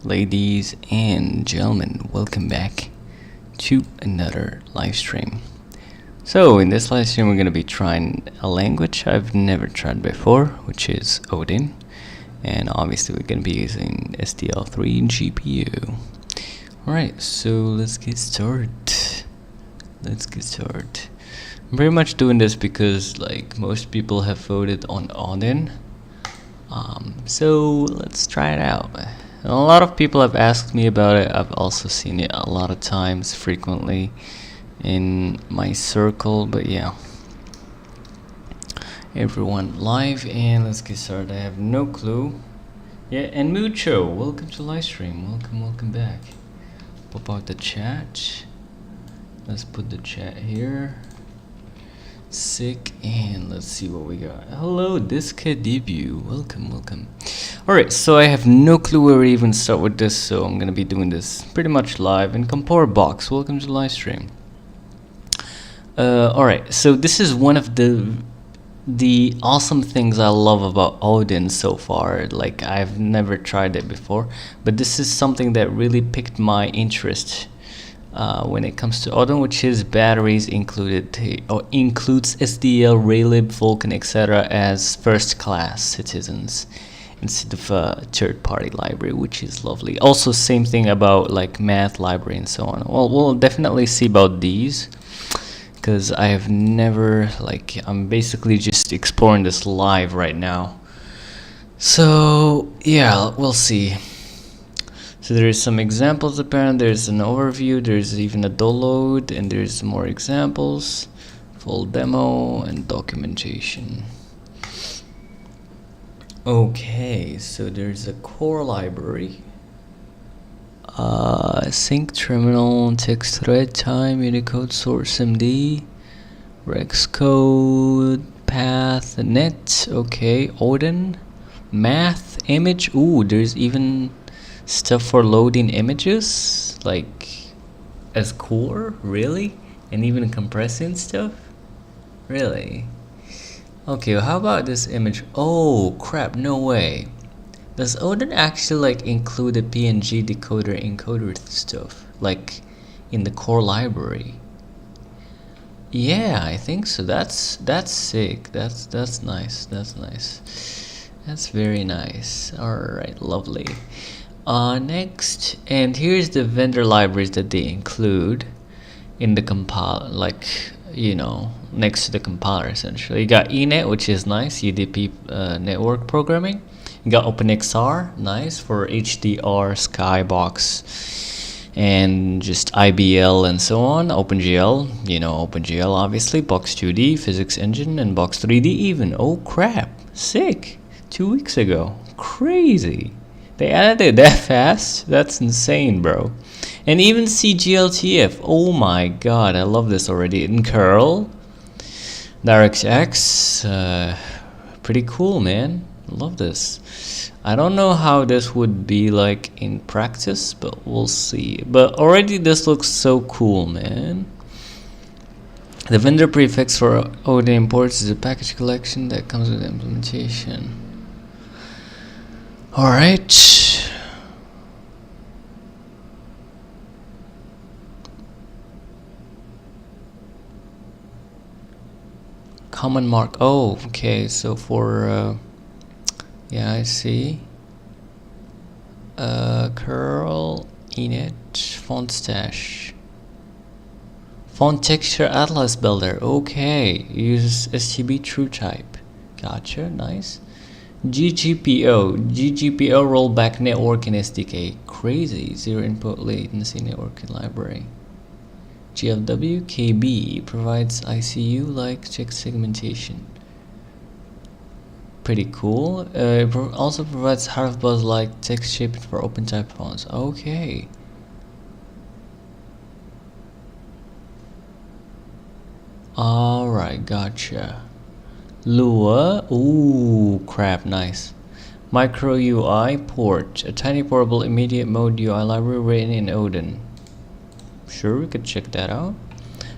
Ladies and gentlemen, welcome back to another live stream. So in this live stream we're going to be trying a language I've never tried before, which is Odin, and obviously we're going to be using SDL 3 GPU. Alright, so let's get started. I'm pretty much doing this because like most people have voted on Odin, so let's try it out. And a lot of people have asked me about it. I've also seen it a lot of times, frequently in my circle, but yeah, everyone live, and let's get started. I have no clue. Yeah, and Mucho, welcome to live stream. Welcome back. Pop out the chat. Let's put the chat here. Sick, and let's see what we got. Hello, Disca debut. Welcome. Alright, so I have no clue where we even start with this, so I'm gonna be doing this pretty much live. And Compare Box, welcome to the live stream. Alright, so this is one of the awesome things I love about Odin so far. Like, I've never tried it before, but this is something that really piqued my interest when it comes to Odin, which is batteries included, or includes SDL, Raylib, Vulkan, etc. as first-class citizens instead of a third-party library, which is lovely. Also, same thing about like math library and so on. Well, we'll definitely see about these, because I have never, like, I'm basically just exploring this live right now. So yeah, we'll see. So there's some examples apparently, there's an overview, there's even a download, and there's more examples, full demo, and documentation. Okay, so there's a core library. Sync terminal, text thread time, Unicode source MD, Rex code, path, net, okay, Odin, math, image, ooh, there's even stuff for loading images, like as core, really? And even compressing stuff? Really? Okay, well, how about this image? Oh crap, no way. Does Odin actually like include a PNG decoder encoder stuff, like in the core library? Yeah, I think so. That's sick. That's nice. That's very nice. Alright, lovely. Next, and here's the vendor libraries that they include in the compiler, like, you know, next to the compiler essentially. You got eNet, which is nice, UDP network programming. You got OpenXR, nice, for HDR, Skybox, and just IBL and so on. OpenGL, you know, OpenGL obviously, Box2D, Physics Engine, and Box3D even. Oh crap, sick, 2 weeks ago, crazy. They added it that fast? That's insane, bro. And even CGLTF. Oh my god, I love this already. In curl, DirectX, pretty cool, man. Love this. I don't know how this would be like in practice, but we'll see. But already this looks so cool, man. The vendor prefix for Odin imports is a package collection that comes with the implementation. Alright. Common mark. Oh, okay. So for yeah, I see. Curl, init, font stash, font texture atlas builder. Okay, use STB true type. Gotcha. Nice. GGPO rollback networking SDK. Crazy. Zero input latency networking library. GFW KB provides ICU like text segmentation. Pretty cool. It also provides Harfbuzz like text shaping for open type fonts. Okay. Alright, gotcha. Lua, ooh, crap, nice. Micro UI port, a tiny portable immediate mode UI library written in Odin. Sure, we could check that out.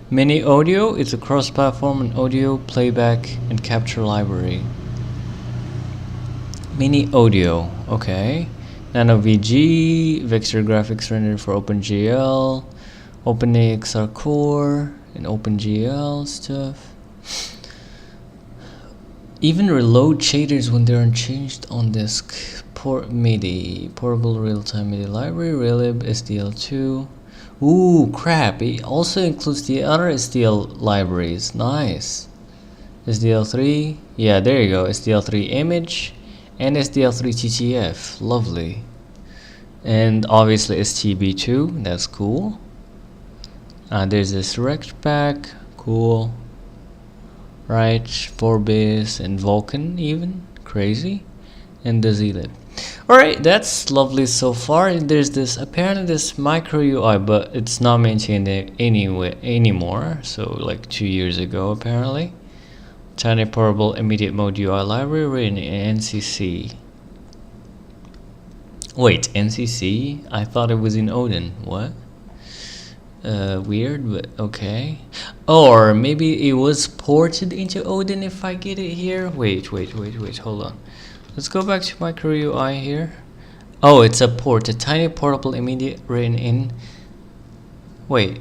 Mini Audio, it's a cross-platform and audio playback and capture library. Mini Audio, okay. Nano VG, vector graphics rendered for OpenGL, OpenAXR Core, and OpenGL stuff. Even reload shaders when they aren't changed on disk. MIDI, portable real-time MIDI library, Relib, SDL2. Ooh, crap! It also includes the other SDL libraries. Nice. SDL3, yeah, there you go. SDL3 image and SDL3 TTF. Lovely. And obviously STB2. That's cool. There's this rect pack. Cool. Right, Vorbis and Vulkan even. Crazy. And the zlib. Alright, that's lovely so far. And there's this, apparently this micro UI, but it's not maintained anymore. So like 2 years ago apparently. Tiny portable immediate mode UI library written in NCC. Wait, NCC? I thought it was in Odin. What? Weird, but okay. Or maybe it was ported into Odin if I get it here. Wait, hold on. Let's go back to micro UI here. Oh, it's a port, a tiny portable immediate written in. Wait,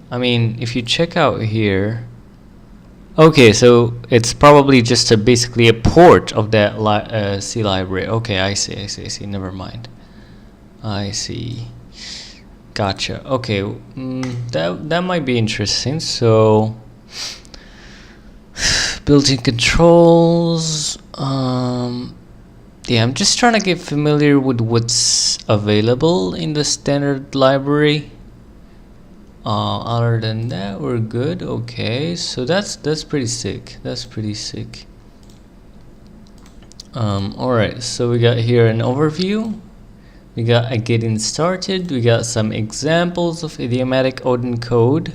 I mean, if you check out here. Okay, so it's probably just basically a port of that C library. Okay, I see. Never mind. I see. Gotcha. Okay, that might be interesting. So, built-in controls. Yeah, I'm just trying to get familiar with what's available in the standard library. Other than that, we're good. Okay, so that's pretty sick. Alright, so we got here an overview. We got a getting started. We got some examples of idiomatic Odin code.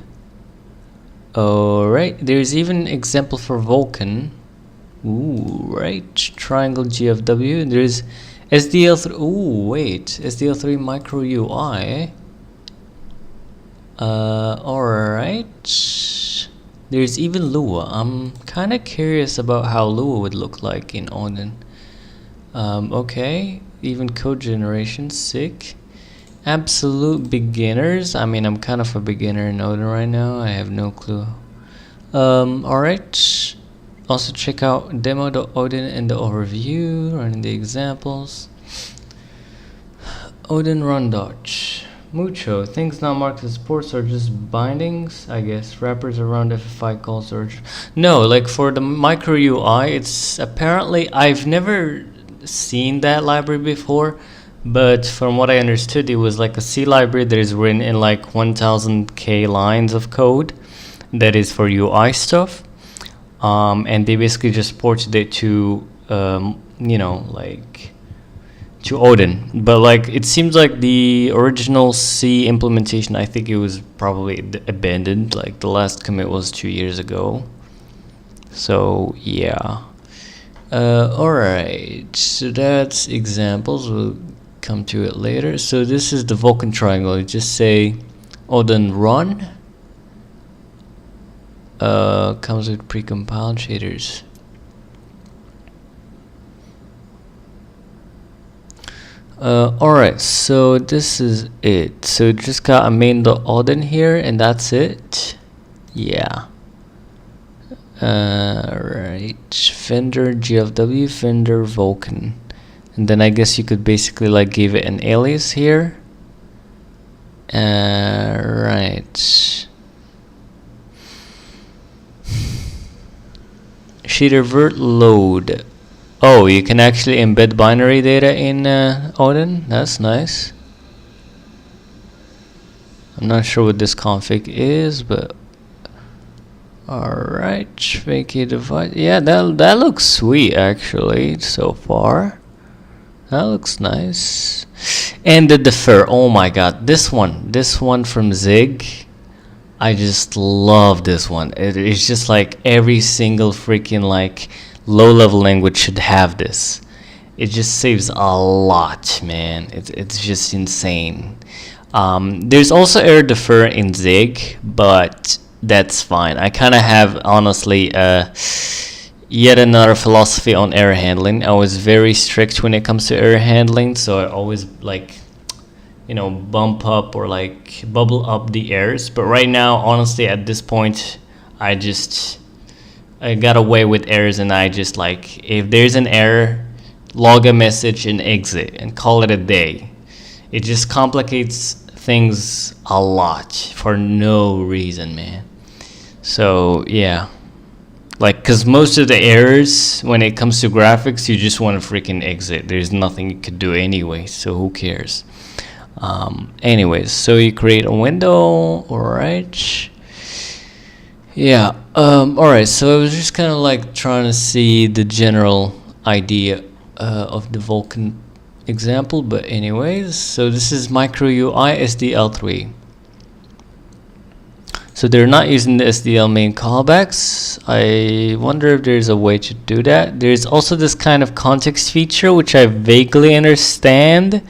Alright, there's even an example for Vulkan. Ooh, right. Triangle GFW. There's SDL3. Ooh, wait. SDL3 micro UI. Alright. There's even Lua. I'm kind of curious about how Lua would look like in Odin. Okay. Even code generation. Sick. Absolute beginners. I mean, I'm kind of a beginner in Odin right now. I have no clue. Alright. Also check out demo.odin in the overview, running the examples. Odin run dodge. Mucho. Things not marked as ports are just bindings, I guess. Wrappers around FFI calls or... No, like for the micro UI, it's apparently... I've never seen that library before, but from what I understood, it was like a C library that is written in like 1000k lines of code that is for UI stuff. And they basically just ported it to, you know, like to Odin. But like it seems like the original C implementation, I think it was probably abandoned. Like the last commit was 2 years ago. So yeah. Alright, so that's examples. We'll come to it later. So this is the Vulkan triangle. You just say Odin run. Comes with precompiled shaders. Alright, so this is it. So just got a main.odin here, and that's it. Yeah. Right. Fender GFW, Fender Vulkan. And then I guess you could basically like give it an alias here. Right. Shader vert load. Oh, you can actually embed binary data in Odin. That's nice. I'm not sure what this config is, but alright. Vacate device. Yeah, that looks sweet actually so far. That looks nice. And the defer. Oh my god, this one from Zig. I just love this one. It's just like every single freaking like low-level language should have this. It just saves a lot, man. It's just insane. There's also error defer in Zig, but that's fine. I kind of have honestly yet another philosophy on error handling. I was very strict when it comes to error handling, so I always like, you know, bump up or like bubble up the errors. But right now, honestly, at this point, I got away with errors, and I just like, if there's an error, log a message and exit and call it a day. It just complicates things a lot for no reason, man. So yeah, like, because most of the errors when it comes to graphics, you just want to freaking exit. There's nothing you could do anyway, so who cares? Anyways, so you create a window. All right. Yeah. All right. So I was just kind of like trying to see the general idea of the Vulkan example, but anyways, so this is micro UI SDL3. So they're not using the SDL main callbacks. I wonder if there's a way to do that. There's also this kind of context feature, which I vaguely understand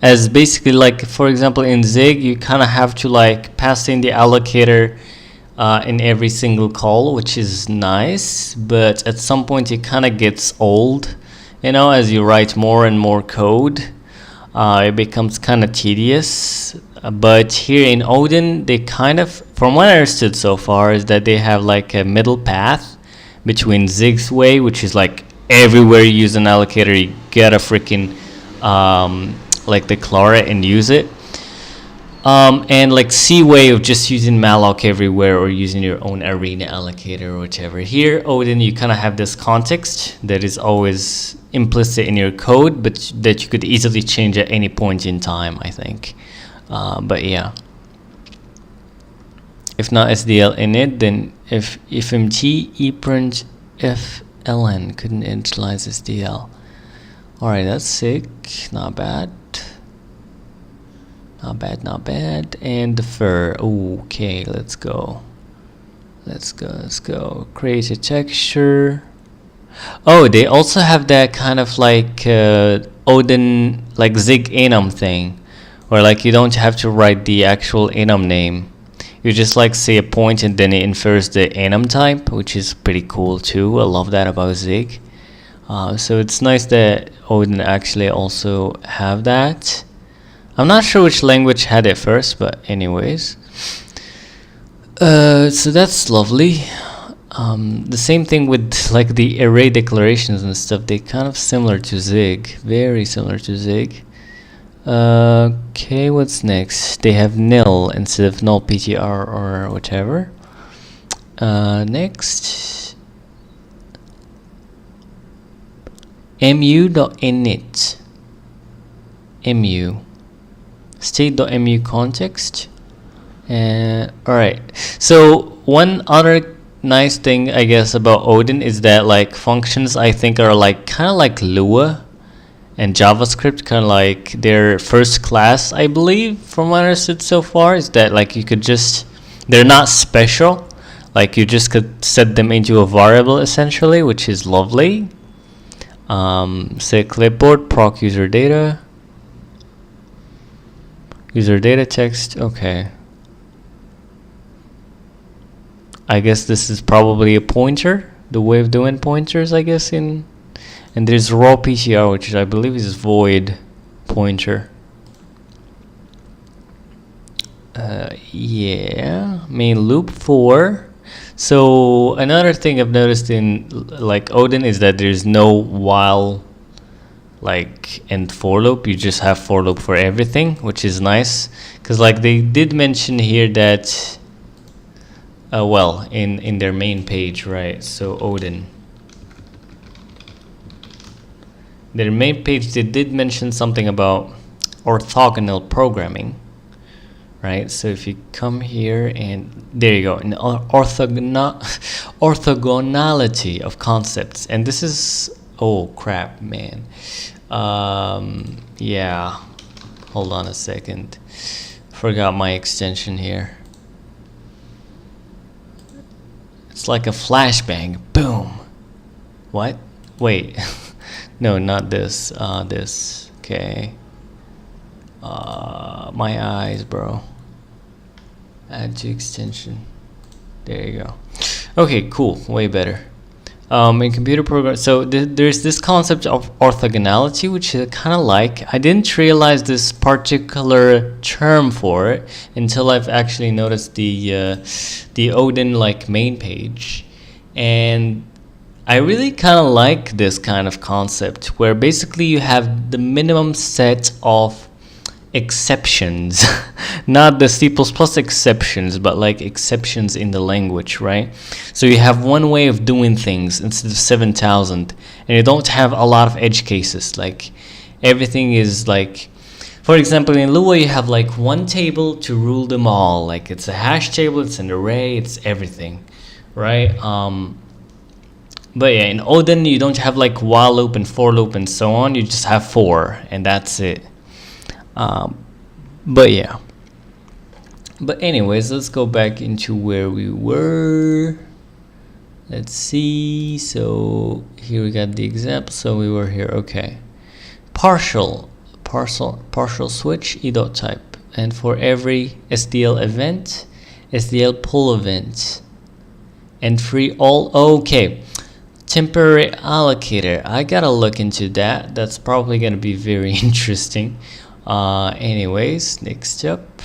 as basically like, for example, in Zig, you kind of have to like pass in the allocator in every single call, which is nice, but at some point it kind of gets old, you know, as you write more and more code. It becomes kind of tedious. But here in Odin, they kind of, from what I understood so far, is that they have like a middle path between Zig's way, which is like everywhere you use an allocator, you gotta freaking like declare it and use it. And like C way of just using malloc everywhere or using your own arena allocator or whatever. Here, Odin, you kind of have this context that is always implicit in your code, but that you could easily change at any point in time, I think. But yeah, if not SDL init, then if ifmt eprint fln couldn't initialize SDL. Alright, that's sick. Not bad. Not bad, not bad. And defer. Okay, let's go. Let's go. Create a texture. Oh, they also have that kind of like Odin, like Zig enum thing, where like you don't have to write the actual enum name. You just like say a point and then it infers the enum type, which is pretty cool too. I love that about Zig. So it's nice that Odin actually also have that. I'm not sure which language had it first, but anyways. So that's lovely. The same thing with like the array declarations and stuff. They kind of similar to Zig, very similar to Zig. Okay, what's next? They have nil instead of null ptr or whatever. Next, mu.init, mu state.mu context. Alright, so one other nice thing I guess about Odin is that like functions I think are like kind of like Lua and JavaScript, kind of like their first class, I believe, from what I understood so far, is that like you could just, they're not special, like you just could set them into a variable essentially, which is lovely. Say clipboard proc user data text. Okay, I guess this is probably a pointer, the way of doing pointers, I guess. And there's raw ptr, which I believe is void pointer. Yeah, main loop for. So another thing I've noticed in like Odin is that there's no while like and for loop. You just have for loop for everything, which is nice, because like they did mention here that well, in their main page, right? So Odin, their main page, they did mention something about orthogonal programming, right? So if you come here and there you go, an orthogonality of concepts, and this is, oh crap, man. Yeah, hold on a second, forgot my extension here. It's like a flashbang, boom. What? Wait. No, not this. This. Okay. My eyes, bro. Add to extension. There you go. Okay, cool. Way better. In computer program, so there's this concept of orthogonality, which I kind of like. I didn't realize this particular term for it until I've actually noticed the Odin like main page, and I really kind of like this kind of concept where basically you have the minimum set of exceptions not the C++ exceptions, but like exceptions in the language, right? So you have one way of doing things instead of 7,000, and you don't have a lot of edge cases. Like everything is like, for example, in Lua you have like one table to rule them all. Like it's a hash table, it's an array, it's everything, right? But yeah, in Odin you don't have like while loop and for loop and so on. You just have for, and that's it. But yeah. But anyways, let's go back into where we were. Let's see. So here we got the example. So we were here. Okay. Partial switch e.type, and for every SDL event, SDL pull event, and free all. Okay. Temporary allocator. I gotta look into that. That's probably gonna be very interesting. Anyways, next up.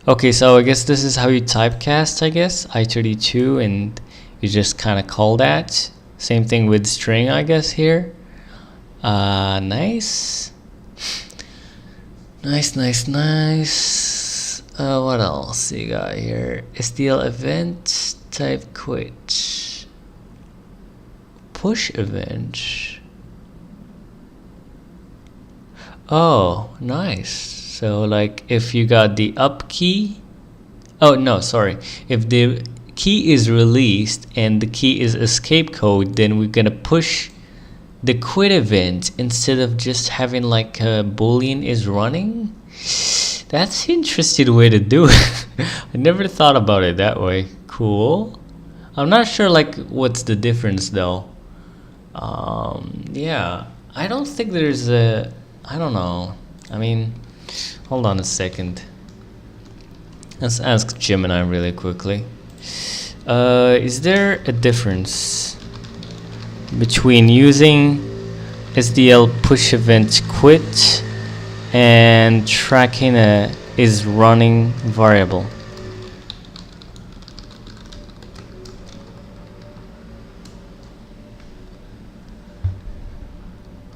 Okay, so I guess this is how you typecast, I guess, I32, and you just kind of call that. Same thing with string, I guess, here. Nice. Nice. What else you got here? SDL event, type quit. Push event. Oh, nice. So like if you got the up key, oh no, sorry. If the key is released and the key is escape code, then we're gonna push the quit event instead of just having like a boolean is running. That's an interesting way to do it. I never thought about it that way. Cool. I'm not sure like what's the difference though. Yeah, I don't think there's a, I don't know. I mean, hold on a second. Let's ask Gemini really quickly. Is there a difference between using SDL push event quit and tracking a is running variable?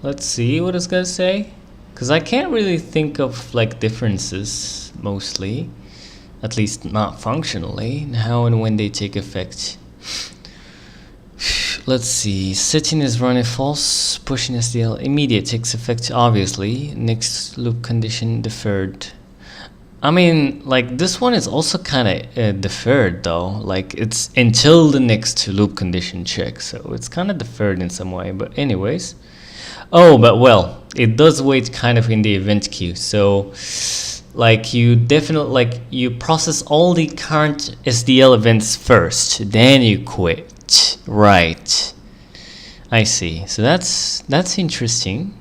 Let's see what it's gonna say. Because I can't really think of like differences mostly, at least not functionally, how and when they take effect. Let's see, setting is running false, pushing SDL immediate takes effect obviously, next loop condition deferred. I mean, like this one is also kind of deferred though, like it's until the next loop condition check, so it's kind of deferred in some way, but anyways. Oh, but well, it does wait kind of in the event queue. So like you definitely, like you process all the current SDL events first, then you quit. Right. I see. So that's interesting.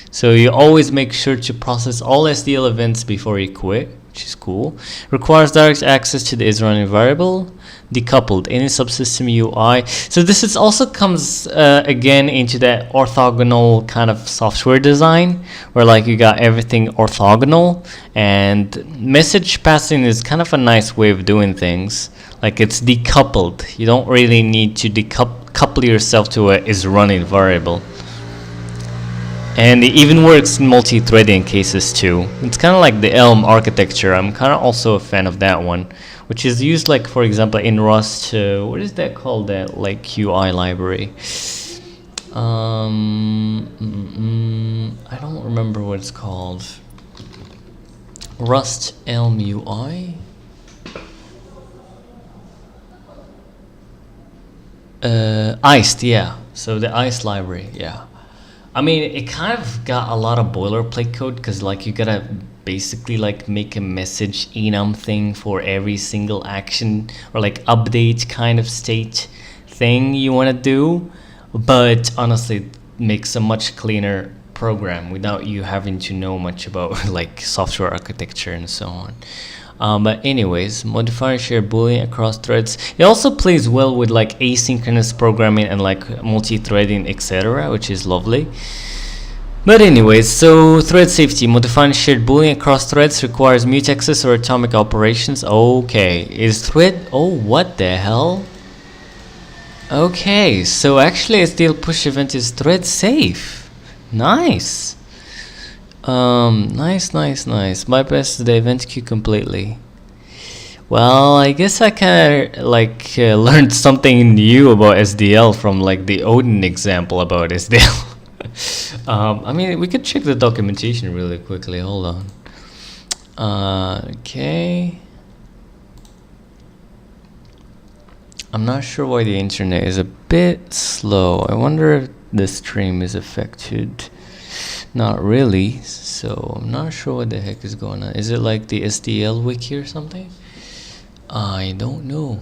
So you always make sure to process all SDL events before you quit, which is cool. Requires direct access to the is running variable. Decoupled, any subsystem UI. So this is also comes again into that orthogonal kind of software design, where like you got everything orthogonal, and message passing is kind of a nice way of doing things. Like it's decoupled. You don't really need to decouple yourself to a is running variable. And it even works in multi-threading cases too. It's kind of like the Elm architecture. I'm kind of also a fan of that one, which is used like, for example, in Rust. What is that called? That like UI library. I don't remember what it's called. Rust Elm UI. Iced, yeah. So the Iced library, yeah. I mean, it kind of got a lot of boilerplate code because like you gotta basically like make a message enum thing for every single action or like update kind of state thing you want to do, but honestly it makes a much cleaner program without you having to know much about like software architecture and so on. But anyways, modify share boolean across threads. It also plays well with like asynchronous programming and like multi-threading, etc., which is lovely. But anyways, so thread safety, modifying shared boolean across threads requires mutexes or atomic operations. Okay, is thread, oh, what the hell? Okay, so actually SDL push event is thread safe. Nice. Nice. Bypass the event queue completely. Well, I guess I kind of like learned something new about SDL from like the Odin example about SDL. I mean, we could check the documentation really quickly. Hold on. Okay. I'm not sure why the internet is a bit slow. I wonder if the stream is affected. Not really. So I'm not sure what the heck is going on. Is it like the SDL wiki or something? I don't know.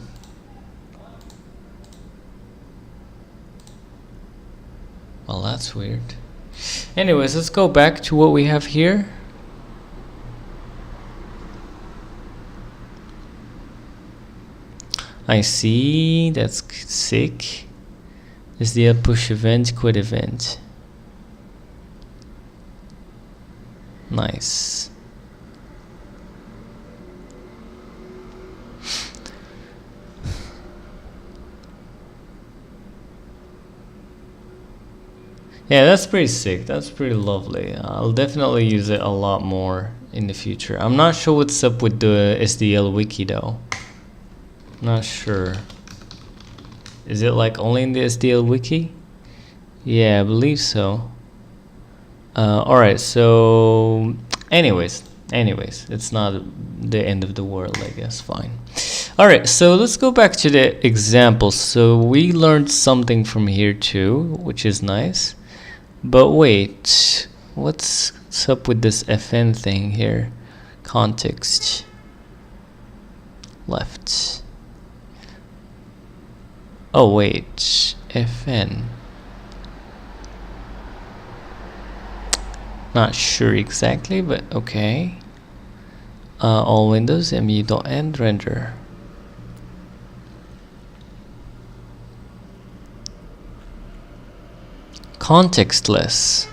Well, that's weird. Anyways, let's go back to what we have here. I see, that's sick. Is the push event, quit event. Nice. Yeah, that's pretty sick. That's pretty lovely. I'll definitely use it a lot more in the future. I'm not sure what's up with the SDL wiki though. Not sure. Is it like only in the SDL wiki? Yeah, I believe so. Alright, so anyways, it's not the end of the world, I guess. Fine. Alright, so let's go back to the example. So we learned something from here too, which is nice. But wait, what's up with this FN thing here? Context. Left. Oh wait, FN. Not sure exactly, but okay. All windows, mu.end render. Contextless.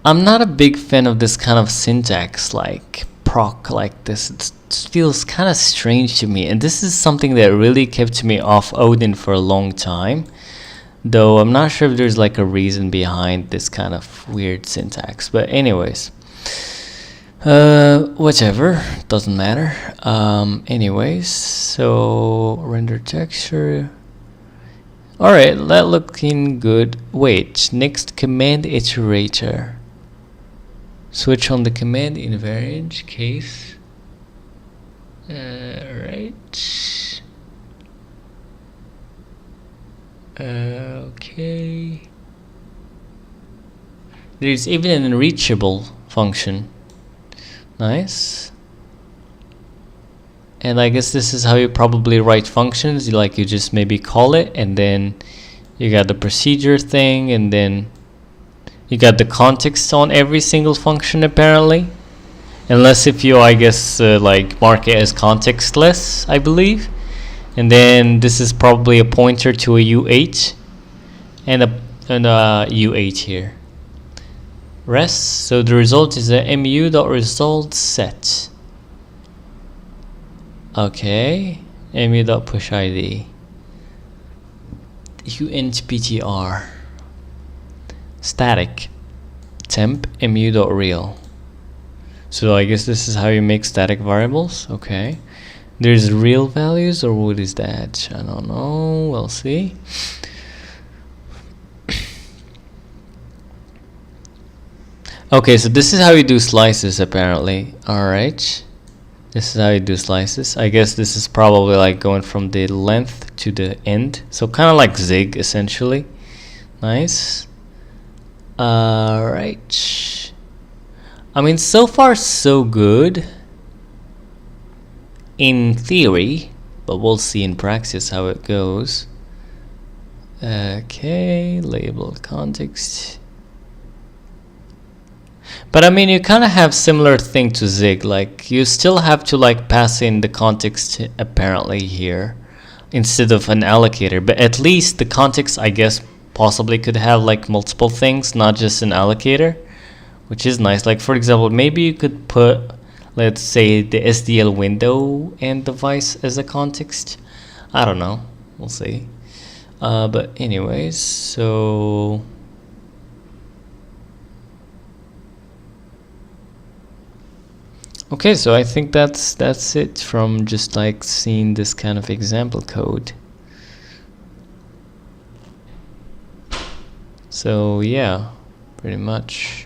I'm not a big fan of this kind of syntax, like proc like this. It feels kind of strange to me, and this is something that really kept me off Odin for a long time, though I'm not sure if there's like a reason behind this kind of weird syntax. But anyways, whatever, doesn't matter. Anyways, so render texture. Alright, that looking good. Wait, next command iterator. Switch on the command invariant case. Right. Okay. There's even an unreachable function. Nice. And I guess this is how you probably write functions. You just maybe call it, and then you got the procedure thing, and then you got the context on every single function apparently. Unless if you, I guess, like mark it as contextless, I believe. And then this is probably a pointer to a U8 and a U8 here. Rest. So the result is a mu.result set. Okay, mu.pushid. untptr. Static. Temp mu.real. So I guess this is how you make static variables. Okay. There's real values, or what is that? I don't know. We'll see. Okay, so this is how you do slices apparently. Alright. This is how you do slices. I guess this is probably like going from the length to the end. So kind of like zig essentially. Nice. Alright. I mean, so far so good in theory, but we'll see in practice how it goes. Okay, label context. But I mean, you kind of have similar thing to Zig. Like you still have to like pass in the context apparently here instead of an allocator. But at least the context, I guess, possibly could have like multiple things, not just an allocator, which is nice. Like for example, maybe you could put, let's say, the SDL window and device as a context. I don't know. We'll see. But anyways, so okay, so I think that's it from just like seeing this kind of example code. So yeah, pretty much.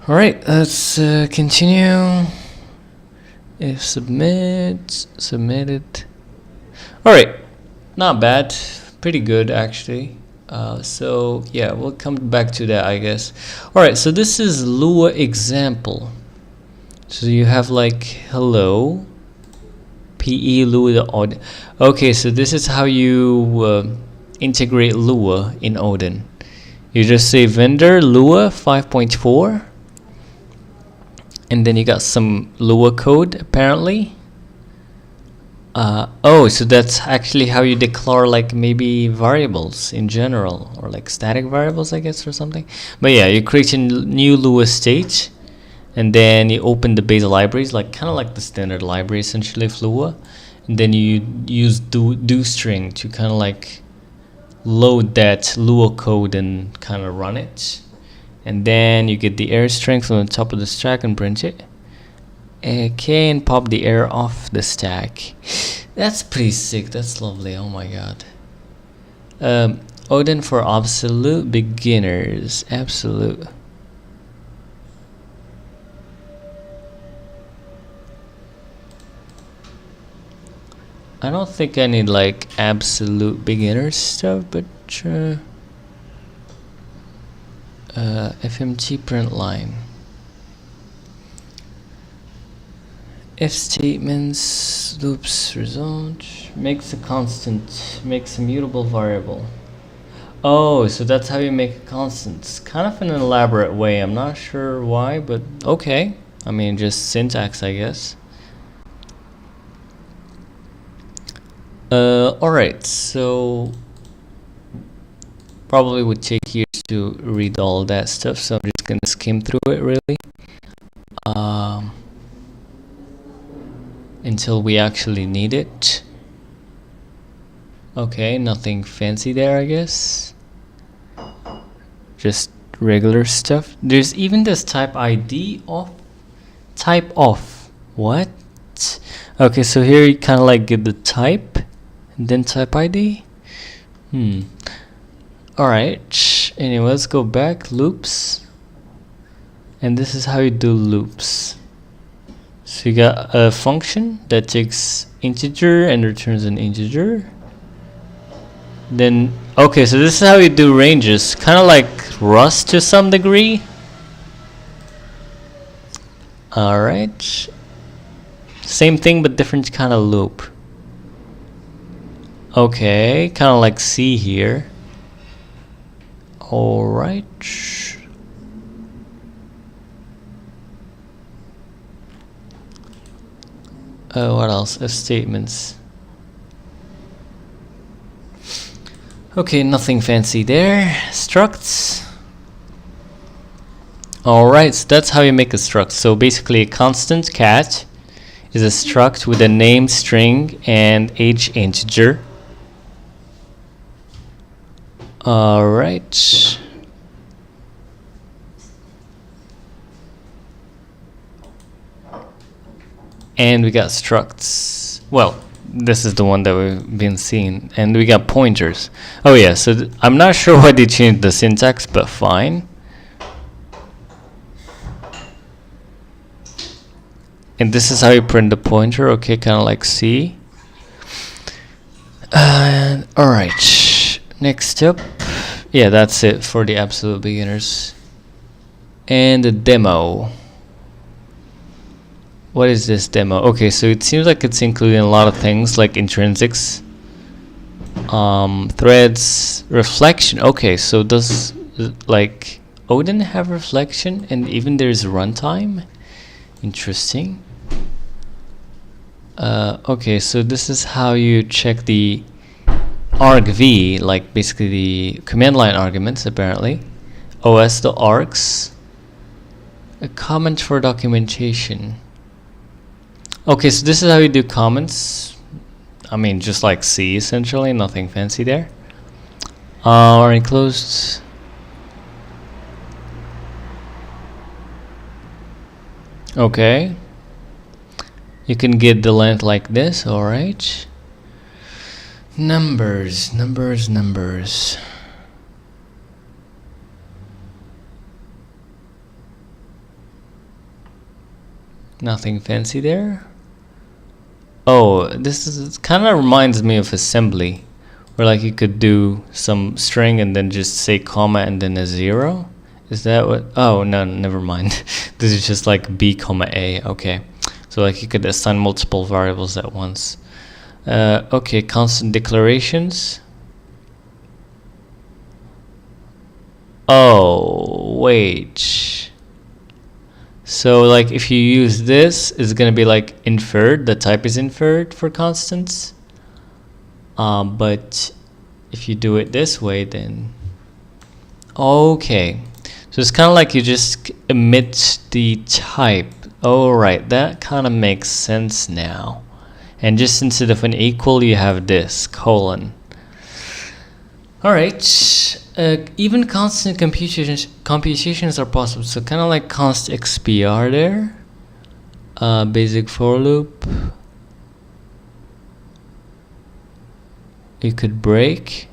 All right, let's continue. If submitted. All right, not bad, pretty good actually. So yeah, we'll come back to that, I guess. All right, so this is Lua example. So you have like hello, PE Lua the Odin. Okay, so this is how you integrate Lua in Odin. You just say vendor Lua 5.4. And then you got some Lua code apparently. Oh, so that's actually how you declare like maybe variables in general, or like static variables, I guess, or something. But yeah, you create a new Lua state, and then you open the base libraries, like kind of like the standard library essentially of Lua. And then you use do string to kind of like load that Lua code and kind of run it. And then you get the error string from the top of the stack and print it. Okay, and pop the error off the stack. That's pretty sick. That's lovely. Oh my god. Odin for absolute beginners. Absolute. I don't think I need like absolute beginner stuff, but FMG print line. If statements, loops, result, makes a constant, makes a mutable variable. Oh, so that's how you make a constant. It's kind of an elaborate way. I'm not sure why, but okay. I mean, just syntax, I guess. Alright, so probably would take years to read all that stuff, so I'm just gonna skim through it really. Until we actually need it. Okay, nothing fancy there, I guess. Just regular stuff. There's even this type ID off. Type off. What? Okay, so here you kind of like get the type and then type ID. Alright, anyway, let's go back. Loops. And this is how you do loops. So you got a function that takes integer and returns an integer. Then, okay, so this is how you do ranges. Kind of like Rust to some degree. Alright. Same thing but different kind of loop. Okay, kind of like C here. Alright. What else? If statements. Okay, nothing fancy there. Structs. Alright, so that's how you make a struct. So basically a constant cat is a struct with a name string and age integer. Alright. And we got structs. Well, this is the one that we've been seeing. And we got pointers. Oh yeah, so I'm not sure why they changed the syntax, but fine. And this is how you print the pointer. Okay, kind of like C. Alright, next up. Yeah, that's it for the absolute beginners. And the demo. What is this demo? Okay, so it seems like it's including a lot of things like intrinsics, threads, reflection. Okay, so does like Odin have reflection, and even there's runtime? Interesting. Okay, so this is how you check the argv, like basically the command line arguments apparently. OS the args. A comment for documentation. Okay, so this is how you do comments. I mean, just like C essentially, nothing fancy there. Or enclosed. Okay. You can get the length like this, alright. Numbers. Nothing fancy there. Oh, this is kind of reminds me of assembly, where like you could do some string and then just say comma and then a 0. Is that what? Oh no, never mind. This is just like B comma A. Okay, so like you could assign multiple variables at once. Okay, constant declarations. Oh wait. So like if you use this, it's gonna be like inferred. The type is inferred for constants. But if you do it this way, then okay. So it's kind of like you just emit the type. Oh right, that kind of makes sense now. And just instead of an equal, you have this colon. All right. Even constant computations are possible. So kind of like const xpr there. Basic for loop. You could break.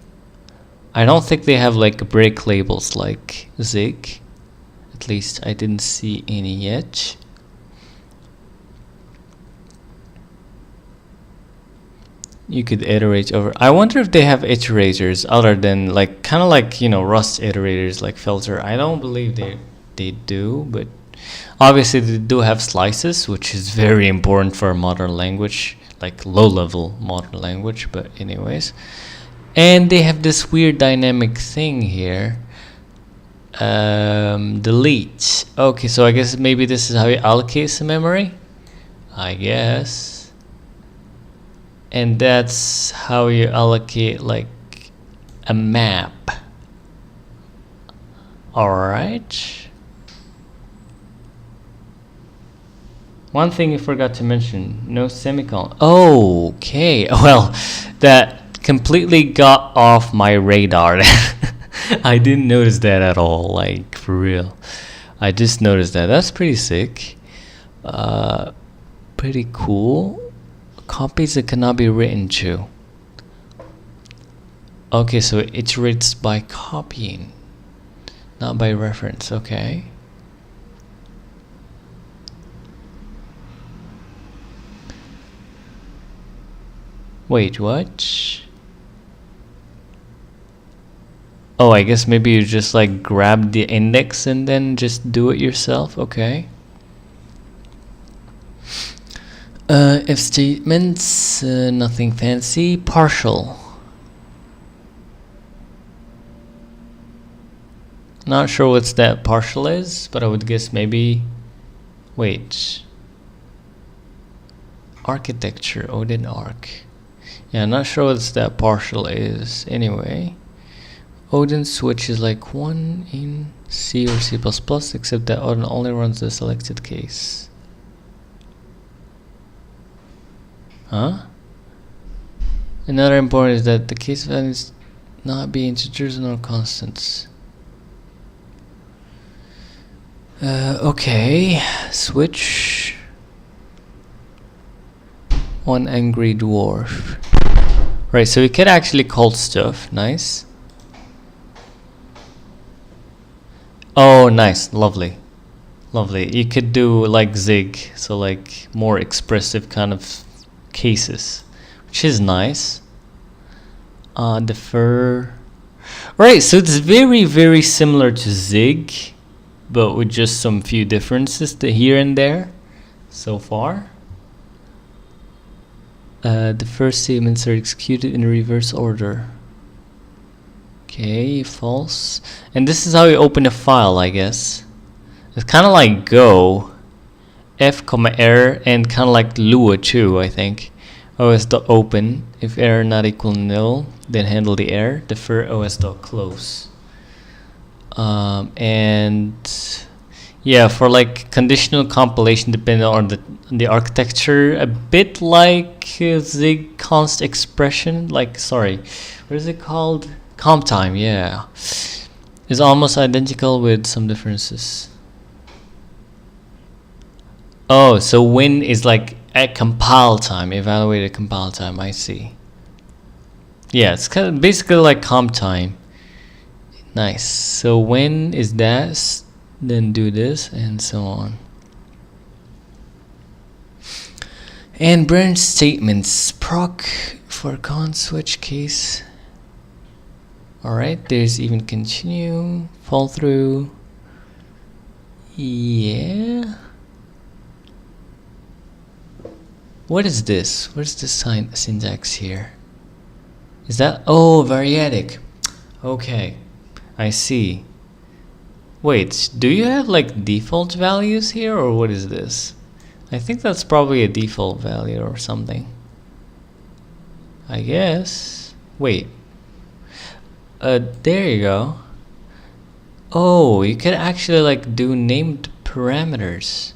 I don't think they have like break labels like Zig. At least I didn't see any yet. You could iterate over. I wonder if they have iterators other than like kind of like, you know, Rust iterators like filter. I don't believe they do, but obviously they do have slices, which is very important for a modern language, like low-level modern language. But anyways, and they have this weird dynamic thing here. Delete. Okay, so I guess maybe this is how you allocate some memory, I guess. And that's how you allocate like a map. Alright. One thing you forgot to mention, no semicolon. Okay, well, that completely got off my radar. I didn't notice that at all, like for real. I just noticed that. That's pretty sick. Pretty cool. Copies that cannot be written to. Okay, so it iterates by copying, not by reference. Okay. Wait, what? Oh, I guess maybe you just like grab the index and then just do it yourself. Okay. If statements, nothing fancy. Partial. Not sure what that partial is, but I would guess maybe. Wait. Architecture, Odin arc. Yeah, not sure what that partial is. Anyway, Odin switch is like one in C or C++, except that Odin only runs the selected case. Huh? Another important is that the case values not be integers nor constants. Okay, switch. One angry dwarf. Right, so we can actually call stuff. Nice. Oh, nice, lovely. Lovely. You could do like Zig, so like more expressive kind of cases, which is nice. Defer. Right, so it's very, very similar to Zig, but with just some few differences here and there. so far. The first statements are executed in reverse order. Okay, false. And this is how you open a file, I guess. It's kind of like Go, F, error, and kind of like Lua too, I think. os.open. If error not equal nil, then handle the error. Defer os.close. And yeah, for like conditional compilation depending on the architecture, a bit like Zig const expression, like sorry, what is it called? Comp time, yeah. Is almost identical with some differences. Oh, so when is like at compile time, evaluated compile time, I see. Yeah, it's kind of basically like comp time. Nice. So when is that? Then do this and so on. And branch statements. Proc for con switch case. Alright, there's even continue, fall through. Yeah. What is this? Where's the syntax here? Is that? Oh, variadic. Okay, I see. Wait, do you have like default values here or what is this? I think that's probably a default value or something. I guess. Wait. There you go. Oh, you can actually like do named parameters.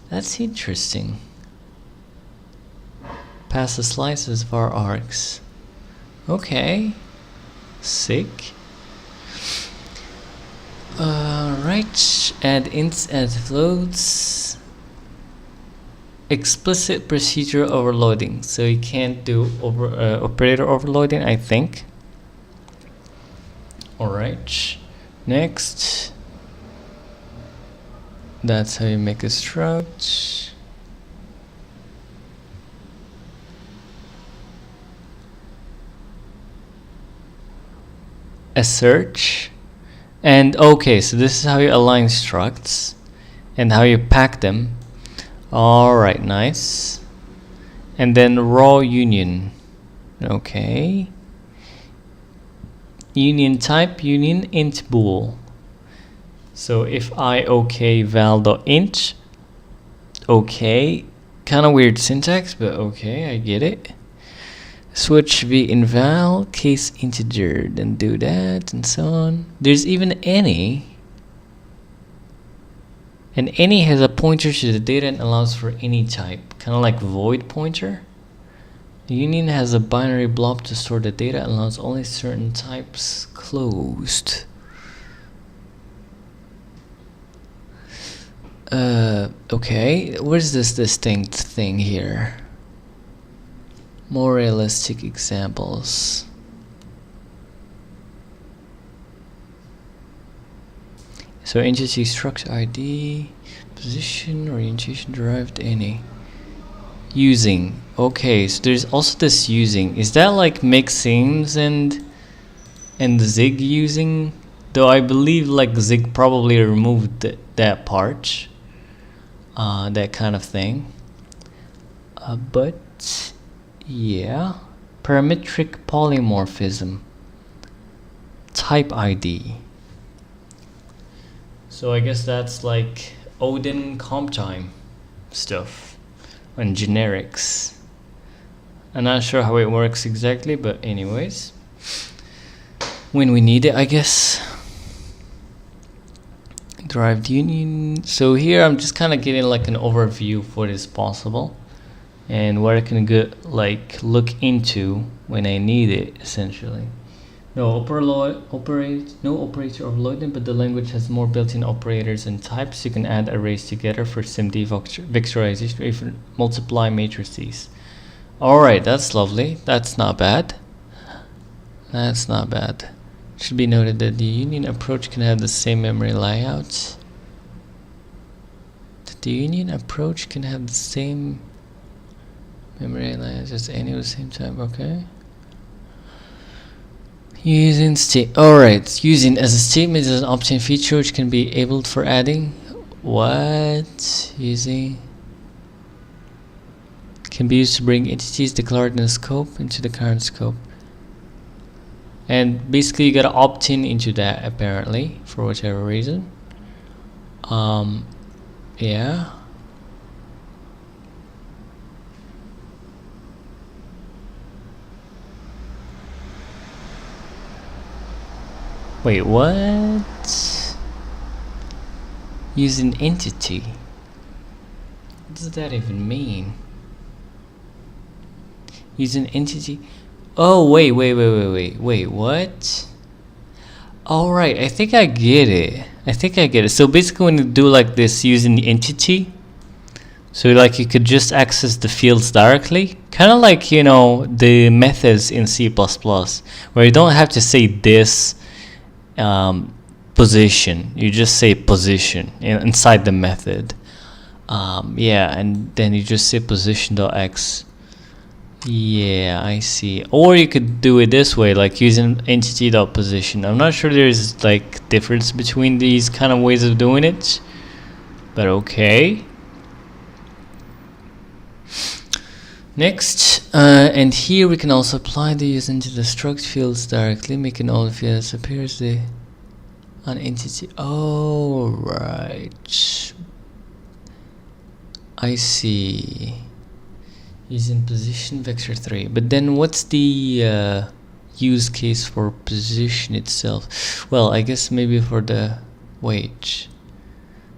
That's interesting. Pass the slices var args. Okay. Sick. Right. Add ints, add floats. Explicit procedure overloading. So you can't do operator overloading, I think. Alright. Next. That's how you make a struct. A search. And okay, so this is how you align structs and how you pack them. Alright, nice. And then raw union. Okay. Union type, union int bool. So if I okay val.int, okay, kind of weird syntax, but okay, I get it. Switch v in val, case integer, then do that and so on. There's even any. And any has a pointer to the data and allows for any type, kind of like void pointer. Union has a binary blob to store the data and allows only certain types closed. Okay, where's this distinct thing here? More realistic examples. So entity struct ID, position, orientation, derived any. Using. Okay, so there's also this using. Is that like mixins and Zig using? Though I believe like Zig probably removed that part. That kind of thing. But yeah. Parametric polymorphism. Type ID. So I guess that's like Odin comp time stuff and generics. I'm not sure how it works exactly, but anyways, when we need it, I guess. Derived union. So here I'm just kind of getting like an overview of what is possible and what I can look into when I need it, essentially. No operator overloading, but the language has more built-in operators and types. You can add arrays together for SIMD vectorization or even multiply matrices. Alright, that's lovely. That's not bad. That's not bad. Should be noted that the union approach can have the same memory layout. The union approach can have the same memory layout as any at the same time. Okay. Using state. Alright, using as a statement is an opt-in feature which can be enabled for adding. What? Using. can be used to bring entities declared in the scope into the current scope. And basically you gotta opt in into that apparently for whatever reason. Yeah. Wait, what? Use an entity. What does that even mean? Use an entity. Oh, wait, what? Alright, I think I get it. So basically when you do like this using the entity, so like you could just access the fields directly, kind of like, you know, the methods in C++, where you don't have to say this position, you just say position inside the method. Yeah, and then you just say position.x. Yeah, I see. Or you could do it this way, like using entity.position. I'm not sure there's like difference between these kind of ways of doing it, but okay. Next, and here we can also apply the use into the struct fields directly, making all the fields appear as the an entity. Oh, right. I see. Using position vector 3. But then what's the use case for position itself? Well, I guess maybe for the wait.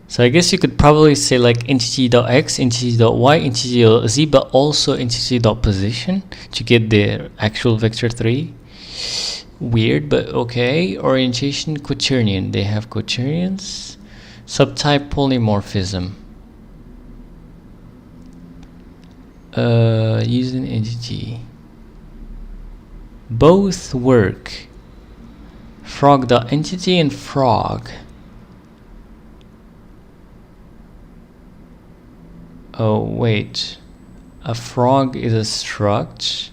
So I guess you could probably say like entity.x, entity.y, entity.z, but also entity.position to get the actual vector 3. Weird, but okay. Orientation quaternion. They have quaternions. Subtype polymorphism. Using entity. Both work. Frog.entity and frog. Oh wait, a frog is a struct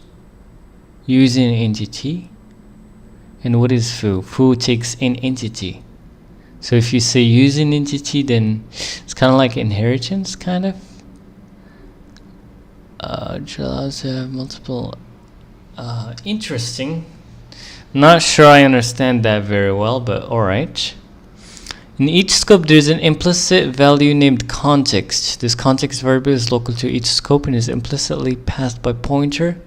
using entity. And what is foo? Foo takes an entity. So if you say using entity, then it's kind of like inheritance, kind of. Allows to have multiple. Interesting. Not sure I understand that very well, but alright. In each scope, there is an implicit value named context. This context variable is local to each scope and is implicitly passed by pointer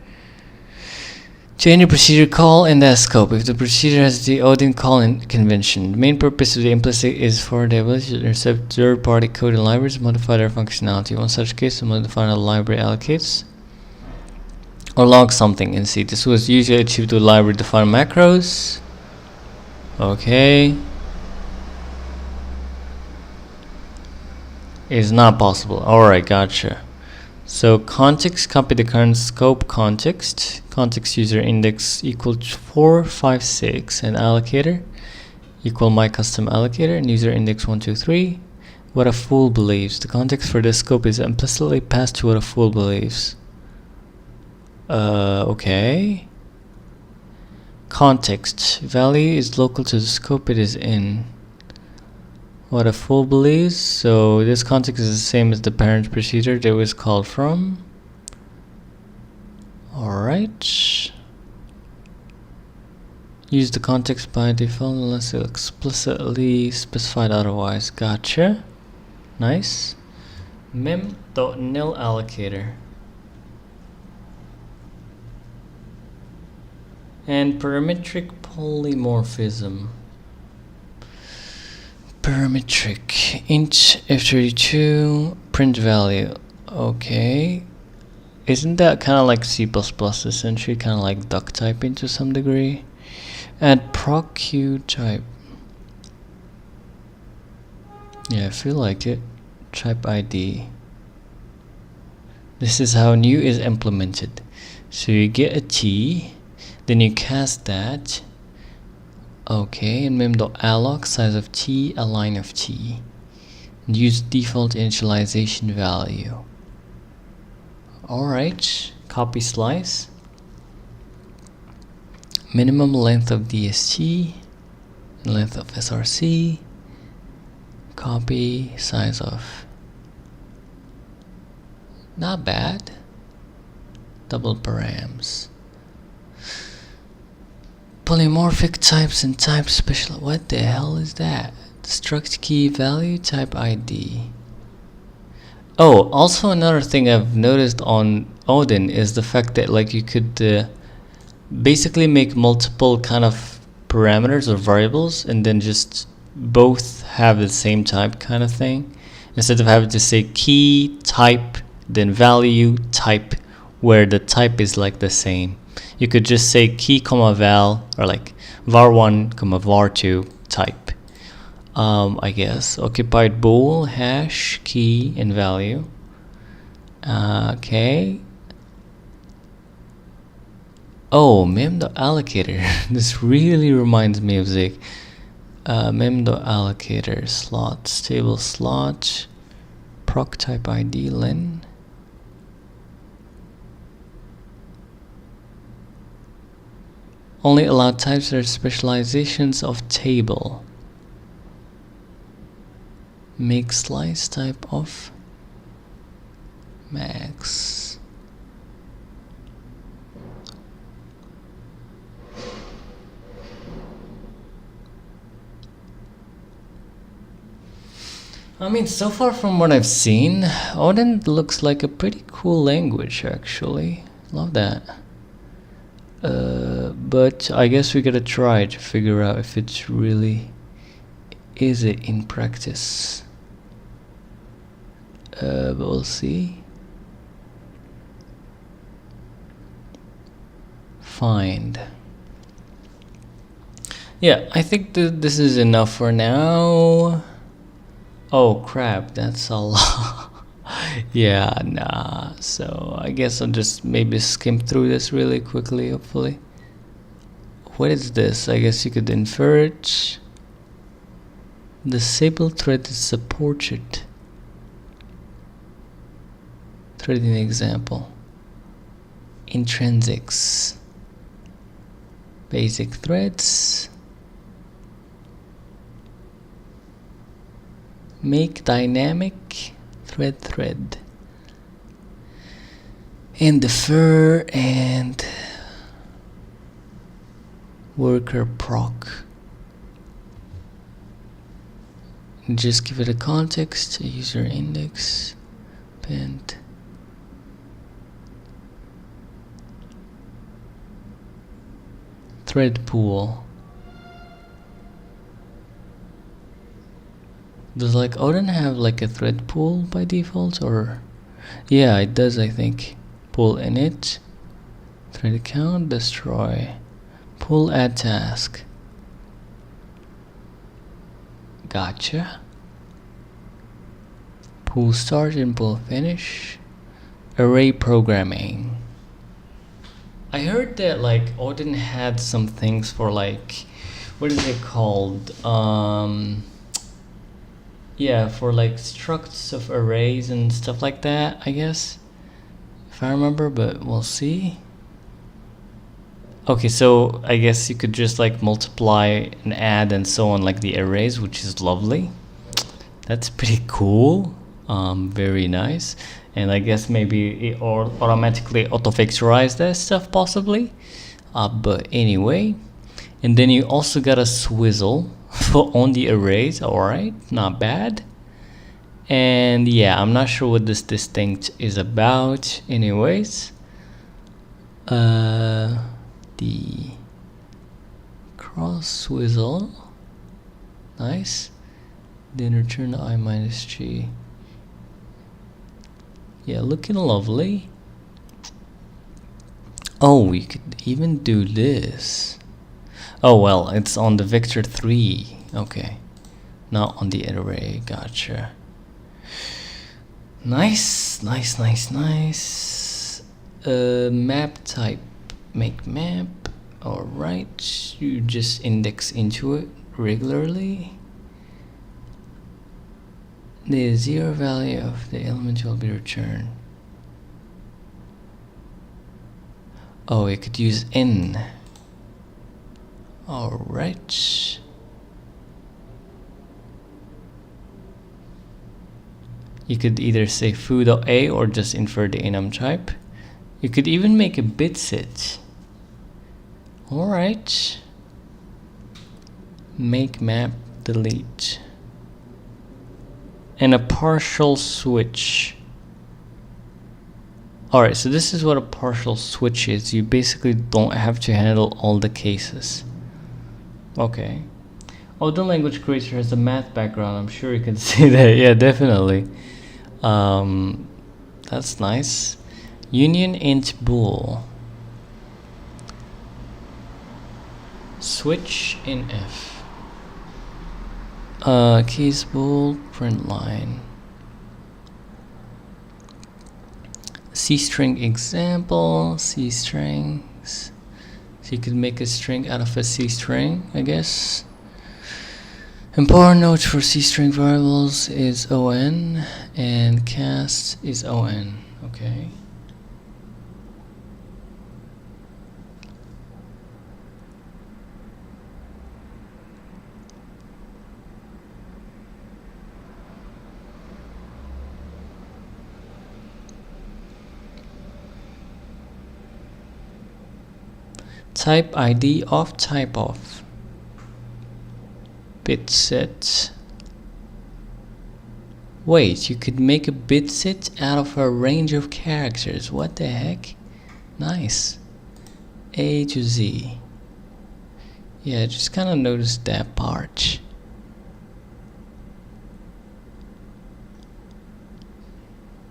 to any procedure call in that scope. If the procedure has the Odin call convention, the main purpose of the implicit is for the ability to intercept third-party code and libraries and modify their functionality. One such case, the modifier library allocates or log something in C. This was usually achieved with library-defined macros. Okay. Is not possible. Alright, gotcha. So context, copy the current scope context. Context user index equal to 456 and allocator equal my custom allocator and user index 123. What a fool believes. The context for this scope is implicitly passed to what a fool believes. Okay. Context value is local to the scope it is in. What a fool believes. So this context is the same as the parent procedure that was called from. Alright. Use the context by default unless explicitly specified otherwise. Gotcha. Nice. Mem.nil allocator. And parametric polymorphism. Parametric int f32 print value. Okay, isn't that kind of like C++ essentially, kind of like duck typing to some degree? Add proc q type. Yeah, I feel like it. Type ID. This is how new is implemented. So you get a t, then you cast that. Okay, and mem.alloc size of t, a line of t. And use default initialization value. Alright, copy slice. Minimum length of DST, length of SRC. Copy size of. Not bad. double params. Polymorphic types and type special. What the hell is that? Struct key value type ID. Oh, also another thing I've noticed on Odin is the fact that like you could basically make multiple kind of parameters or variables and then just both have the same type kind of thing, instead of having to say key type then value type, where the type is like the same. You could just say key comma val, or like var1 comma var2 type. I guess occupied bool hash key and value. Okay. Oh, mem.allocator. This really reminds me of Zik. Mem.allocator slots, table slot, proc type ID len. Only allow types that are specializations of table. Make slice type of max. I mean, so far from what I've seen, Odin looks like a pretty cool language actually. Love that. But I guess we gotta try to figure out if it's really is it in practice. But we'll see. Find. Yeah, I think this is enough for now. Oh crap, that's a lot. Yeah, nah. So I guess I'll just maybe skim through this really quickly, hopefully. What is this? I guess you could infer it. Disable thread is supported. Threading example. Intrinsics. Basic threads. Make dynamic thread. And defer and worker proc. Just give it a context, a user index, pent. Thread pool. Does like Odin have like a thread pool by default, or yeah, it does, I think. Pool init, thread account, destroy, pool add task. Gotcha. Pool start and pool finish. Array programming. I heard that like Odin had some things for like, what is it called? Yeah, for like structs of arrays and stuff like that, I guess, if I remember, but we'll see. Okay, so I guess you could just like multiply and add and so on, like the arrays, which is lovely. That's pretty cool. Very nice. And I guess maybe it automatically auto-factorize that stuff possibly. But anyway, and then you also got a swizzle on the arrays. All right, not bad. And yeah, I'm not sure what this distinct is about anyways. The cross swizzle, nice. Then return I minus g. Yeah, looking lovely. Oh, we could even do this. Oh well, it's on the vector 3. Okay, not on the array. Gotcha. Nice. Map type, make map. All right, you just index into it regularly. The 0 value of the element will be returned. Oh, you could use n. All right. You could either say foo.a or just infer the enum type. You could even make a bit set. Alright. Make map delete. And a partial switch. Alright, so this is what a partial switch is. You basically don't have to handle all the cases. Okay. Odin language creator has a math background. I'm sure you can see that. Yeah, definitely. That's nice. Union int bool. Switch in F. Keys bool print line. C string example. C strings. So you could make a string out of a C string, I guess. Important note for C string variables is on and cast is on. Okay. Type ID of type of bit set. Wait, you could make a bit set out of a range of characters. What the heck? Nice. A to Z. Yeah, just kind of noticed that part.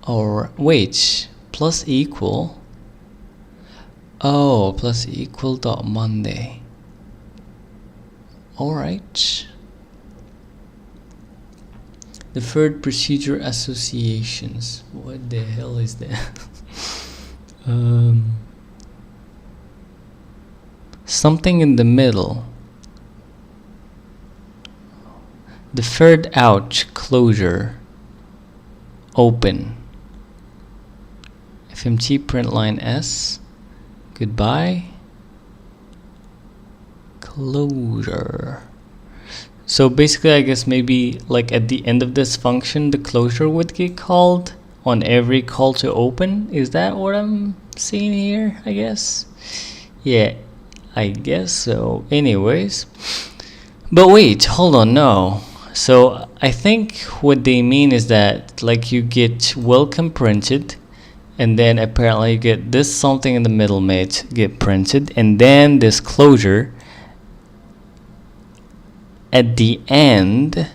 Or wait, plus equal. Oh, plus equal dot Monday. Alright. Deferred procedure associations. What the hell is that? Something in the middle. Deferred out closure. Open. FMT print line S. Goodbye. Closure. So basically, I guess maybe like at the end of this function, the closure would get called on every call to open. Is that what I'm seeing here? I guess. Yeah, I guess so. Anyways, but wait, hold on, no. So I think what they mean is that like you get welcome printed, and then apparently you get this something in the middle mate get printed, and then this closure at the end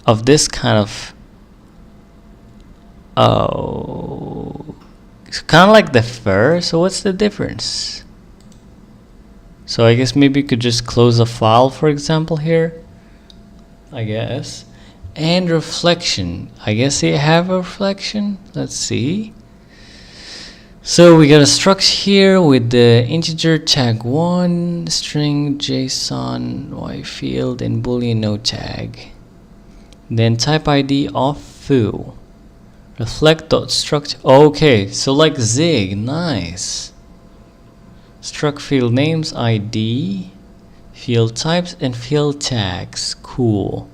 of this kind of it's kind of like the fur. So what's the difference? So I guess maybe you could just close a file, for example, here, I guess. And reflection, I guess you have a reflection. Let's see. So we got a struct here with the integer tag 1, string JSON, y field, and boolean no tag. Then type ID of foo. Reflect.struct. Okay, so like Zig, nice. Struct field names, ID, field types, and field tags. Cool.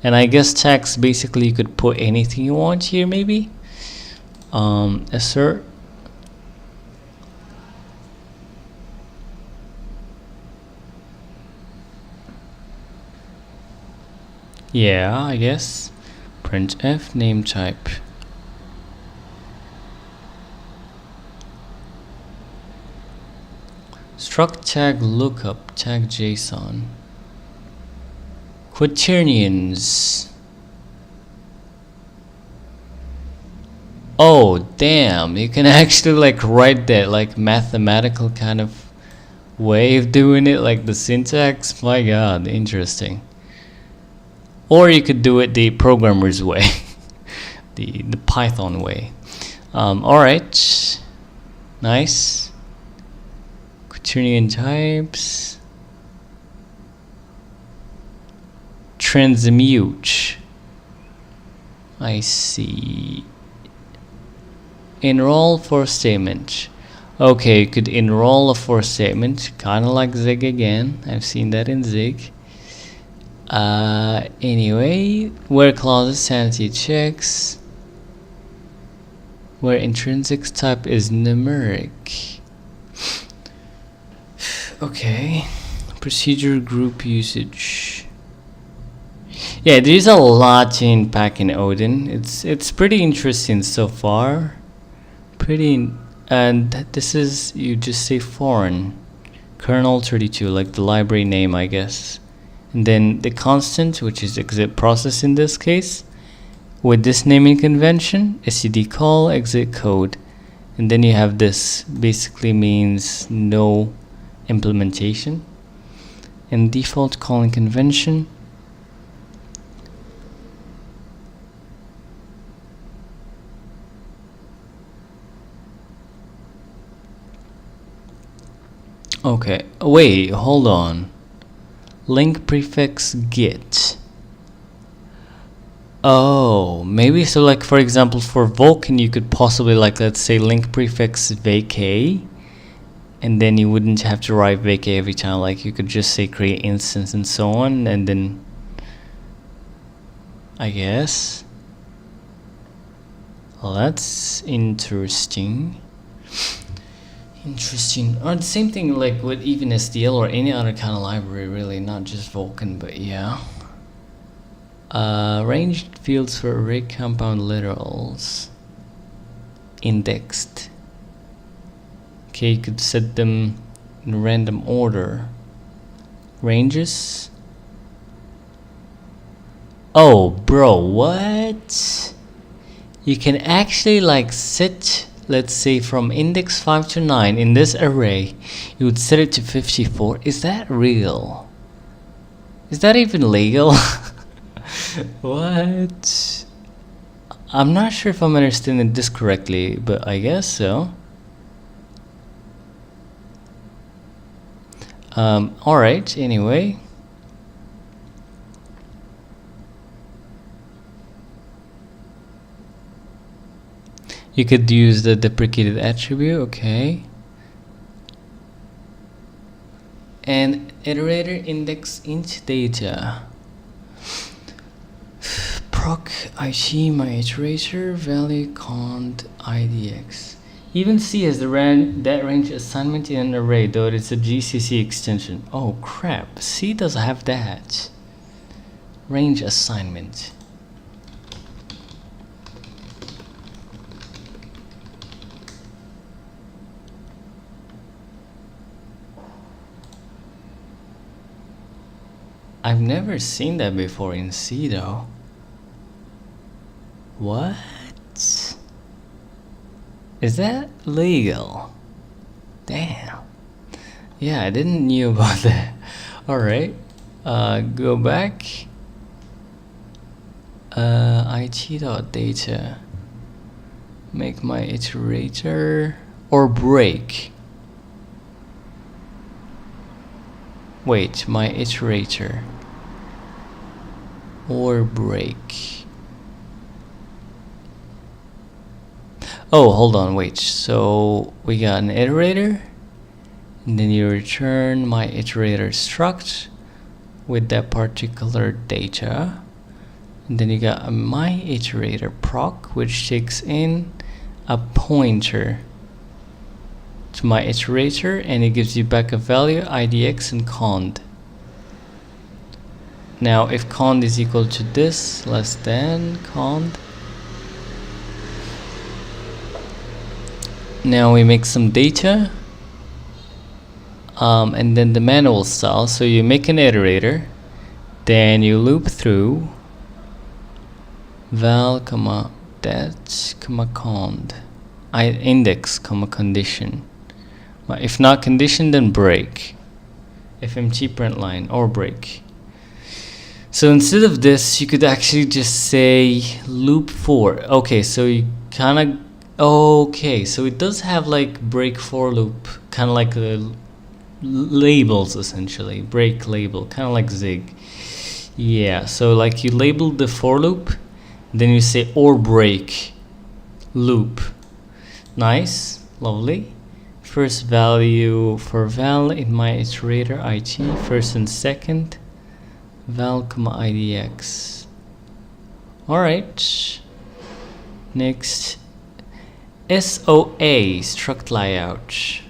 And I guess tags basically you could put anything you want here, maybe. Assert. Yeah, I guess. Printf name type. Struct tag lookup tag JSON. Quaternions. Oh damn, you can actually like write that like mathematical kind of way of doing it, like the syntax. My god, interesting. Or you could do it the programmer's way, the Python way. Alright, nice. Quaternion types. Transmute. I see. Enroll for statement. Okay, you could enroll a for statement, kind of like Zig again. I've seen that in Zig. Anyway, where clauses, sanity checks. where intrinsic type is numeric. Okay, procedure group usage. Yeah, there's a lot to unpack in Odin. It's pretty interesting so far. And this is, you just say foreign kernel 32, like the library name, I guess. And then the constant, which is exit process in this case, with this naming convention, std call exit code. And then you have this, basically means no implementation. And default calling convention. Okay, wait, hold on. Link prefix get. Oh, maybe so, like for example for Vulkan you could possibly, like, let's say link prefix vacay, and then you wouldn't have to write vacay every time. Like you could just say create instance and so on, and then I guess. Well, that's interesting. Or the same thing like with even SDL or any other kind of library, really, not just Vulkan, but yeah. Ranged fields for array compound literals. Indexed. Okay, you could set them in random order. Ranges. Oh, bro, what? You can actually like set, let's say from index 5 to 9 in this array, you would set it to 54. Is that real? Is that even legal? What? I'm not sure if I'm understanding this correctly, but I guess so. Alright, anyway. You could use the deprecated attribute, okay. And iterator index int data. Proc IT my iterator value cond idx. Even C has the that range assignment in an array, though it's a GCC extension. Oh crap, C does have that. Range assignment. I've never seen that before in C though. What? Is that legal? Damn. Yeah, I didn't knew about that. Alright. Go back. it.data. Make my iterator or break. Wait, my iterator or break. Oh, hold on, wait. So we got an iterator, and then you return my iterator struct with that particular data, and then you got a my iterator proc, which takes in a pointer to my iterator, and it gives you back a value, idx and cond. Now if cond is equal to this, less than cond. Now we make some data, and then the manual style. So you make an iterator, then you loop through val comma dat comma cond index comma condition. If not condition, then break. FMT print line or break. So instead of this, you could actually just say loop for. Okay, so you kind of. Okay, so it does have like break for loop, kind of like the labels essentially. Break label, kind of like zig. Yeah, so like you label the for loop, then you say or break loop. Nice, lovely. First value for val in my iterator it, first and second, val comma idx. Alright, next SOA, struct layout.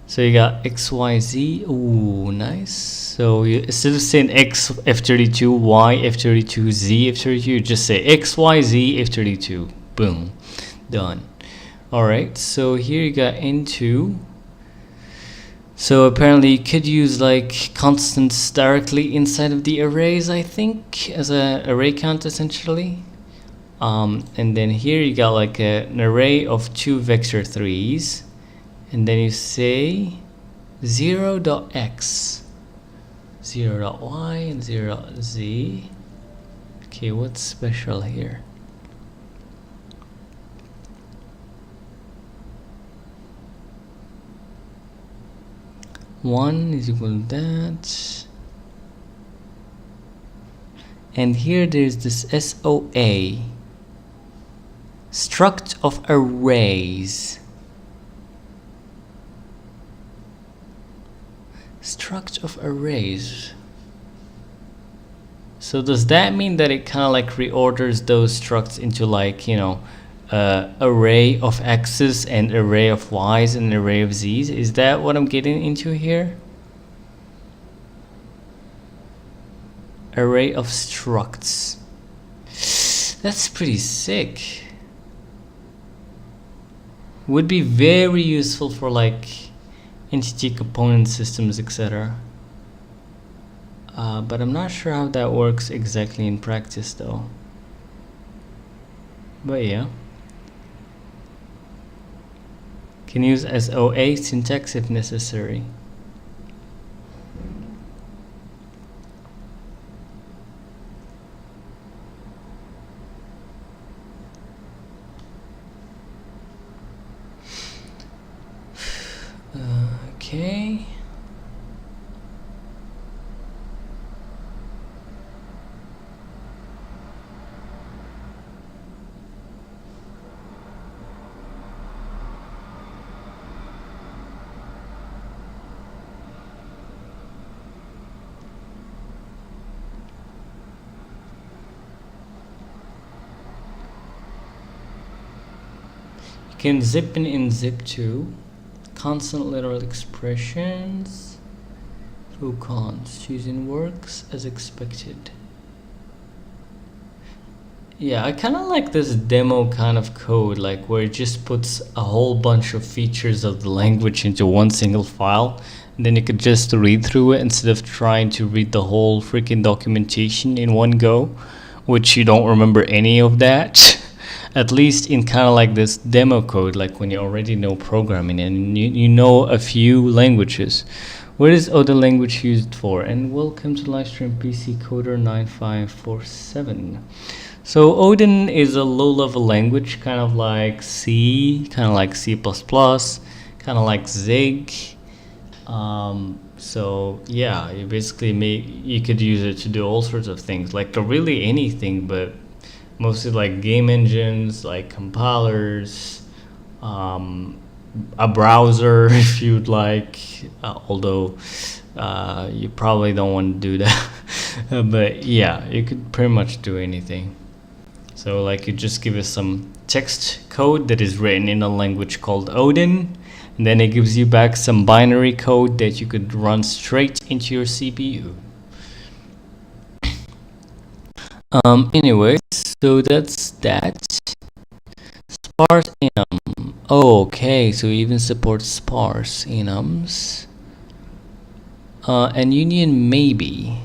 So you got XYZ. Ooh, nice. So you, instead of saying X F32, Y F32, Z F32, you just say XYZ F32. Boom. Done. Alright, so here you got into. So apparently you could use like constants directly inside of the arrays, I think, as an array count essentially. And then here you got like an array of 2 vector 3s, and then you say 0.x, 0.y, and 0.z. Okay, what's special here? One is equal to that. And here there's this SOA, struct of arrays. Struct of arrays. So does that mean that it kind of like reorders those structs into like, you know, array of x's and array of y's and array of z's? Is that what I'm getting into here? Array of structs. That's pretty sick. Would be very useful for like entity component systems, etc. But I'm not sure how that works exactly in practice though. But yeah. Can use SOA syntax if necessary. Okay. You can zip in zip to constant literal expressions. Foo cons. Choosing works as expected. Yeah, I kind of like this demo kind of code, like where it just puts a whole bunch of features of the language into one single file, and then you could just read through it instead of trying to read the whole freaking documentation in one go, which you don't remember any of that. At least in kind of like this demo code, like when you already know programming and you know a few languages. What is Odin language used for? And welcome to livestream PC Coder 9547. So Odin is a low-level language, kind of like C, kind of like C++, kind of like Zig. So yeah, you basically you could use it to do all sorts of things, like really anything, but mostly like game engines, like compilers, a browser if you'd like, although you probably don't want to do that. But yeah, you could pretty much do anything. So like you just give us some text code that is written in a language called Odin, and then it gives you back some binary code that you could run straight into your CPU. Anyways, so that's that. Sparse enum. Oh, okay, so we even support sparse enums. And union maybe.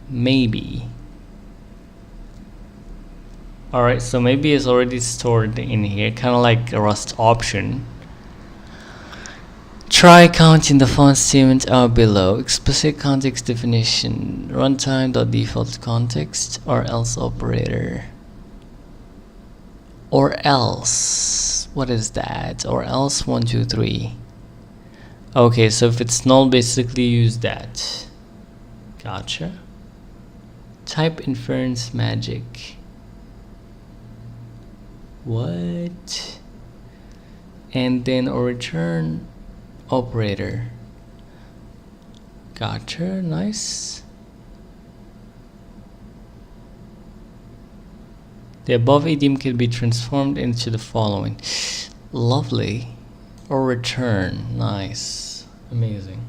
Maybe. Alright, so maybe it's already stored in here, kind of like a Rust option. Try counting the font statement out below. Explicit context definition. Runtime.default context or else operator. Or else. What is that? Or else 1, 2, 3. Okay, so if it's null, basically use that. Gotcha. Type inference magic. What? And then or return operator. Gotcha, nice. The above idiom can be transformed into the following: lovely or return. Nice. Amazing.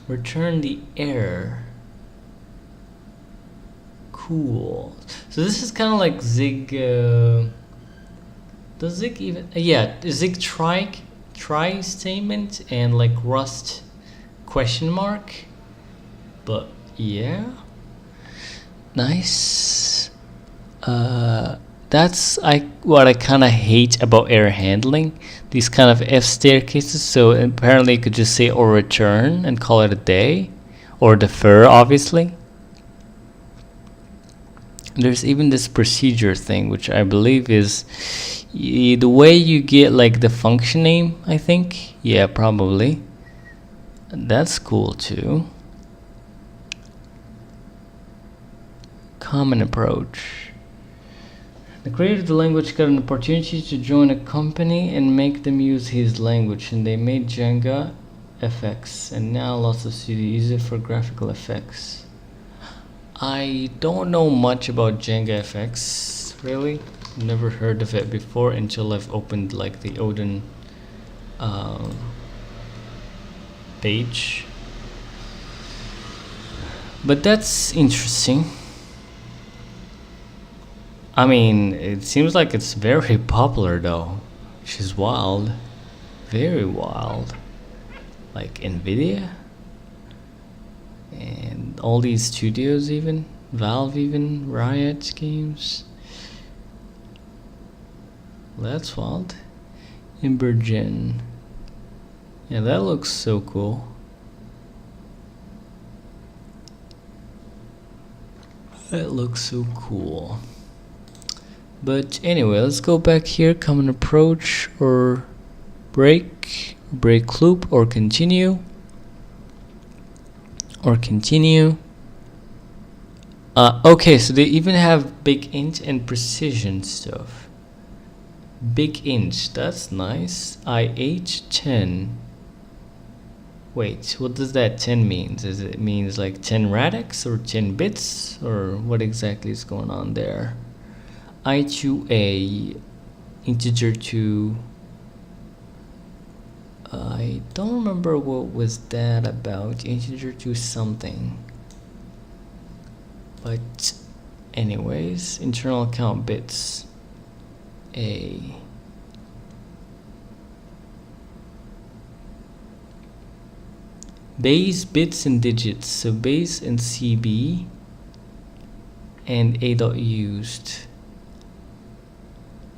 Return the error. Cool. So this is kind of like Zig. Does Zig even? Yeah, Zig try statement and like Rust question mark. But yeah, nice. That's what I kind of hate about error handling. These kind of F staircases. So apparently you could just say or return and call it a day, or defer, obviously. There's even this procedure thing, which I believe is the way you get like the function name, I think. Yeah, probably. That's cool too. Common approach. The creator of the language got an opportunity to join a company and make them use his language, and they made Jenga FX, and now lots of studios use it for graphical effects. I don't know much about Jenga FX, really. Never heard of it before until I've opened like the Odin page. But that's interesting. I mean, it seems like it's very popular though, which is wild. Very wild. Like Nvidia and all these studios, even Valve, even Riot Games. That's wild. Imbergen. Yeah, that looks so cool. That looks so cool. But anyway, let's go back here. Common approach or break loop or continue. Okay, so they even have big int and precision stuff. Big int, that's nice. IH10. Wait, what does that 10 means? Does it means like 10 radix or 10 bits, or what exactly is going on there? I2A, integer 2. I don't remember what was that about. Integer 2 something. But anyways, internal count bits. A. Base, bits, and digits. So base and CB and A dot used.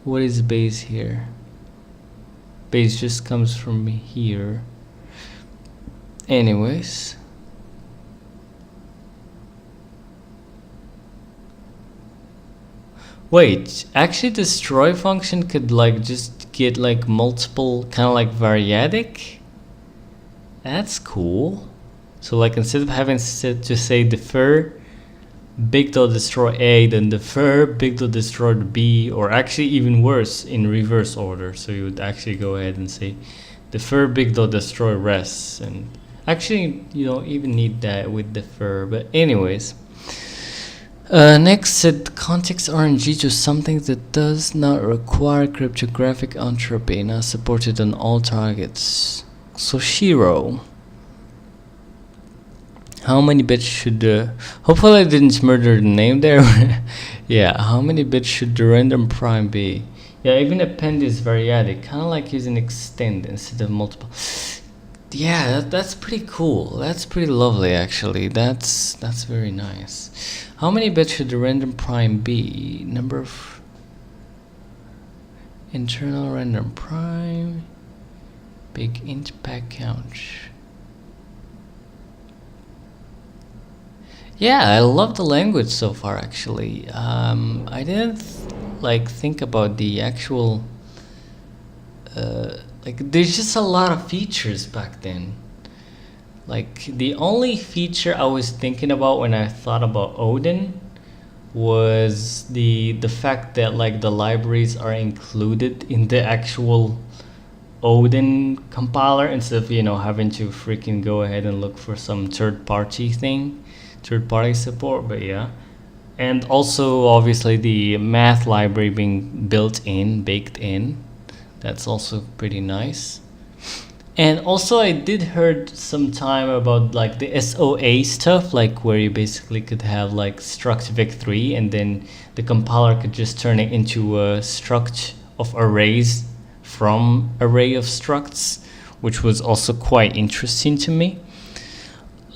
What is base here? Base just comes from here. Anyways. Wait, actually destroy function could like just get like multiple, kind of like variadic? That's cool. So like instead of having to say defer big dot destroy A, then defer big dot destroy B, or actually even worse, in reverse order. So you would actually go ahead and say defer big dot destroy res, and actually you don't even need that with defer. But anyways, next, set context RNG to something that does not require cryptographic entropy, not supported on all targets. So Shiro. How many bits should hopefully I didn't murder the name there. Yeah, how many bits should the random prime be? Yeah, even append is variadic, kind of like using extend instead of multiple. Yeah, that's pretty cool. That's pretty lovely, actually. That's very nice. How many bits should the random prime be? Number of internal random prime. Big int pack count. Yeah, I love the language so far, actually. I didn't like think about the actual like there's just a lot of features back then. Like the only feature I was thinking about when I thought about Odin was the fact that like the libraries are included in the actual Odin compiler instead of, you know, having to freaking go ahead and look for some third party thing. third-party support, but yeah. And also obviously the math library being baked in. That's also pretty nice. And also I did heard some time about like the SOA stuff, like where you basically could have like struct vic3 and then the compiler could just turn it into a struct of arrays from array of structs, which was also quite interesting to me.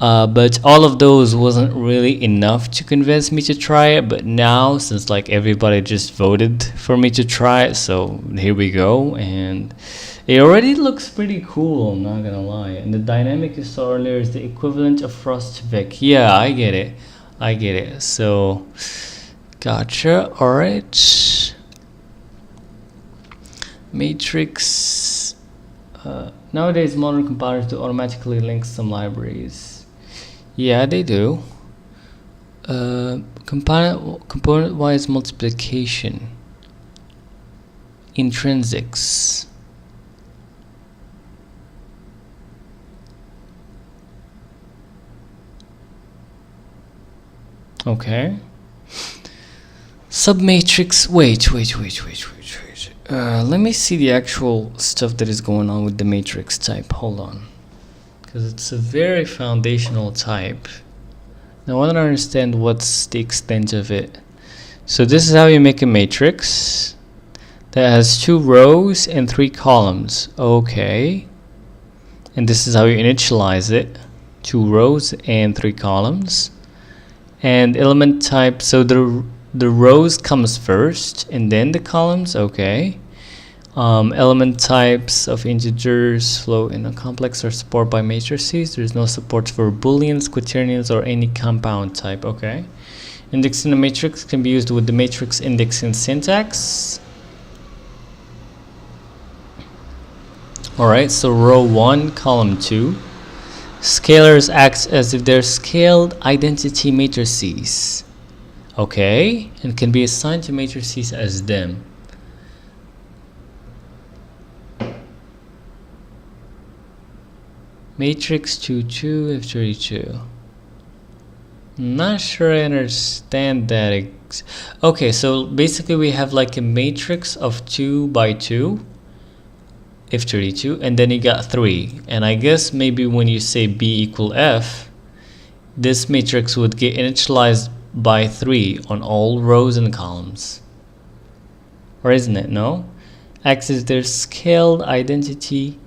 But all of those wasn't really enough to convince me to try it. But now, since like everybody just voted for me to try it, so here we go. And it already looks pretty cool, I'm not gonna lie. And the dynamic you saw earlier is the equivalent of frostvic. Yeah, I get it. So, gotcha. All right. Matrix. Nowadays, modern compilers do automatically link some libraries. Yeah, they do. Component-wise multiplication. Intrinsics. Okay. Submatrix. Wait. Let me see the actual stuff that is going on with the matrix type. Hold on. Because it's a very foundational type. Now I want to understand what's the extent of it. So this is how you make a matrix that has 2 rows and 3 columns. Okay. And this is how you initialize it. 2 rows and 3 columns. And element type, so the rows comes first and then the columns. Okay. Element types of integers flow in a complex or support by matrices. There's no support for booleans, quaternions, or any compound type. Okay. Indexing a matrix can be used with the matrix indexing syntax. Alright, so row 1, column 2. Scalars act as if they're scaled identity matrices. Okay, and can be assigned to matrices as them. Matrix 2, F32. Not sure I understand that. Okay, so basically we have like a matrix of 2 by 2, F32, and then you got 3. And I guess maybe when you say B equal F, this matrix would get initialized by 3 on all rows and columns. Or isn't it? No? X is their scaled identity.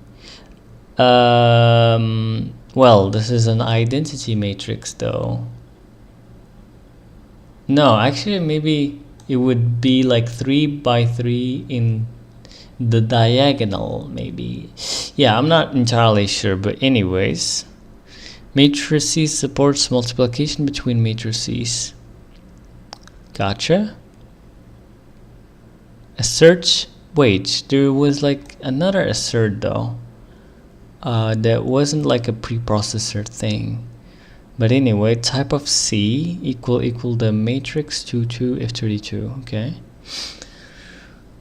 Well, this is an identity matrix though. No, actually maybe it would be like 3 by 3 in the diagonal maybe. Yeah, I'm not entirely sure, but anyways. Matrices supports multiplication between matrices. Gotcha. Assert. Wait, there was like another assert though. That wasn't like a preprocessor thing. But anyway, type of C equal the matrix 2 F32. Okay.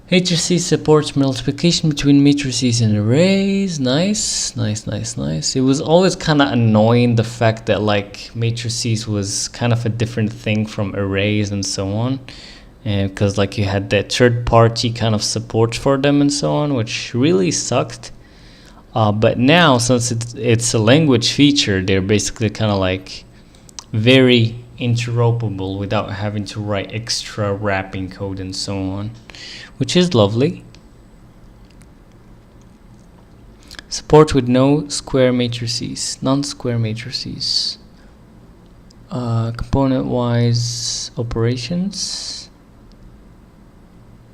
Matrices supports multiplication between matrices and arrays. Nice. It was always kind of annoying the fact that like matrices was kind of a different thing from arrays and so on, and because like you had that third party kind of support for them and so on, which really sucked. But now, since it's a language feature, they're basically kind of like very interoperable without having to write extra wrapping code and so on, which is lovely. Support with no square matrices, non-square matrices. Component-wise operations.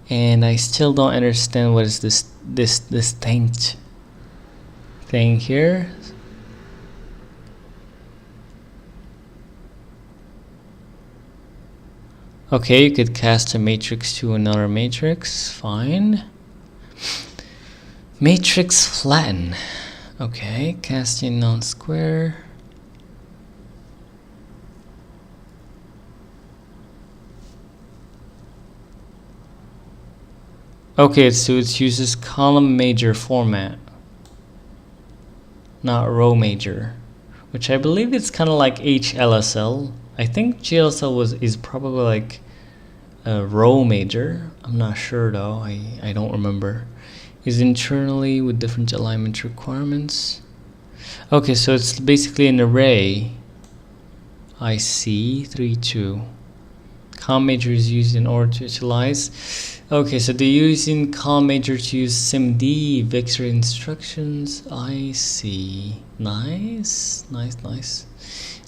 And I still don't understand what is this distinct thing here. Okay, you could cast a matrix to another matrix. Fine. Matrix flatten. Okay, casting non-square. Okay, so it uses column major format, not row major. which I believe it's kind of like HLSL. I think GLSL is probably like a row major. I'm not sure though. I don't remember. Is internally with different alignment requirements. Okay, so it's basically an array. I see 3 2. Com major is used in order to utilize. Okay, so they're using com major to use SIMD vector instructions. I see. Nice.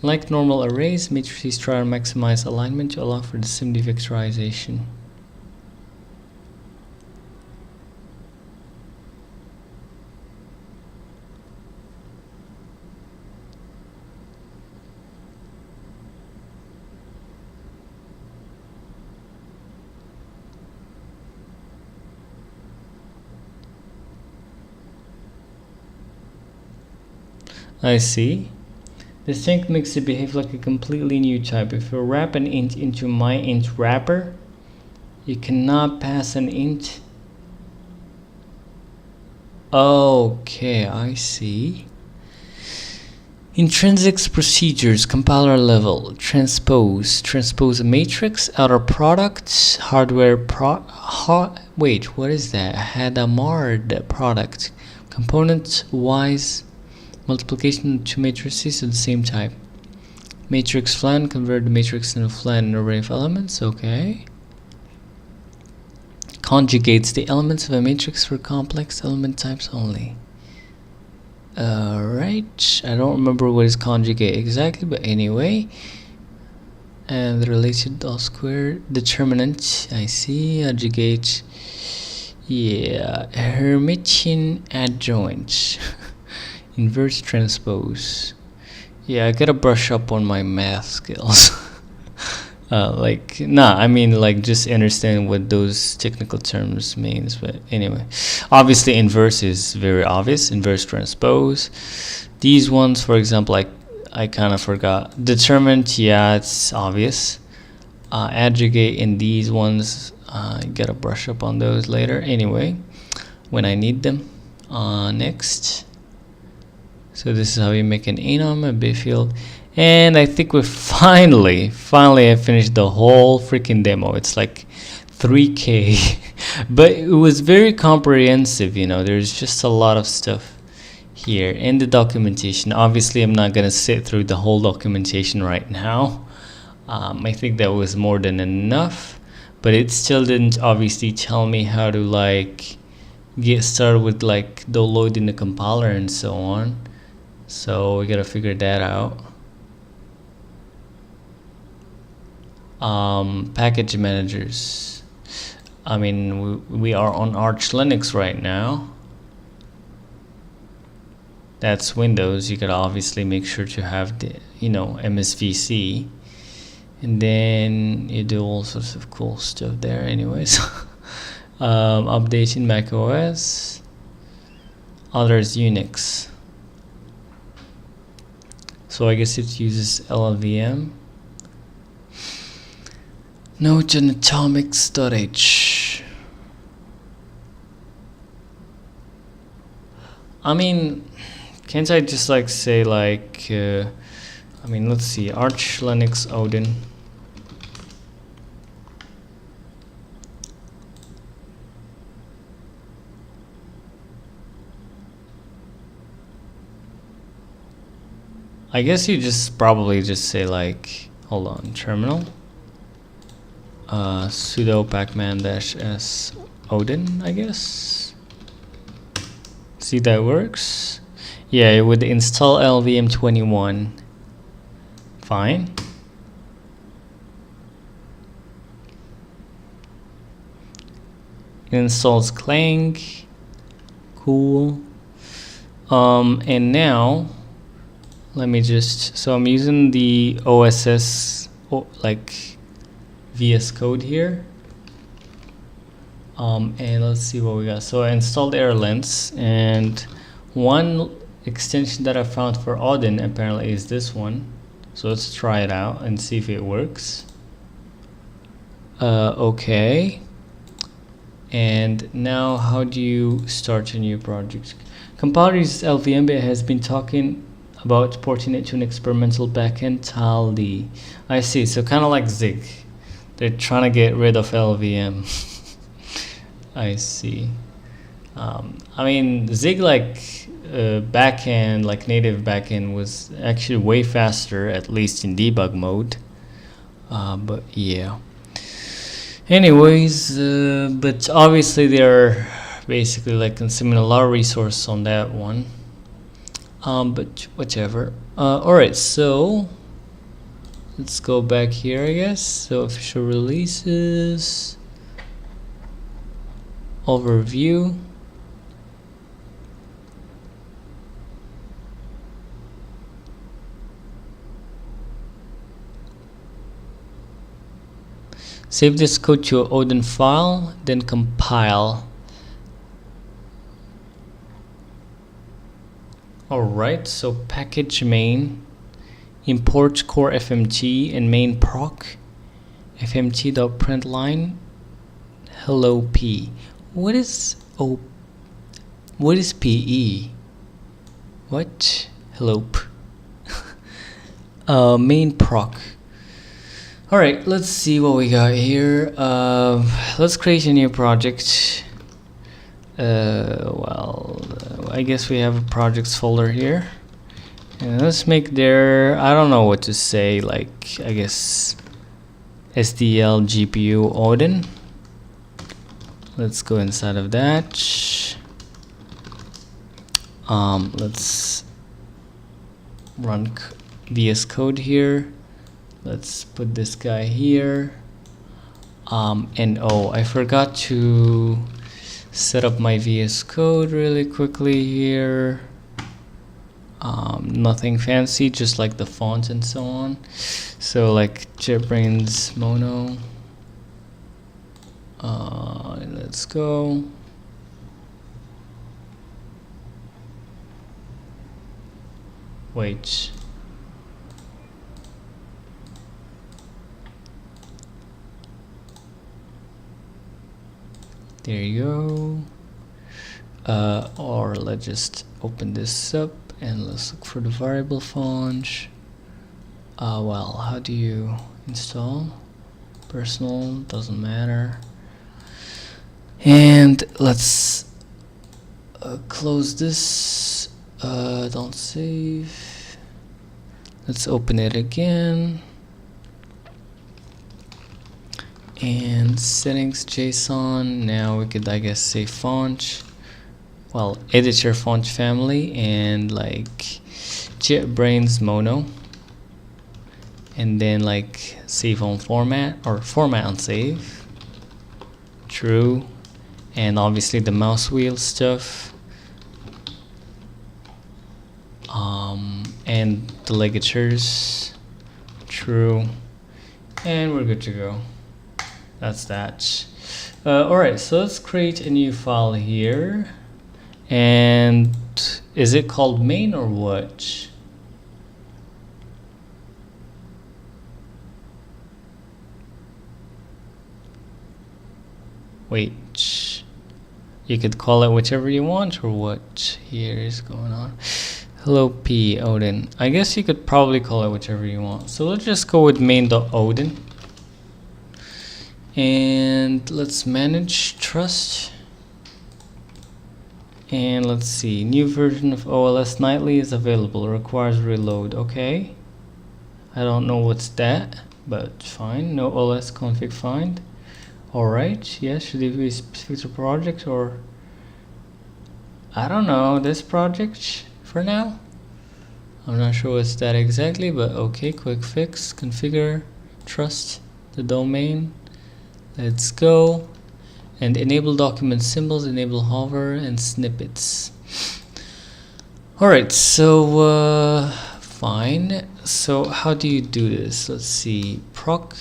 Like normal arrays, matrices try to maximize alignment to allow for the SIMD vectorization. I see. This sync makes it behave like a completely new type. If you wrap an int into my int wrapper, you cannot pass an int. Okay, I see. Intrinsics procedures, compiler level, transpose a matrix, outer product, hardware wait, what is that? Hadamard product, component wise multiplication to matrices of the same type. Matrix flan, convert the matrix into a flan in an array of elements. Okay. Conjugates the elements of a matrix for complex element types only. Alright. I don't remember what is conjugate exactly, but anyway. And the related all square determinant. I see. Adjugate. Yeah. Hermitian adjoint. Inverse transpose. Yeah, I gotta brush up on my math skills. I mean like just understand what those technical terms means. But anyway, obviously inverse is very obvious. Inverse transpose. These ones, for example, I kind of forgot. Determinant, yeah, it's obvious. Adjugate in these ones, gotta brush up on those later. Anyway, when I need them. Next. So this is how you make an enum, a bit field. And I think we finally I finished the whole freaking demo. It's like 3K. But it was very comprehensive, you know. There's just a lot of stuff here in the documentation. Obviously, I'm not going to sit through the whole documentation right now. I think that was more than enough. But it still didn't obviously tell me how to like get started with like downloading the compiler and so on. So we gotta figure that out. Package managers. I mean, we are on Arch Linux right now. That's Windows. You gotta obviously make sure to have the, you know, MSVC. And then you do all sorts of cool stuff there anyways. Updating Mac OS. Others Unix. So I guess it uses LLVM. Note and atomic storage. I mean, can't I just like say like, I mean, let's see, Arch Linux Odin. I guess you just probably just say like, hold on, terminal, sudo pacman-s odin, I guess. See, that works. Yeah, it would install LVM21. Fine. It installs Clang. Cool. And now let me just, so I'm using the OSS like VS Code here. And let's see what we got. So I installed AirLens, and one extension that I found for Odin apparently is this one. So let's try it out and see if it works. Okay. And now how do you start a new project? Compiler uses LVM, but has been talking about porting it to an experimental backend tally. I see. So kind of like Zig. They're trying to get rid of LVM. I see. I mean, Zig backend, like native backend, was actually way faster, at least in debug mode. But yeah. Anyways, but obviously they're basically like consuming a lot of resources on that one. But whatever. Alright, so let's go back here, I guess. So official releases, overview. Save this code to your Odin file, then compile. Alright, so package main, import core FMT and main proc, fmt.println, hello p. What is PE? What? Hello p. Main proc. Alright, let's see what we got here. Let's create a new project. I guess we have a projects folder here. And let's make I don't know what to say, like, I guess SDL GPU Odin. Let's go inside of that. Let's run VS Code here. Let's put this guy here. And oh, I forgot to set up my VS Code really quickly here. Nothing fancy, just like the font and so on. So like JetBrains Mono. Let's go. Wait. There you go. Or let's just open this up and let's look for the variable font. Well, how do you install? Personal, doesn't matter. And let's close this. Don't save. Let's open it again. And settings JSON. Now we could, I guess, say font. Well, editor font family and like JetBrains Mono. And then like save on format or format on save. True. And obviously the mouse wheel stuff. And the ligatures. True. And we're good to go. That's that. Alright, so let's create a new file here. And is it called main or what? Wait, you could call it whichever you want, or what here is going on? Hello P Odin. I guess you could probably call it whichever you want. So let's just go with main.odin. And let's manage trust. And let's see, new version of OLS nightly is available, requires reload. Okay, I don't know what's that, but fine. No OLS config find. Alright, yes, should it be specific to project or I don't know, this project for now? I'm not sure what's that exactly, but okay, quick fix, configure, trust the domain. Let's go. And enable document symbols, enable hover and snippets. Alright, so fine. So how do you do this? Let's see, proc,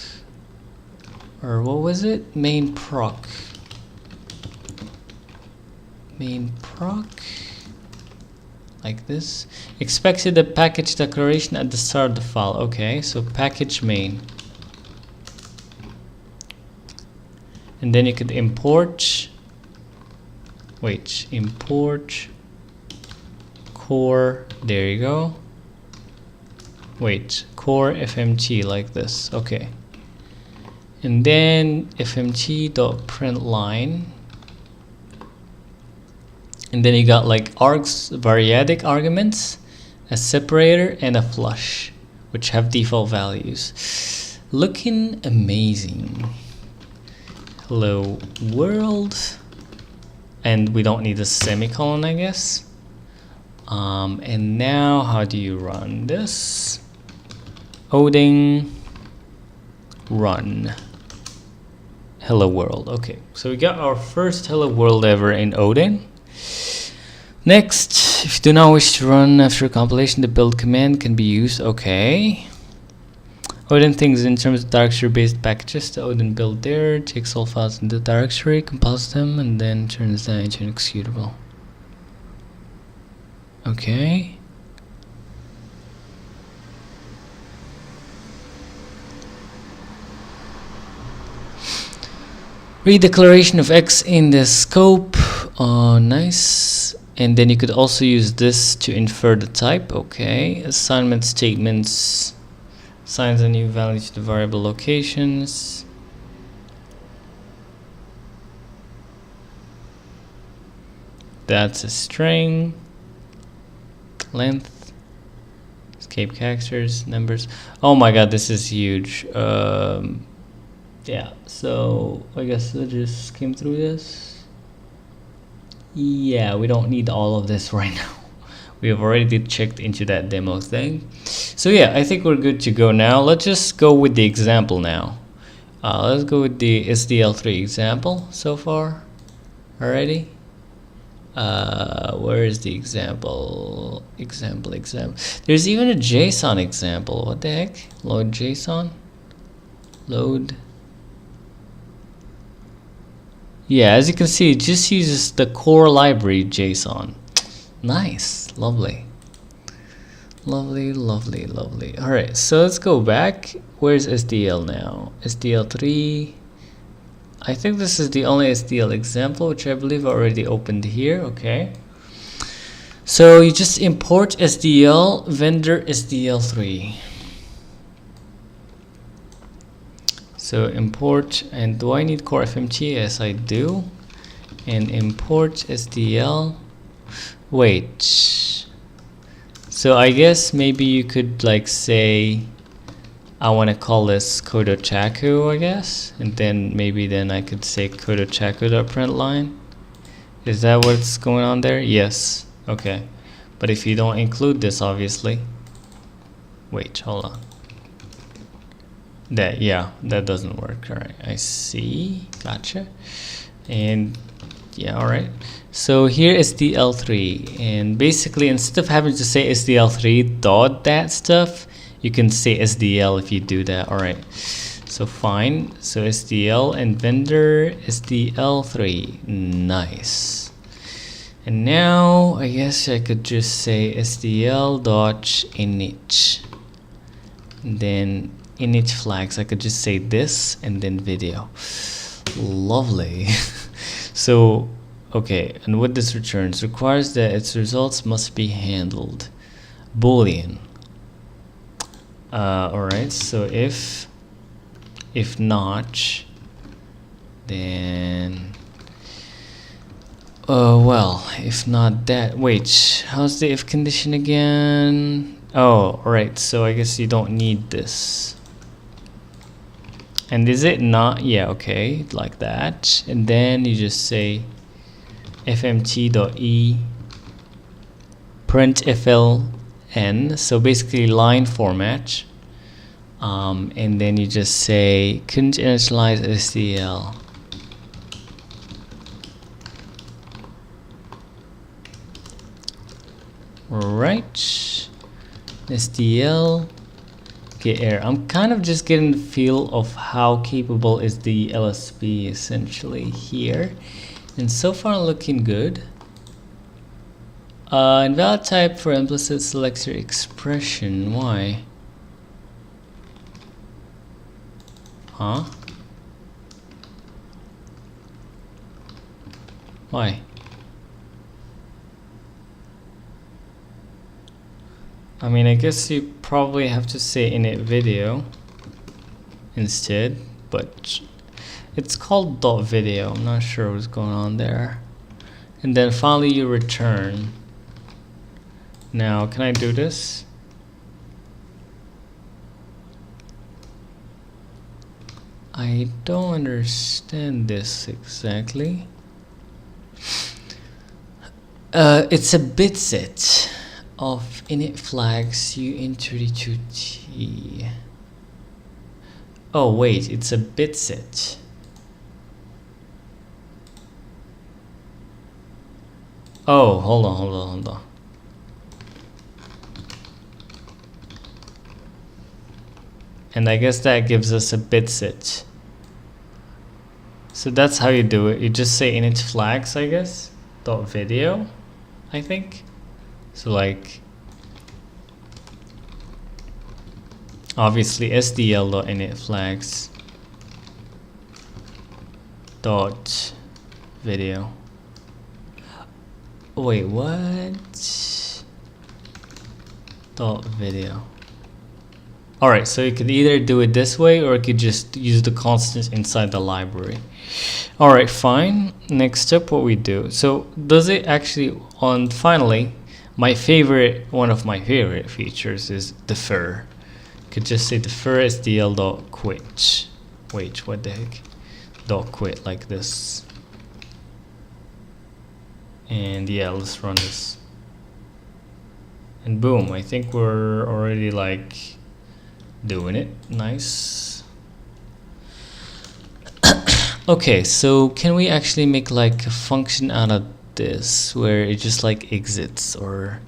or what was it? Main proc. Main proc. Like this. Expected a package declaration at the start of the file. Okay, so package main. And then you could import. Wait, import core. There you go. Wait, core fmt like this. Okay. And then fmt.println, and then you got like args, variadic arguments, a separator, and a flush, which have default values. Looking amazing. Hello world, and we don't need a semicolon, I guess. And now how do you run this? Odin run hello world. Okay, so we got our first hello world ever in Odin. Next, if you do not wish to run after compilation, the build command can be used. Okay. Odin thinks in terms of directory-based packages. The Odin build there takes all files in the directory, compiles them, and then turns that into an executable. Okay. Read declaration of X in the scope. Oh, nice. And then you could also use this to infer the type. Okay. Assignment statements. Assigns a new value to the variable locations. That's a string. Length. Escape characters. Numbers. Oh my god, this is huge. Yeah, so I guess I just skim through this. Yeah, we don't need all of this right now. We have already checked into that demo thing. So yeah, I think we're good to go now. Let's just go with the example now. Let's go with the SDL3 example so far. Alrighty. Where is the example? Example. There's even a JSON example. What the heck? Load JSON. Load. Yeah, as you can see, it just uses the core library JSON. Nice, lovely. Lovely. Alright, so let's go back. Where's SDL now? SDL3. I think this is the only SDL example, which I believe I already opened here. Okay. So you just import SDL vendor SDL3. So import, and do I need core FMT? Yes, I do. And import SDL. Wait. So I guess maybe you could like say, I want to call this kodochaku, I guess. And then maybe then I could say kodochaku.println. Is that what's going on there? Yes. Okay. But if you don't include this, obviously. Wait, hold on. That, yeah, that doesn't work. All right, I see. Gotcha. And yeah, all right. So here is the L3, and basically instead of having to say SDL3 dot that stuff, you can say SDL if you do that. All right. So fine. So SDL and vendor SDL3. Nice. And now I guess I could just say SDL dot init. And then init flags, I could just say this and then video. Lovely. So okay, and what this returns requires that its results must be handled. Boolean. Alright, so if not, then well, if not that, wait, how's the if condition again? Oh, alright, so I guess you don't need this. And is it not? Yeah, okay, like that. And then you just say fmt.e print fln, so basically line format. And then you just say couldn't initialize SDL. Right, SDL. Get error. I'm kind of just getting the feel of how capable is the LSP essentially here, and so far looking good. Invalid type for implicit select your expression. Why? Huh? Why? I mean, I guess you probably have to say init video instead, but it's called .video. I'm not sure what's going on there. And then finally you return. Now, can I do this? I don't understand this exactly. It's a bit set of init flags U32T. Oh wait, it's a bit set. Oh, hold on. And I guess that gives us a bit set. So that's how you do it. You just say init flags, I guess. .video, I think. So like, obviously SDL.init flags dot video. Wait, what? Dot video. Alright, so you could either do it this way or you could just use the constants inside the library. Alright, fine. Next up, what we do. So does it actually, finally, one of my favorite features is defer. You could just say defer SDL.quit. Wait, what the heck? .quit like this. And yeah, let's run this. And boom, I think we're already like doing it. Nice. Okay, so can we actually make like a function out of this where it just like exits, or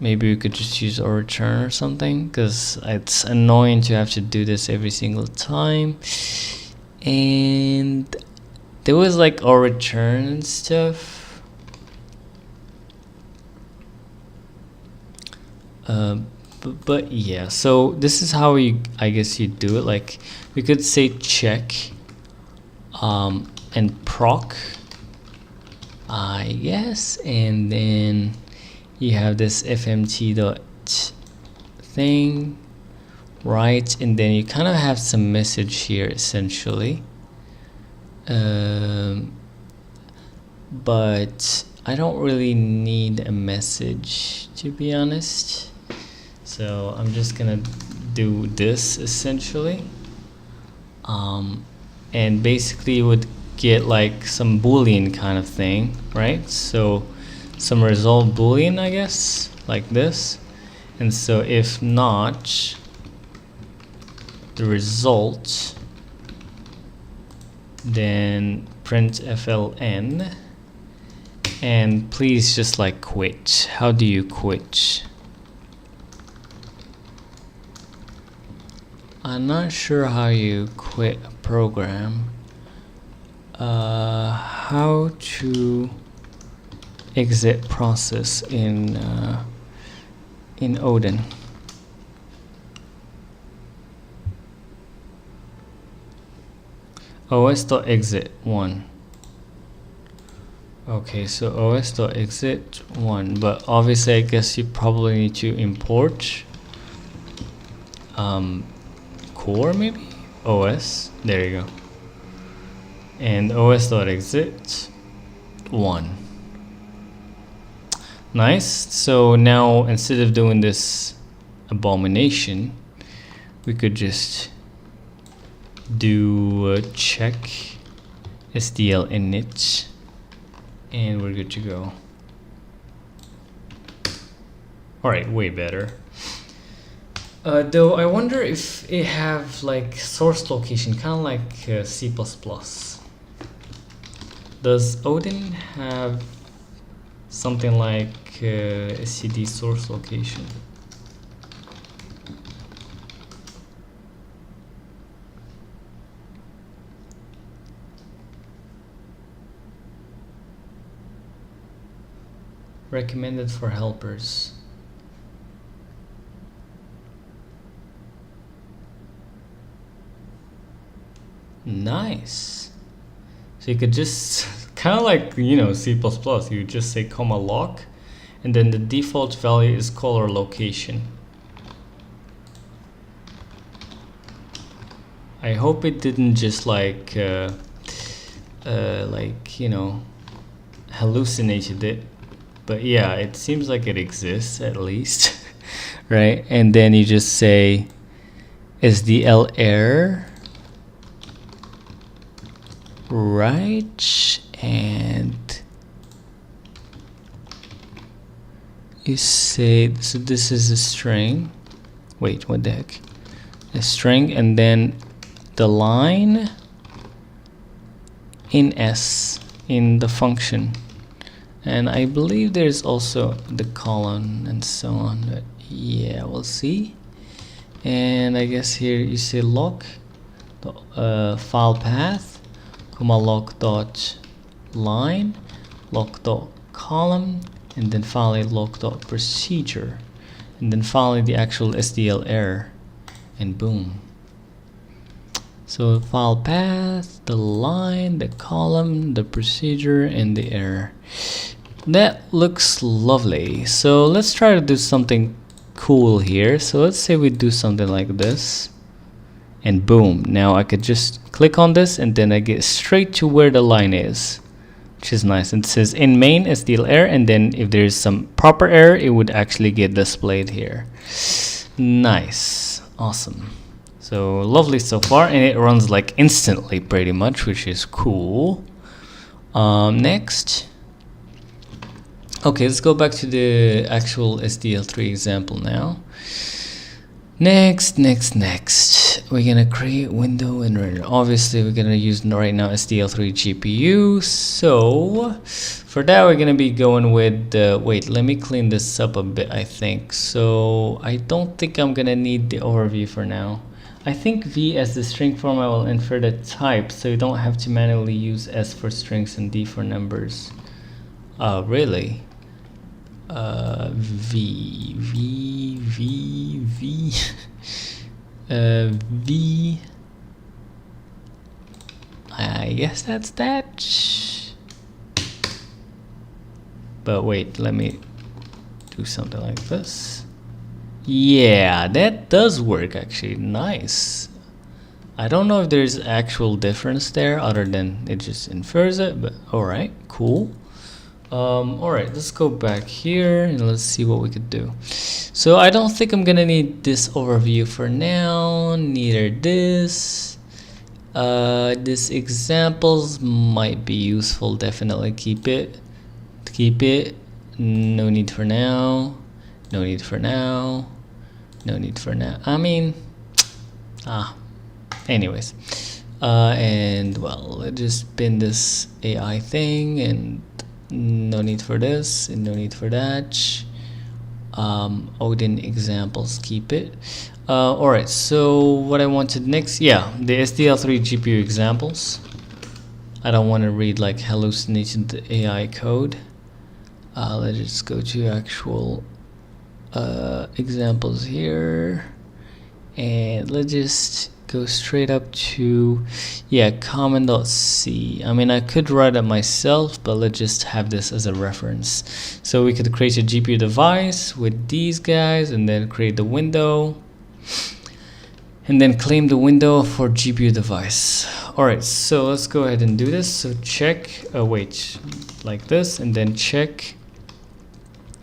maybe we could just use or return or something, because it's annoying to have to do this every single time. And there was like or return and stuff. But yeah, so this is how I guess you do it. Like we could say check and proc, I guess, and then you have this fmt dot thing, right? And then you kind of have some message here essentially, but I don't really need a message, to be honest. So I'm just gonna do this essentially, and basically you would get like some boolean kind of thing, right? So some result boolean, I guess, like this. And so if not the result, then print fln, and please just like quit. How do you quit? I'm not sure how you quit a program. How to exit process in Odin. os.exit 1. Okay, so os.exit 1, but obviously I guess you probably need to import core, maybe os. There you go. And os.exit 1. Nice. So now instead of doing this abomination, we could just do check SDL init, and we're good to go. Alright, way better. Though I wonder if it have like source location, kind of like C++. Does Odin have something like std source location? Recommended for helpers. Nice. So you could just kind of like, you know, C++, you just say comma lock, and then the default value is color location. I hope it didn't just like you know, hallucinated it, but yeah, it seems like it exists at least. Right? And then you just say SDL error, right? And you say, so this is a string. Wait, what the heck? A string, and then the line in S in the function. And I believe there's also the colon and so on, but yeah, we'll see. And I guess here you say log file path, comma log dot line, log dot column, and then finally log dot procedure, and then finally the actual SDL error, and boom. So file path, the line, the column, the procedure, and the error. That looks lovely. So let's try to do something cool here. So let's say we do something like this, and boom, now I could just click on this and then I get straight to where the line is, which is nice. It says in main SDL error, and then if there's some proper error, it would actually get displayed here. Nice, awesome. So lovely so far, and it runs like instantly pretty much, which is cool. Next. Okay, let's go back to the actual SDL3 example now. Next. We're gonna create window and render. Obviously, we're gonna use right now SDL3 GPU. So for that, we're gonna be going with wait, let me clean this up a bit, I think. So I don't think I'm gonna need the overview for now. I think V as the string format will infer the type, so you don't have to manually use S for strings and D for numbers. Really? V. I guess that's that. But wait, let me do something like this. Yeah, that does work actually. Nice. I don't know if there's actual difference there other than it just infers it, but alright, cool. Alright, let's go back here and let's see what we could do. So I don't think I'm gonna need this overview for now, neither this. This examples might be useful, definitely keep it. No need for now. No need for now. No need for now. I mean, anyways. And well, let's just pin this AI thing, and no need for this and no need for that. Odin examples, keep it. Alright, so what I wanted next, yeah, the SDL3 GPU examples. I don't want to read like hallucinated AI code. Let's just go to actual examples here, and let's just go straight up to, yeah, common.c. I mean, I could write it myself, but let's just have this as a reference. So we could create a GPU device with these guys, and then create the window, and then claim the window for GPU device. Alright, so let's go ahead and do this. So check, wait, like this, and then check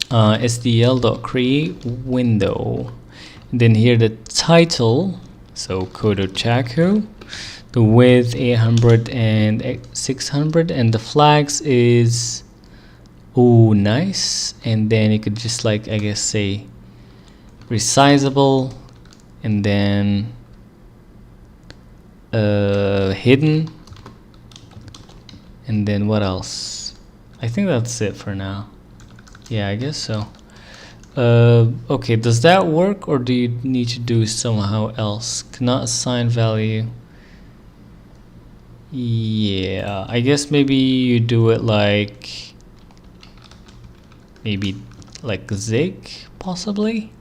SDL.create window. And then here the title, so Kodochaku, the width 800 and 600, and the flags is, oh, nice. And then you could just like, I guess, say resizable, and then hidden, and then what else? I think that's it for now. Yeah, I guess so. Okay, does that work, or do you need to do somehow else? Cannot assign value. Yeah, I guess maybe you do it like, maybe like zig, possibly?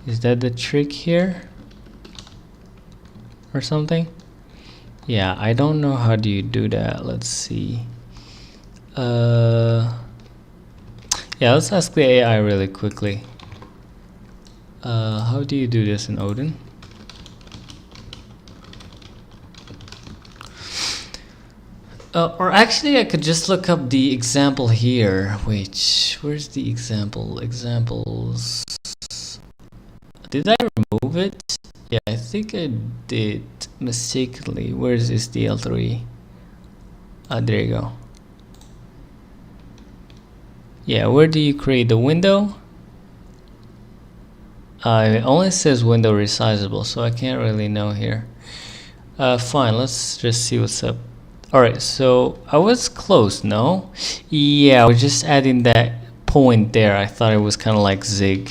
Is that the trick here? Or something? Yeah, I don't know how do you do that. Let's see. Yeah, let's ask the AI really quickly. How do you do this in Odin? Or actually, I could just look up the example here. Wait, where's the example? Examples. Did I remove it? Yeah, I think I did mistakenly. Where's SDL3? There you go. Yeah, where do you create the window? It only says window resizable, so I can't really know here. Fine, let's just see what's up. Alright, so I was close, no? Yeah, we're just adding that point there. I thought it was kind of like zig.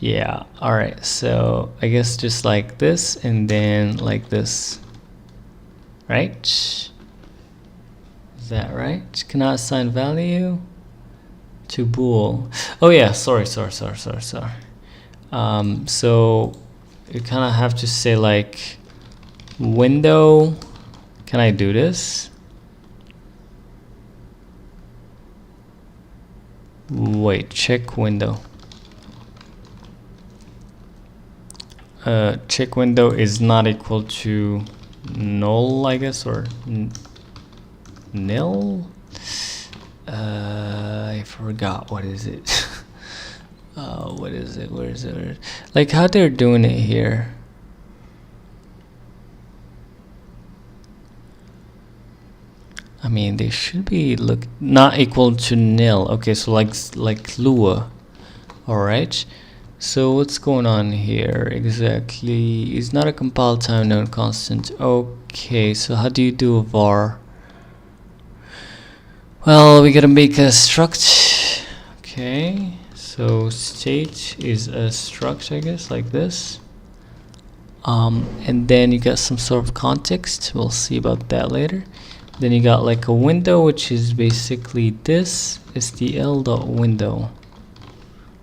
Yeah, alright, so I guess just like this and then like this. Right? Is that right? Cannot assign value to bool. Oh yeah, sorry. So you kind of have to say like window. Can I do this? Wait, check window. Check window is not equal to null, I guess, or nil. I forgot, what is it? What is it? Where is it? Like how they're doing it here. I mean, they should be not equal to nil. Okay, so like Lua. All right. So what's going on here exactly? It's not a compile time known constant. Okay, so how do you do a var? Well, we gotta make a struct. Okay, so state is a struct, I guess, like this. And then you got some sort of context. We'll see about that later. Then you got like a window, which is basically this SDL.window.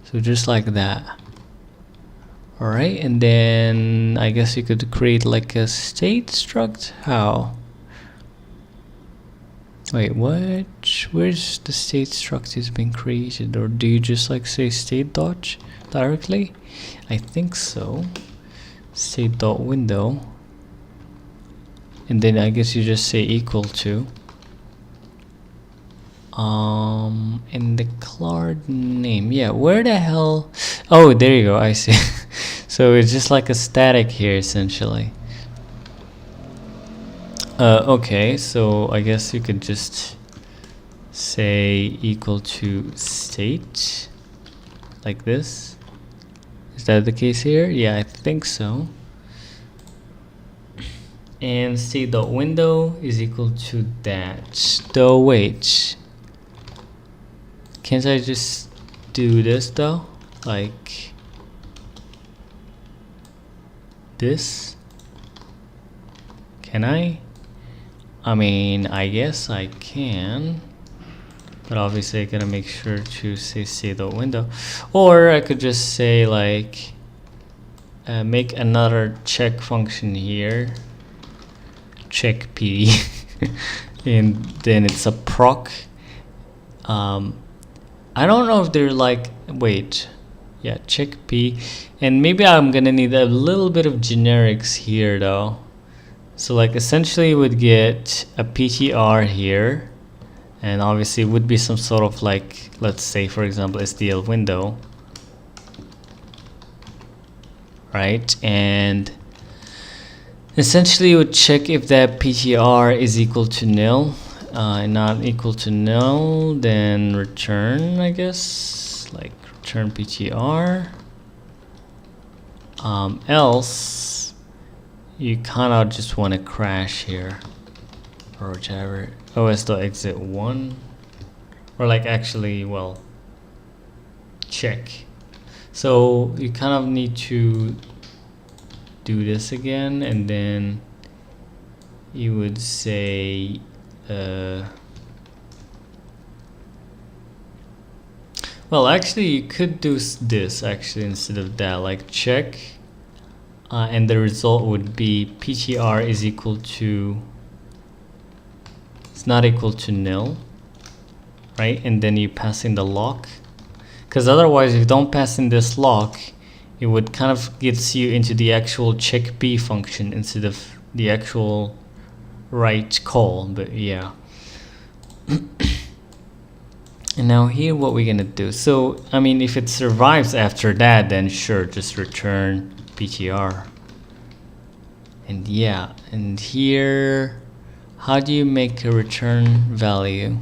So just like that. Alright, and then I guess you could create like a state struct. How? Wait, what? Where's the state struct is being created? Or do you just like say state dot directly? I think so. State.window. And then I guess you just say equal to. And declared name. Yeah, where the hell? Oh, there you go. I see. So it's just like a static here, essentially. Okay, so I guess you could just say equal to state, like this. Is that the case here? Yeah, I think so. And state.window is equal to that. Though, wait. Can't I just do this though? Like this? Can I? I mean, I guess I can. But obviously I gotta make sure to say state.window. Or I could just say like make another check function here. Check p. And then it's a proc. I don't know if they're like, wait, yeah, check p, and maybe I'm gonna need a little bit of generics here though. So like essentially would get a ptr here, and obviously it would be some sort of like, let's say for example SDL window, right? And essentially it would check if that ptr is equal to nil. Not equal to null, then return, I guess, like return ptr. Else you kind of just want to crash here or whichever. os.exit 1, or like actually, well, check. So you kind of need to do this again, and then you would say well, actually you could do this actually instead of that, like check, and the result would be ptr is equal to, it's not equal to nil, right? And then you pass in the lock, because otherwise if you don't pass in this lock, it would kind of gets you into the actual check P function instead of the actual right call. But yeah. And now here what we're gonna do, so I mean if it survives after that, then sure, just return PTR. And yeah, and here how do you make a return value?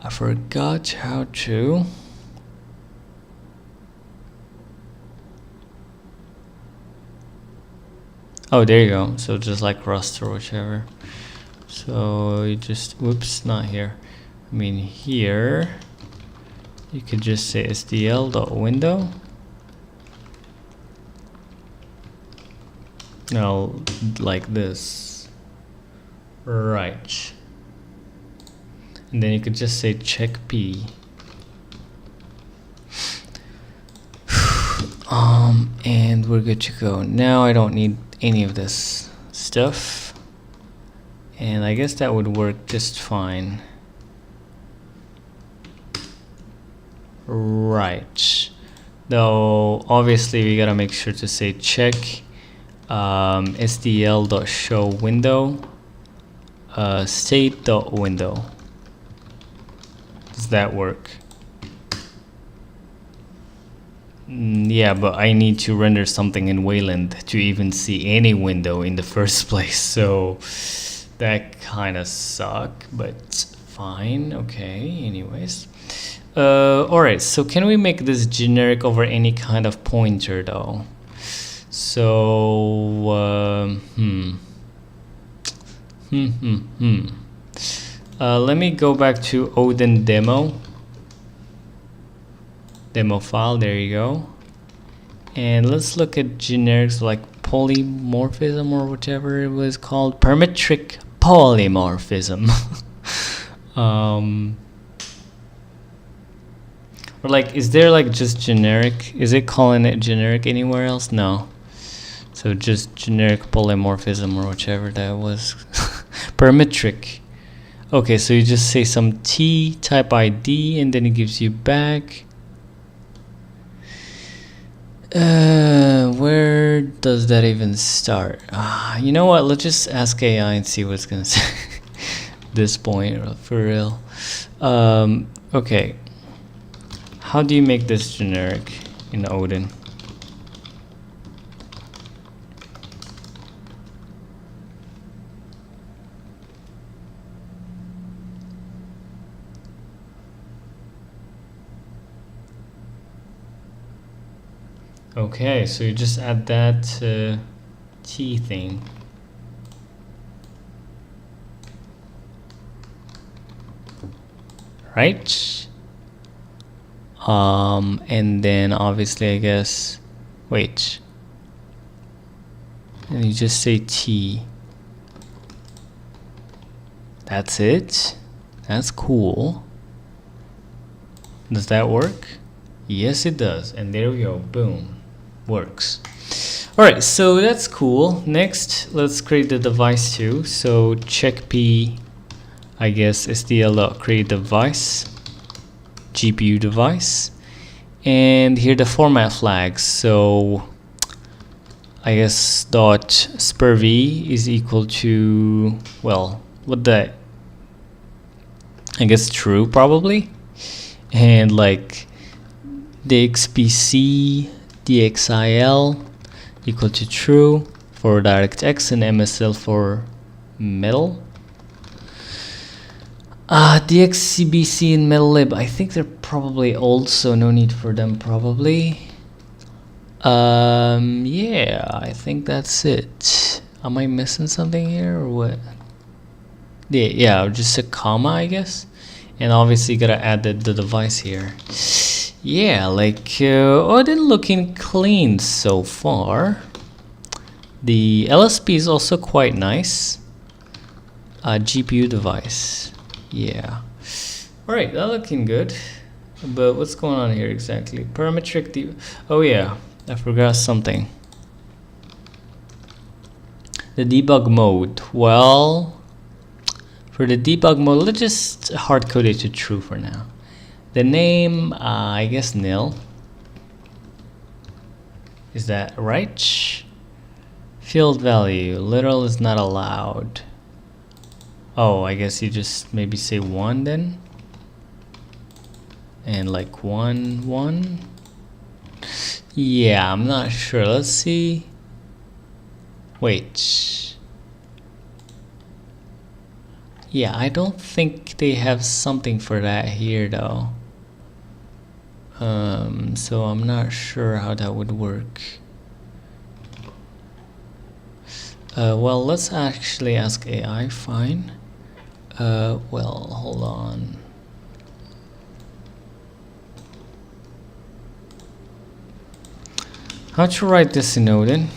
I forgot how to. Oh, there you go. So just like Rust or whichever. So you just, whoops, not here. I mean here, you could just say SDL.window. Now, like this. Right. And then you could just say check P. And we're good to go. Now I don't need any of this stuff. And I guess that would work just fine. Right. Though obviously we gotta make sure to say check SDL.showWindow state.window. Does that work? Yeah, but I need to render something in Wayland to even see any window in the first place, so that kind of suck, but fine. Okay, anyways. Alright, so can we make this generic over any kind of pointer though? So let me go back to Odin demo file. There you go. And let's look at generics like polymorphism or whatever it was called, parametric polymorphism. Or like, is there like just generic? Is it calling it generic anywhere else? No. So just generic polymorphism or whichever that was. Parametric. Okay, so you just say some T type ID and then it gives you back. Where does that even start? You know what? Let's just ask AI and see what's gonna say. This point, for real. Okay. How do you make this generic in Odin? Okay, so you just add that T thing. Right? And then obviously I guess, wait. And you just say T. That's it? That's cool. Does that work? Yes, it does. And there we go. Boom. Works. Alright, so that's cool. Next, let's create the device too. So check P, I guess, SDL create device, GPU device. And here the format flags. So I guess dot spurv is equal to, well, what the, I guess true probably. And like DXPC DXIL equal to true for DirectX and MSL for metal. DXCBC and MetalLib, I think they're probably old, so no need for them probably. Yeah, I think that's it. Am I missing something here or what? Yeah, just a comma, I guess. And obviously you gotta add the device here. Yeah, like Odin looking clean so far. The LSP is also quite nice. GPU device. Yeah. Alright, that looking good. But what's going on here exactly? Parametric oh yeah, I forgot something. The debug mode. Well, For the debug mode, let's just hard code it to true for now. The name, I guess nil. Is that right? Field value, literal is not allowed. Oh, I guess you just maybe say 1 then. And like 1, 1. Yeah, I'm not sure. Let's see. Wait. Yeah, I don't think they have something for that here though. So I'm not sure how that would work. Well, let's actually ask AI. Fine. Well, hold on. How to write this in Odin?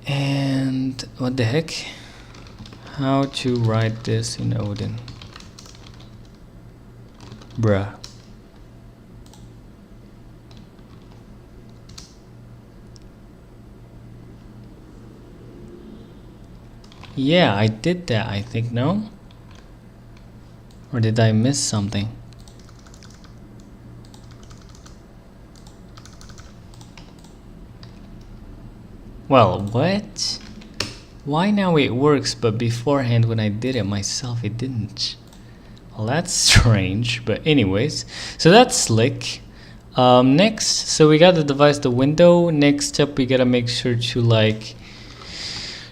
And what the heck? How to write this in Odin? Bruh. Yeah, I did that, I think, no? Or did I miss something? Well, what? Why now it works, but beforehand when I did it myself it didn't? Well, that's strange, but anyways. So that's slick. Next, so we got the device, the window. Next step, we gotta make sure to like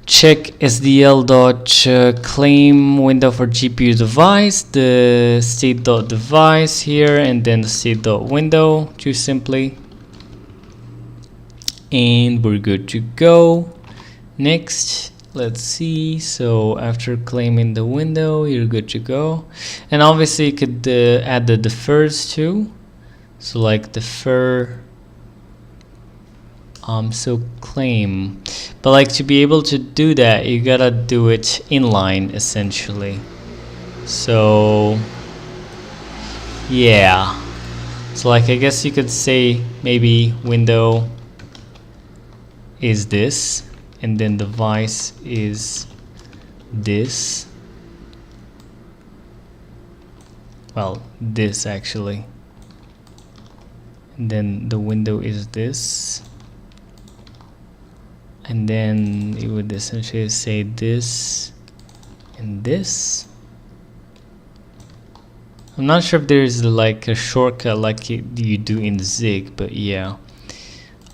check SDL.claim window for GPU device, the state.device here, and then the state.window, too simply. And we're good to go. Next, let's see. So after claiming the window, you're good to go. And obviously you could add the defers too. So like defer, so claim, but like to be able to do that you gotta do it inline essentially. So yeah, so like I guess you could say maybe window is this and then device is this, well this actually, and then the window is this, and then you would essentially say this and this. I'm not sure if there's like a shortcut like you do in Zig, but yeah.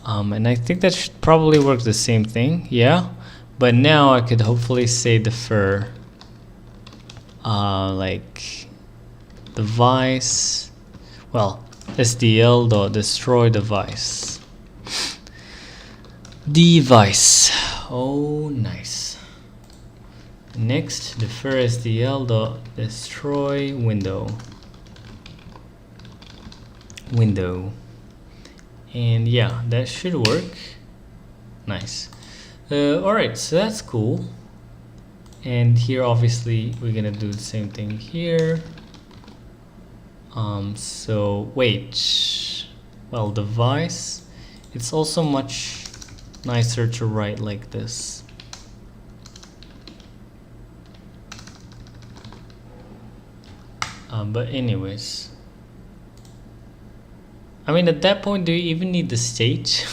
And I think that should probably work the same thing, yeah. But now I could hopefully say defer, like device, well, SDL.destroy device. Device. Oh, nice. Next, defer SDL.destroy window. Window. And yeah, that should work. Nice. Alright, so that's cool. And here obviously we're gonna do the same thing here. So wait, well, device, it's also much nicer to write like this. But anyways, I mean, at that point, do you even need the state?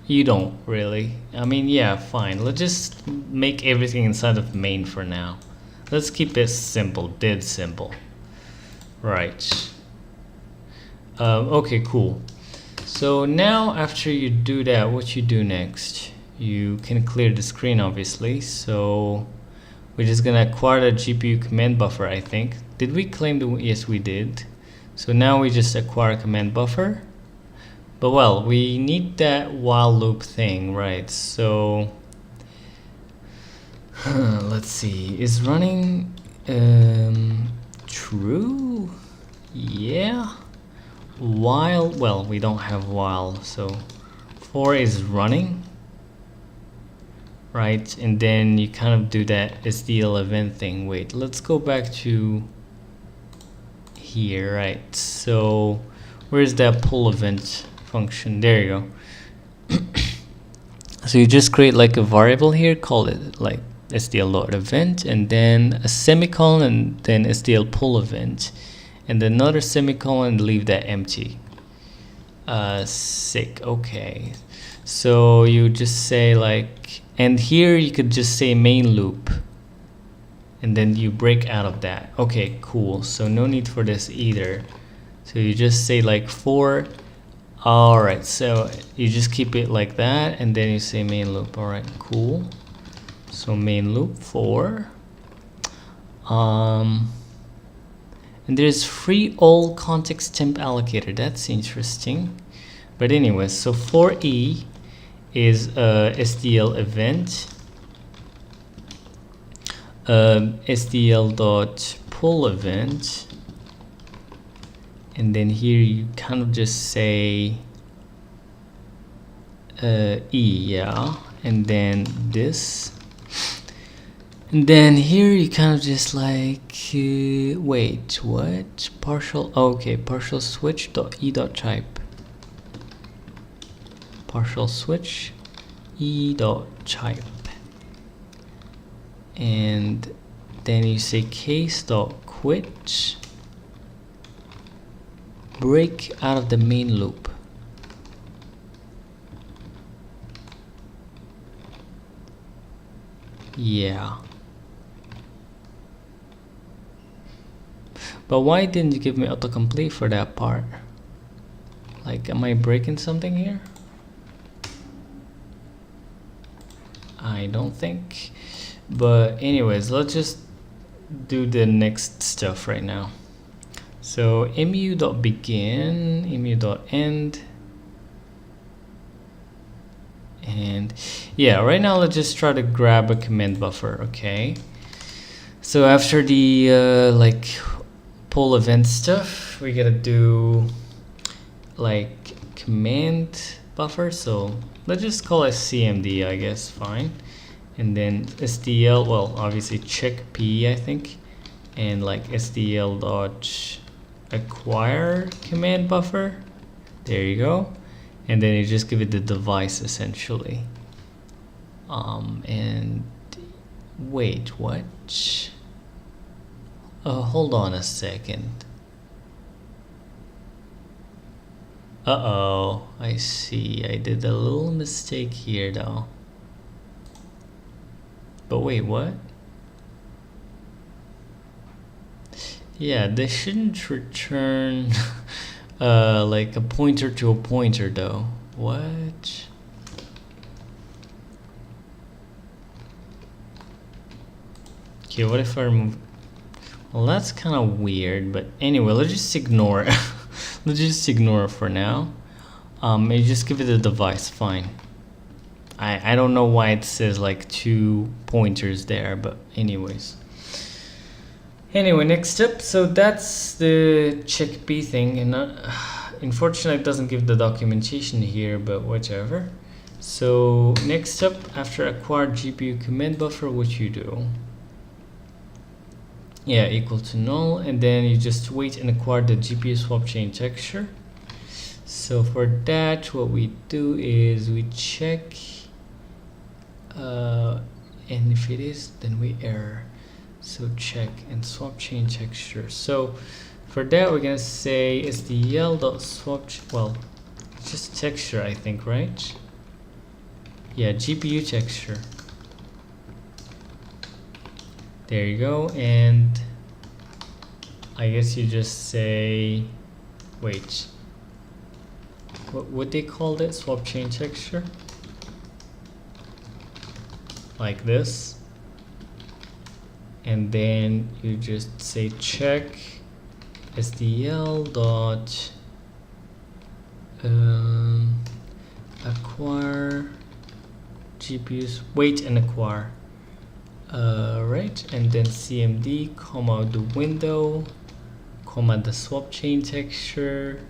You don't really. I mean, yeah, fine. Let's just make everything inside of main for now. Let's keep it simple, dead simple. Right. Okay, cool. So now after you do that, what you do next? You can clear the screen, obviously. So we're just gonna acquire the GPU command buffer, I think. Did we claim the, yes, we did. So now we just acquire command buffer. But well, we need that while loop thing, right? So let's see, is running true? Yeah. While, well, we don't have while, so for is running, right? And then you kind of do that SDL event thing. Wait, let's go back to here, right? So where's that pull event function? There you go. So you just create like a variable here, call it like SDL.event, and then a semicolon, and then SDL pull event, and then another semicolon, and leave that empty. Sick. Okay. So you just say like, and here you could just say main loop, and then you break out of that. Okay, cool. So no need for this either. So you just say like for. All right, so you just keep it like that, and then you say main loop. All right, cool. So main loop for, and there's free all context temp allocator. That's interesting. But anyways, so for E is SDL event, SDL dot pull event. And then here you kind of just say E, yeah, and then this, and then here you kind of just like wait, what? Partial, okay, partial switch dot E dot type, partial switch E dot type, and then you say case dot quit, break out of the main loop. Yeah. But why didn't you give me autocomplete for that part? Like, am I breaking something here? I don't think. But anyways, let's just do the next stuff right now. So mu.begin, mu.end, and yeah, right now let's just try to grab a command buffer. Okay, so after the like pull event stuff, we gotta do like command buffer. So let's just call it CMD, I guess, fine. And then SDL, well, obviously check P, I think, and like SDL dot acquire command buffer. There you go. And then you just give it the device essentially. And wait, what? Hold on a second. Uh-oh, I see. I did a little mistake here though. But wait, what? Yeah, they shouldn't return like a pointer to a pointer though. What? Okay, what if I remove? Well, that's kind of weird, but anyway, let's just ignore it. Let's just ignore it for now. Maybe just give it a device, fine. I don't know why it says like 2 pointers there, but anyways. Anyway, next up, so that's the check P thing, and unfortunately it doesn't give the documentation here, but whatever. So next up, after acquire GPU command buffer, what you do? Yeah, equal to null, and then you just wait and acquire the GPU swap chain texture. So for that, what we do is we check, and if it is, then we error. So check and swap chain texture. So for that, we're gonna say SDL.swap, well, just texture, I think, right? Yeah, GPU texture. There you go, and I guess you just say, wait, what would they call it? Swap chain texture? Like this. And then you just say check SDL dot acquire GPUs, wait and acquire. Right, and then CMD, comma the window, comma the swap chain texture,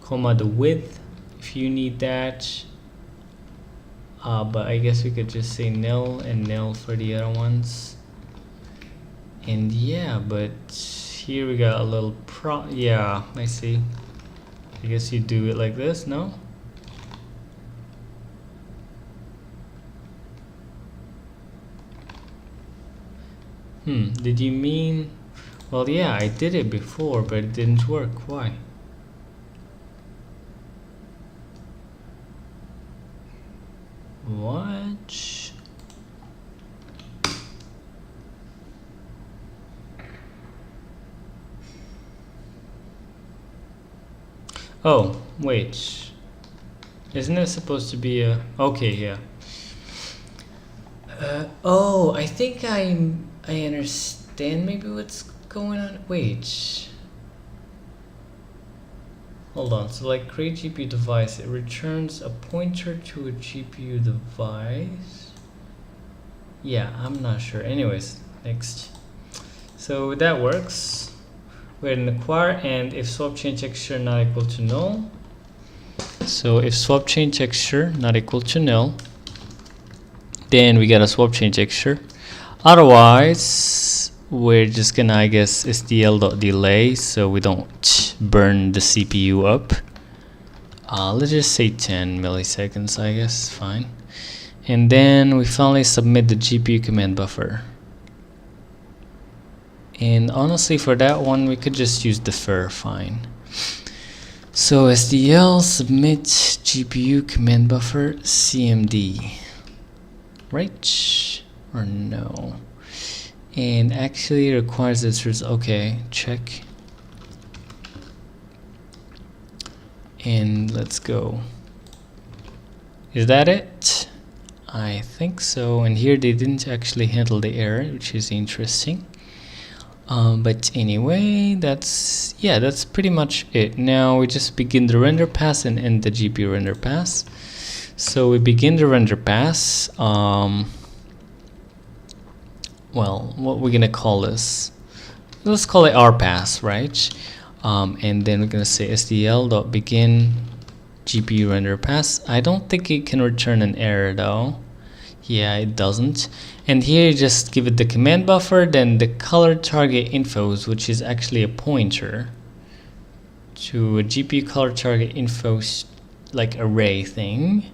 comma the width if you need that. But I guess we could just say nil and nil for the other ones. And yeah, but here we got a little yeah, I see. I guess you do it like this, no? Did you mean... Well, yeah, I did it before, but it didn't work. Why? What? Oh, wait. Isn't it supposed to be a... Okay, yeah. Oh, I think I understand maybe what's going on. Wait. Hold on. So like create GPU device, it returns a pointer to a GPU device. Yeah, I'm not sure. Anyways, next. So that works. We're in acquire, and if swap chain texture not equal to null. So if swap chain texture not equal to null, then we get a swap chain texture. Otherwise, we're just gonna, I guess, SDL.delay so we don't burn the CPU up. Let's just say 10 milliseconds, I guess, fine. And then we finally submit the GPU command buffer. And honestly, for that one, we could just use defer, fine. So SDL submit GPU command buffer CMD. Right? Or no? And actually requires this result. Okay, check. And let's go. Is that it? I think so. And here they didn't actually handle the error, which is interesting. But anyway, that's pretty much it. Now we just begin the render pass and end the GPU render pass. So we begin the render pass. Well, what we're gonna call this? Let's call it R pass, right? And then we're gonna say SDL.begin GPU render pass. I don't think it can return an error though. Yeah, it doesn't. And here you just give it the command buffer, then the color target infos, which is actually a pointer to a GPU color target info like array thing.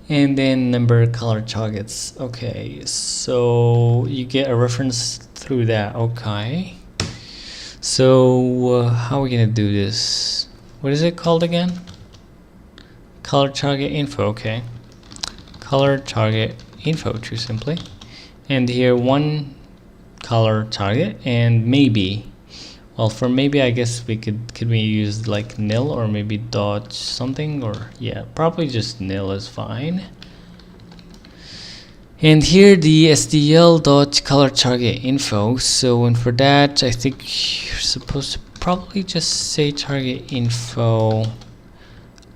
And then number color targets. Okay, so you get a reference through that. Okay. So how are we gonna do this? What is it called again? Color target info. Okay. Color target info, too simply. And here one color target, and maybe, well, for maybe I guess we could we use like nil or maybe dot something, or yeah, probably just nil is fine. And here the SDL dot color target info. So, and for that I think you're supposed to probably just say target info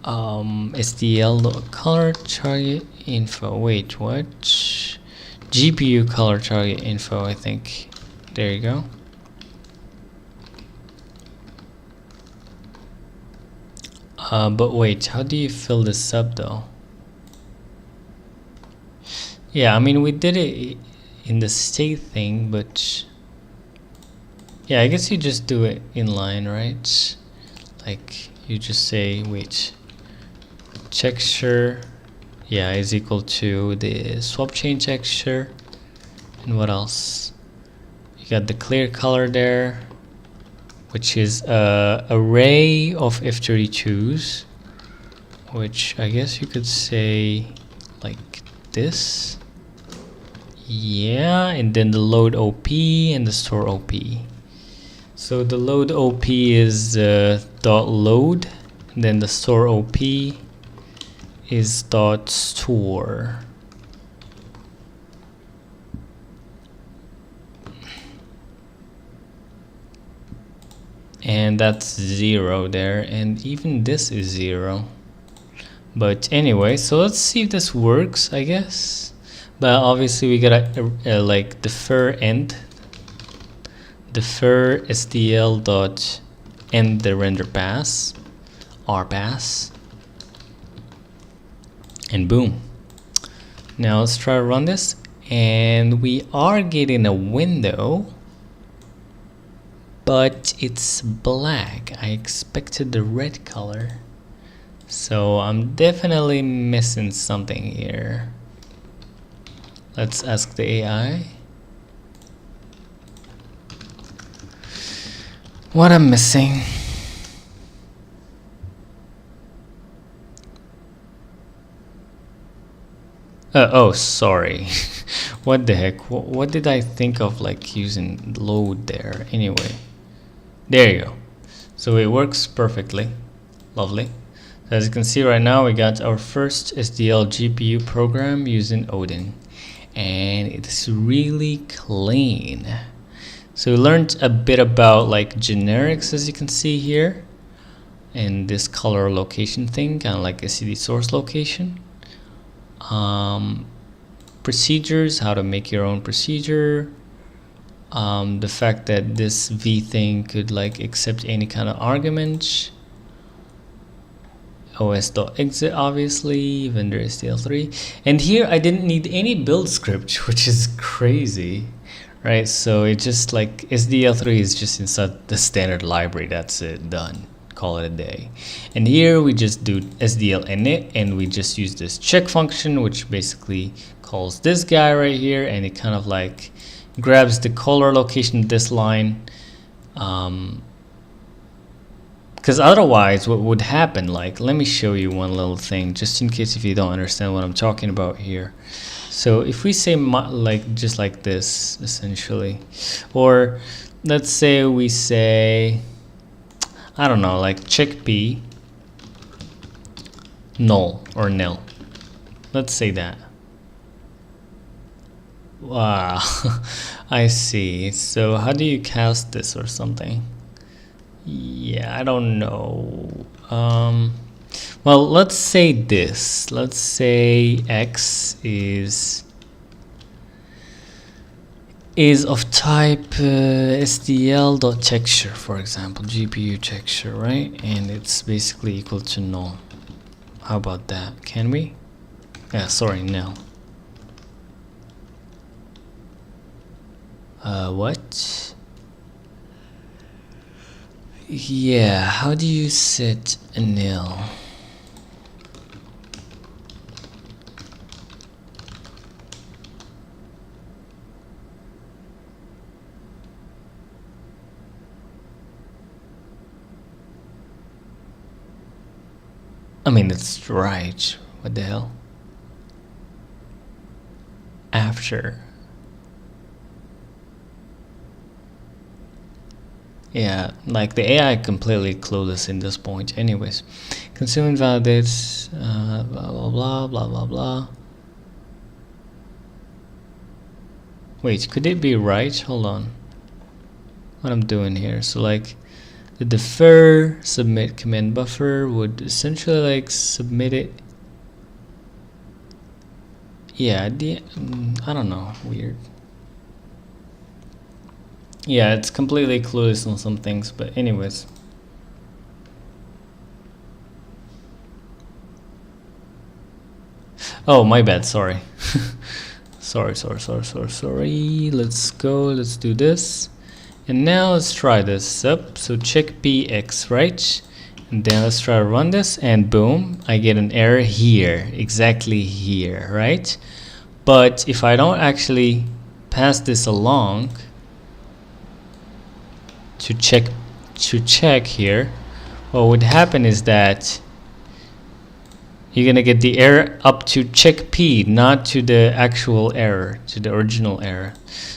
SDL color target info. Wait, what? GPU color target info, I think. There you go. But wait, how do you fill this up though? Yeah, I mean, we did it in the state thing, but yeah, I guess you just do it inline, right? Like you just say, wait, texture, yeah, is equal to the swap chain texture. And what else? You got the clear color there, which is a array of F32s, which I guess you could say like this. Yeah, and then the load OP and the store OP. So the load OP is dot load, and then the store OP is dot store. And that's 0 there, and even this is 0. But anyway, so let's see if this works, I guess. But obviously we gotta like defer SDL dot end the render pass, R pass, and boom. Now let's try to run this, and we are getting a window, but it's black. I expected the red color, so I'm definitely missing something here. Let's ask the AI. What I'm missing? Oh, sorry. What the heck? What did I think of like using load there? Anyway, there you go. So it works perfectly. Lovely. So as you can see right now, we got our first SDL GPU program using Odin. And it's really clean. So we learned a bit about like generics, as you can see here. And this color location thing, kind of like a CD source location. Procedures, how to make your own procedure. The fact that this v thing could like accept any kind of argument. os.exit, obviously, vendor SDL3. And here I didn't need any build script, which is crazy, right? So it just like SDL3 is just inside the standard library. That's it, done. Call it a day. And here we just do SDL init, and we just use this check function, which basically calls this guy right here, and it kind of like grabs the color location of this line. Because otherwise what would happen, like, let me show you one little thing just in case if you don't understand what I'm talking about here. So if we say like just like this essentially, or let's say we say, I don't know, like check p null or nil, let's say that. Wow. I see. So how do you cast this or something? Yeah, I don't know. Well, let's say this. Let's say x is of type SDL.texture, for example, GPU texture, right? And it's basically equal to null. How about that? Can we? Yeah, sorry, nil. What? Yeah, how do you set a nil? I mean, it's right. What the hell? After. Yeah, like the AI completely clueless in this point. Anyways, consume invalidates, blah blah blah blah blah blah. Wait, could it be right? Hold on. What I'm doing here? So like, the defer submit command buffer would essentially like submit it. Yeah, I don't know. Weird. Yeah, it's completely clueless on some things, but anyways. Oh, my bad, sorry. sorry. Let's go, let's do this. And now let's try this up. So check px, right? And then let's try to run this, and boom, I get an error here, exactly here, right? But if I don't actually pass this along to check here, what would happen is that you're gonna get the error up to check p, not to the actual error, to the original error.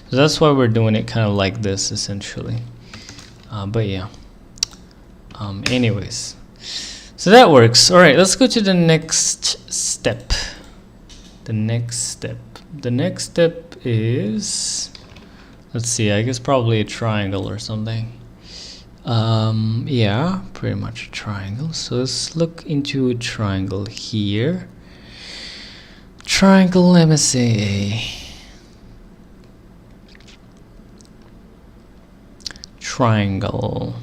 So that's why we're doing it kind of like this essentially. But yeah. Anyways, so that works. All right, let's go to the next step. The next step is, let's see, I guess probably a triangle or something. Yeah, pretty much a triangle. So let's look into a triangle here. Triangle, let me see. Triangle.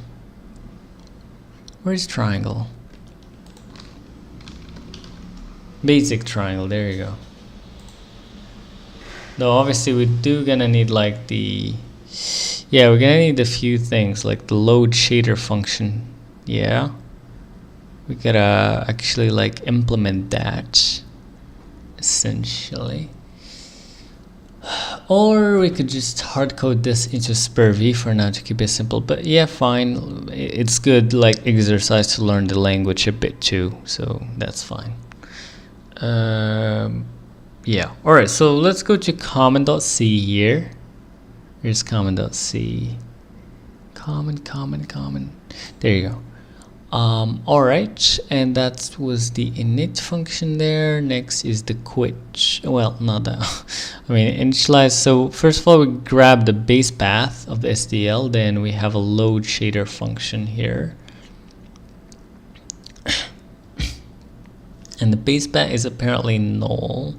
Where's triangle? Basic triangle, there you go. Though obviously we do gonna need like the, yeah, we're gonna need a few things like the load shader function. Yeah, we gotta actually like implement that essentially. or we could just hard code this into SPIR-V for now to keep it simple. But yeah, fine. It's good like exercise to learn the language a bit too, so that's fine. Yeah. All right. So let's go to common.c here. Here's common.c. Common. There you go. All right, and that was the init function there. Next is the quit. Well, not that. I mean, initialize. So first of all, we grab the base path of the SDL. Then we have a load shader function here. And the base path is apparently null.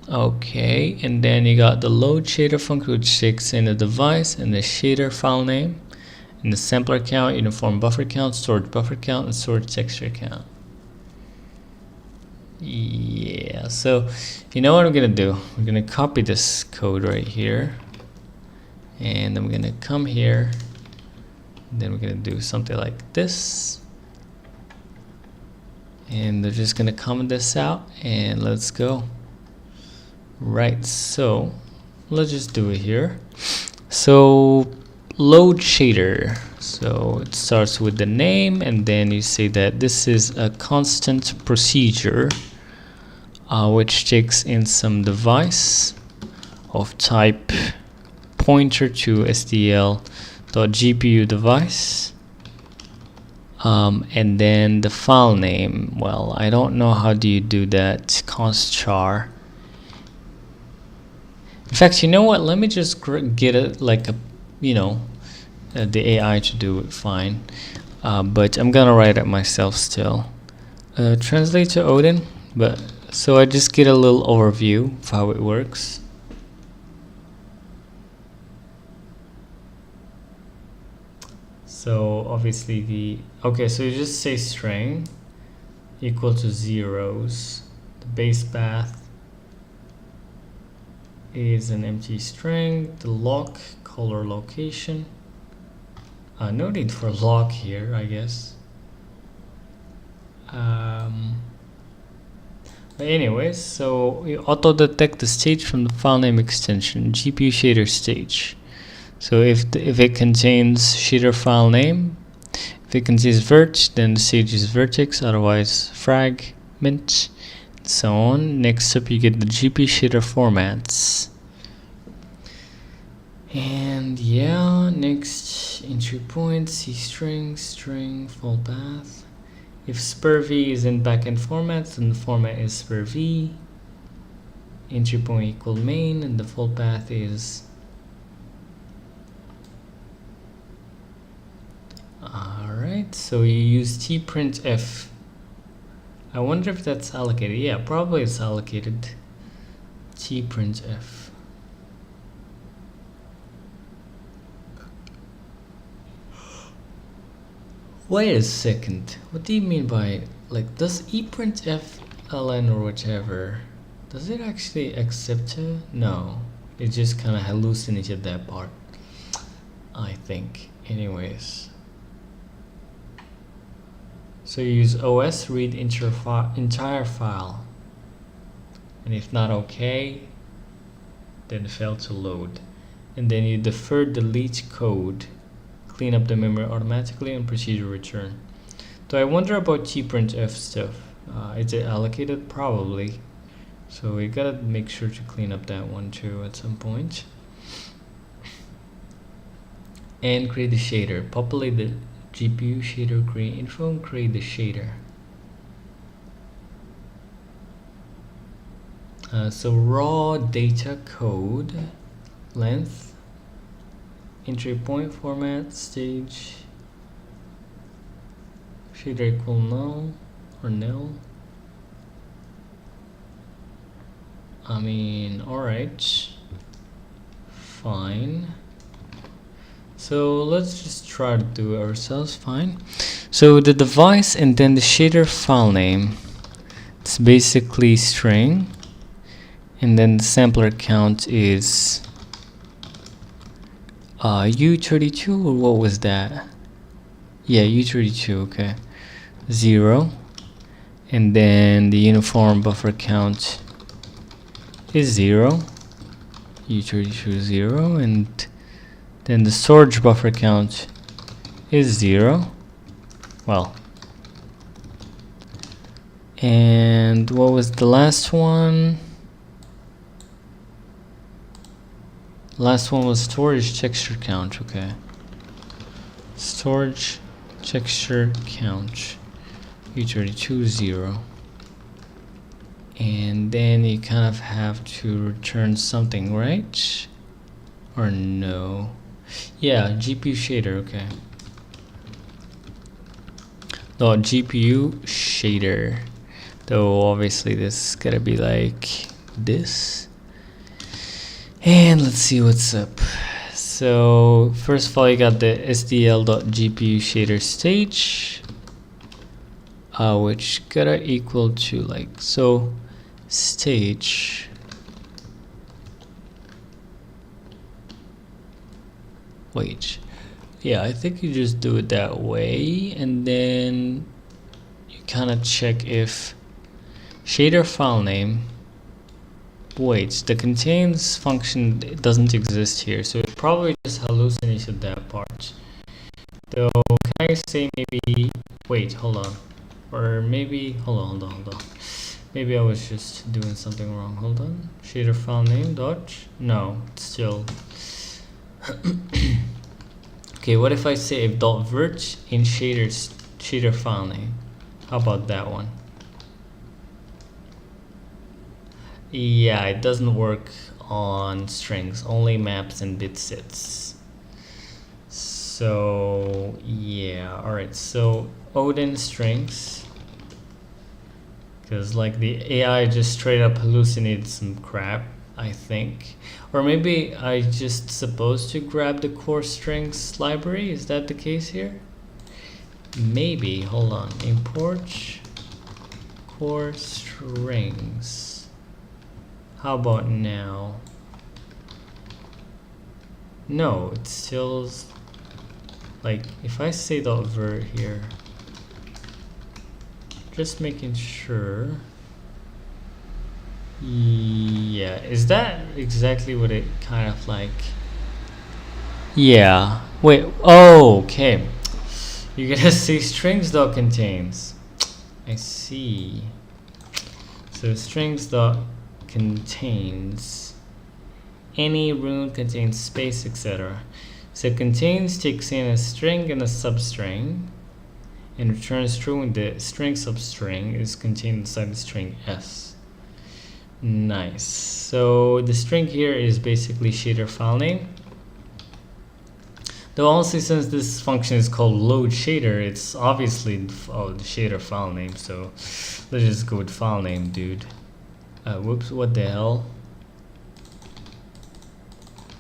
Okay, and then you got the load shader function, which takes in the device and the shader file name, and the sampler count, uniform buffer count, storage buffer count, and storage texture count. Yeah, so you know what I'm gonna do? We're gonna copy this code right here, and I'm gonna come here, and then we're gonna do something like this. And they're just gonna comment this out, and let's go. Right, so let's just do it here. So load shader, so it starts with the name, and then you say that this is a constant procedure which takes in some device of type pointer to SDL.GPU device, and then the file name. Well, I don't know how do you do that, const char. In fact, you know what? Let me just get it like a, the AI to do it fine. But I'm gonna write it myself still. Translate to Odin. But so I just get a little overview of how it works. So obviously so you just say string equal to zeros. The base path is an empty string. The lock color location. No need for lock here, I guess. But anyways, so we auto detect the stage from the file name extension GPU shader stage. So if it contains shader file name, if it contains vert, then the stage is vertex, otherwise fragment, and so on. Next up, you get the GPU shader formats. And yeah, next entry point, C string, full path. If SPIR-V is in backend formats, then the format is SPIR-V. Entry point equal main, and the full path is alright, so you use tprintf. I wonder if that's allocated. Yeah, probably it's allocated. Tprintf. Wait a second. What do you mean by, like, does eprintf ln or whatever, does it actually accept it? No. It just kind of hallucinated that part, I think. Anyways. So you use os read entire file. And if not okay, then fail to load. And then you defer delete code. Clean up the memory automatically and procedure return. So I wonder about tprintf stuff. Is it allocated? Probably. So we gotta make sure to clean up that one too at some point. And create the shader. Populate the GPU shader, create info, and create the shader. So raw data code, length, entry point format, stage, shader equal null or nil. I mean, alright, fine. So let's just try to do it ourselves. Fine. So the device and then the shader file name, it's basically string, and then the sampler count is U32, or what was that? Yeah, U32. Okay, 0, and then the uniform buffer count is 0. u32 0, and then the storage buffer count is 0. Well, and what was the last one? Last one was storage texture count. Okay, storage texture count u32 0, and then you kind of have to return something, right? Or no? Yeah, GPU shader. Okay, the GPU shader, though obviously this is gonna be like this. And let's see what's up. So first of all, you got the SDL.GPU shader stage, which gotta equal to like so. Stage wait, yeah, I think you just do it that way, and then you kind of check if shader file name. Wait, the contains function doesn't exist here, so it probably just hallucinated that part. So can I say maybe, wait, hold on, or maybe hold on. Maybe I was just doing something wrong. Hold on. Shader file name dot. No, it's still. Okay, what if I say if dot vert in shader file name? How about that one? Yeah, it doesn't work on strings, only maps and bit sets. So yeah, all right. So Odin strings. Because like the AI just straight up hallucinated some crap, I think. Or maybe I just supposed to grab the core strings library. Is that the case here? Maybe. Hold on. Import core strings. How about now? No, it's still like if I say dot vert here. Just making sure. Yeah, is that exactly what it kind of like? Yeah. Wait. Oh, okay. You're gonna say strings dot contains. I see. So strings dot contains any rune contains space, etc. So contains takes in a string and a substring, and returns true when the string substring is contained inside the string s. Nice. So the string here is basically shader file name. Though honestly, since this function is called load shader, it's obviously the shader file name. So let's just go with file name, dude. Whoops, what the hell?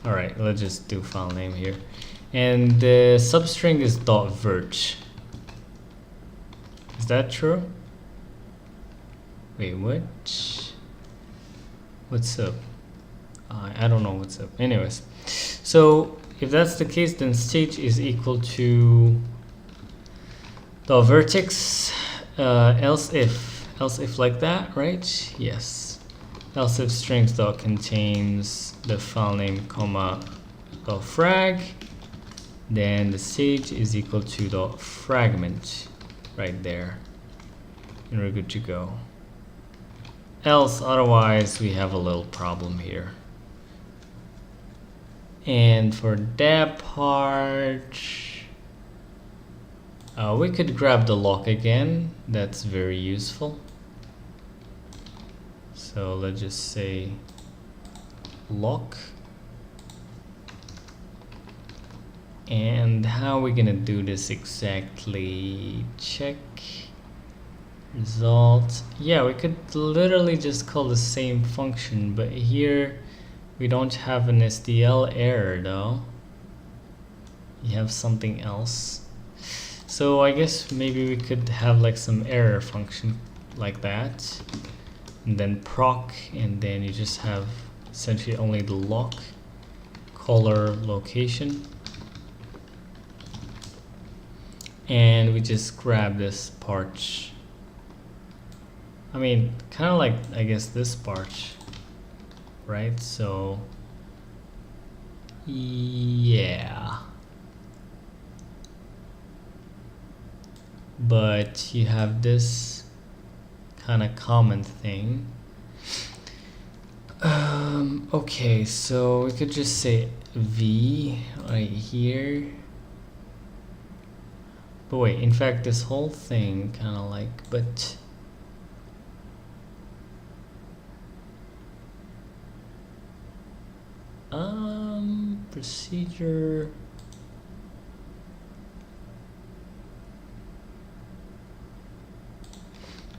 All right, let's just do file name here. And the substring is dot vert. Is that true? Wait, what? What's up? I don't know what's up. Anyways, so if that's the case, then stage is equal to the vertex, else if like that, right? Yes. Else if strings dot contains the file name comma dot frag, then the stage is equal to dot fragment right there, and we're good to go. Else otherwise we have a little problem here. And for that part, we could grab the lock again. That's very useful. So let's just say lock. And how are we gonna do this exactly? Check result. Yeah, we could literally just call the same function, but here we don't have an SDL error though. You have something else. So I guess maybe we could have like some error function like that, and then proc, and then you just have essentially only the lock, color, location, and we just grab this part. I mean, kind of like, I guess, this part, right? So Yeah. But you have this kind of common thing. Okay, so we could just say V right here. But wait, in fact, this whole thing kind of like, but procedure.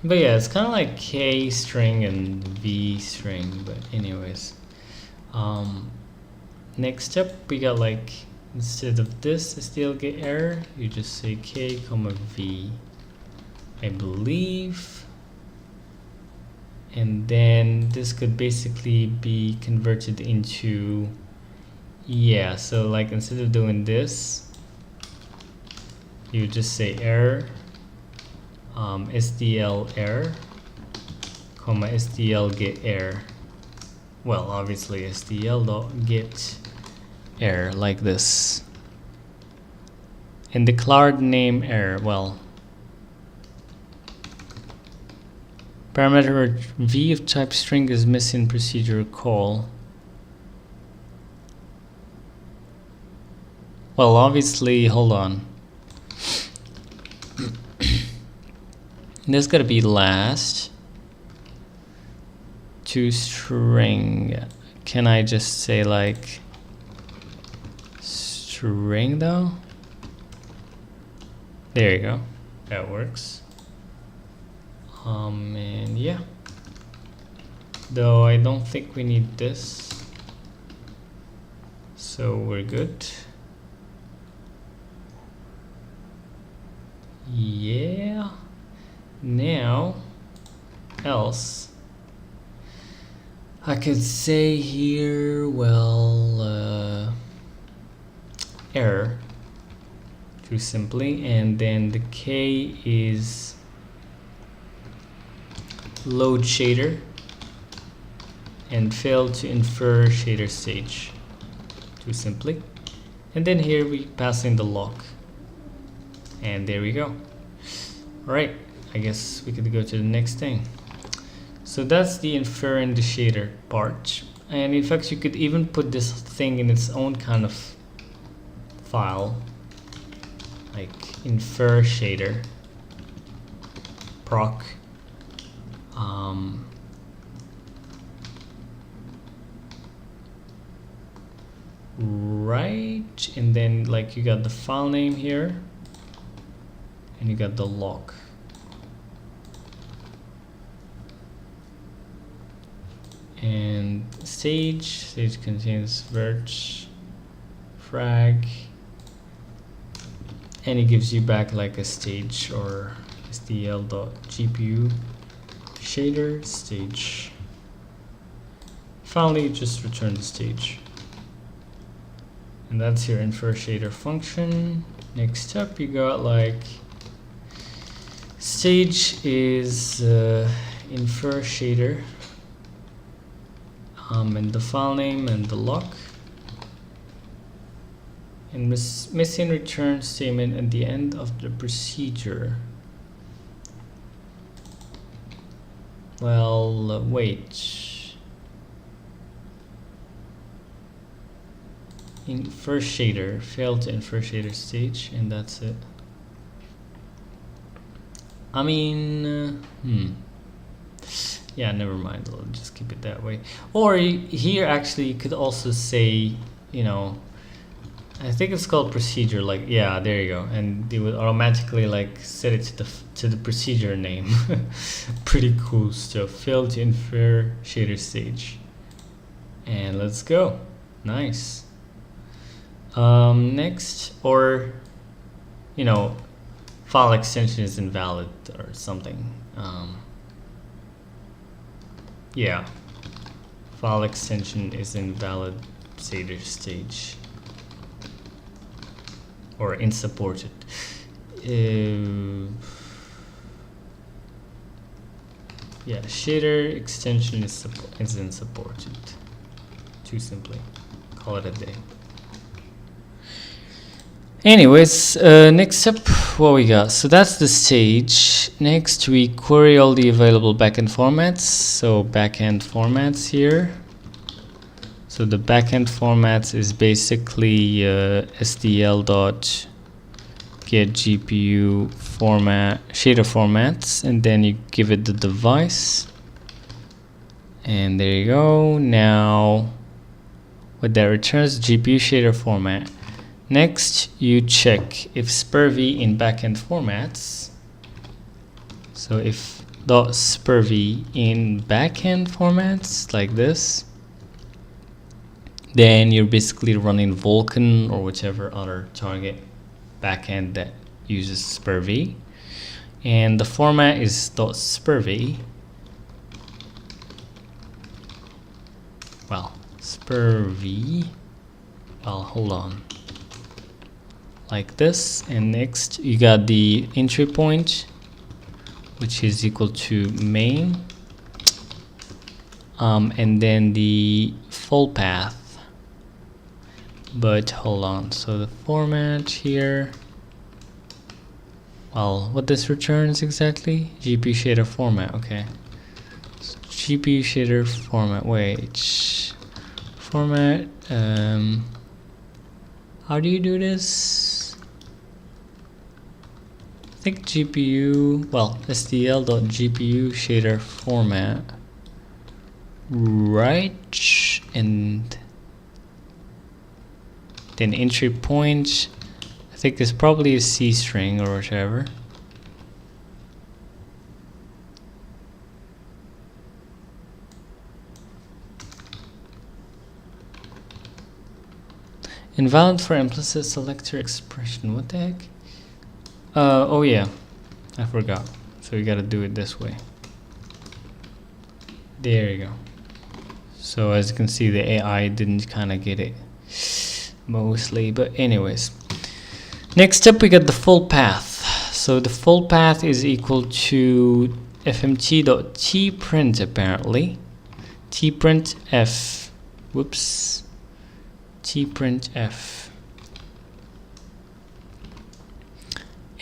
But yeah, it's kind of like K string and V string, but anyways. Next up, we got like, instead of this SDL get error, you just say K comma V, I believe. And then this could basically be converted into, yeah, so like instead of doing this, you just say error, SDL error, comma SDL get error. Well, obviously SDL dot get error like this. And declared name error, well, parameter V of type string is missing procedure call. Well, obviously, hold on. This gotta be last to string. Can I just say like string though? There you go. That works. And yeah. Though I don't think we need this. So we're good. Yeah. Now, else, I could say here, well, error, too simply, and then the K is load shader and fail to infer shader stage, too simply. And then here we pass in the lock, and there we go. All right. I guess we could go to the next thing. So that's the infer and the shader part. And in fact, you could even put this thing in its own kind of file, like infer shader proc. Right, and then like you got the file name here, and you got the lock. And stage contains vert frag, and it gives you back like a stage or SDL.GPU shader stage. Finally, just return the stage. And that's your infer shader function. Next up, you got like stage is infer shader. And the file name and the lock, and missing return statement at the end of the procedure. Well, wait. Infer shader, failed to infer shader stage, and that's it. I mean, yeah, never mind. I'll just keep it that way. Or here, actually, you could also say, you know, I think it's called procedure. Like, yeah, there you go, and it would automatically like set it to the procedure name. Pretty cool stuff. Failed to infer shader stage, and let's go. Nice. Next, or you know, file extension is invalid or something. Yeah, file extension is invalid shader stage or unsupported. Yeah, shader extension is unsupported. Too simply, call it a day. Anyways, next up, what we got? So that's the stage. Next, we query all the available backend formats. So backend formats here. So the backend formats is basically SDL dot get GPU format shader formats, and then you give it the device, and there you go. Now what that returns, GPU shader format. Next, you check if SPIRV in backend formats. So if .SPIRV in backend formats like this, then you're basically running Vulkan or whichever other target backend that uses SPIRV, and the format is .SPIRV. Well, SPIRV. Well, hold on. Like this, and next you got the entry point, which is equal to main, and then the full path. But hold on, so the format here, well, what this returns exactly? GPU shader format. Okay, so GPU shader format. Wait, format. How do you do this? I think GPU, well, SDL.GPU shader format, right? And then entry point, I think it's probably a C string or whatever. Invalid for implicit selector expression. What the heck? Oh yeah, I forgot. So you gotta do it this way. There you go. So as you can see, the AI didn't kind of get it mostly, but anyways. Next up, we got the full path. So the full path is equal to fmt.tprint apparently. tprintf. Whoops. tprintf.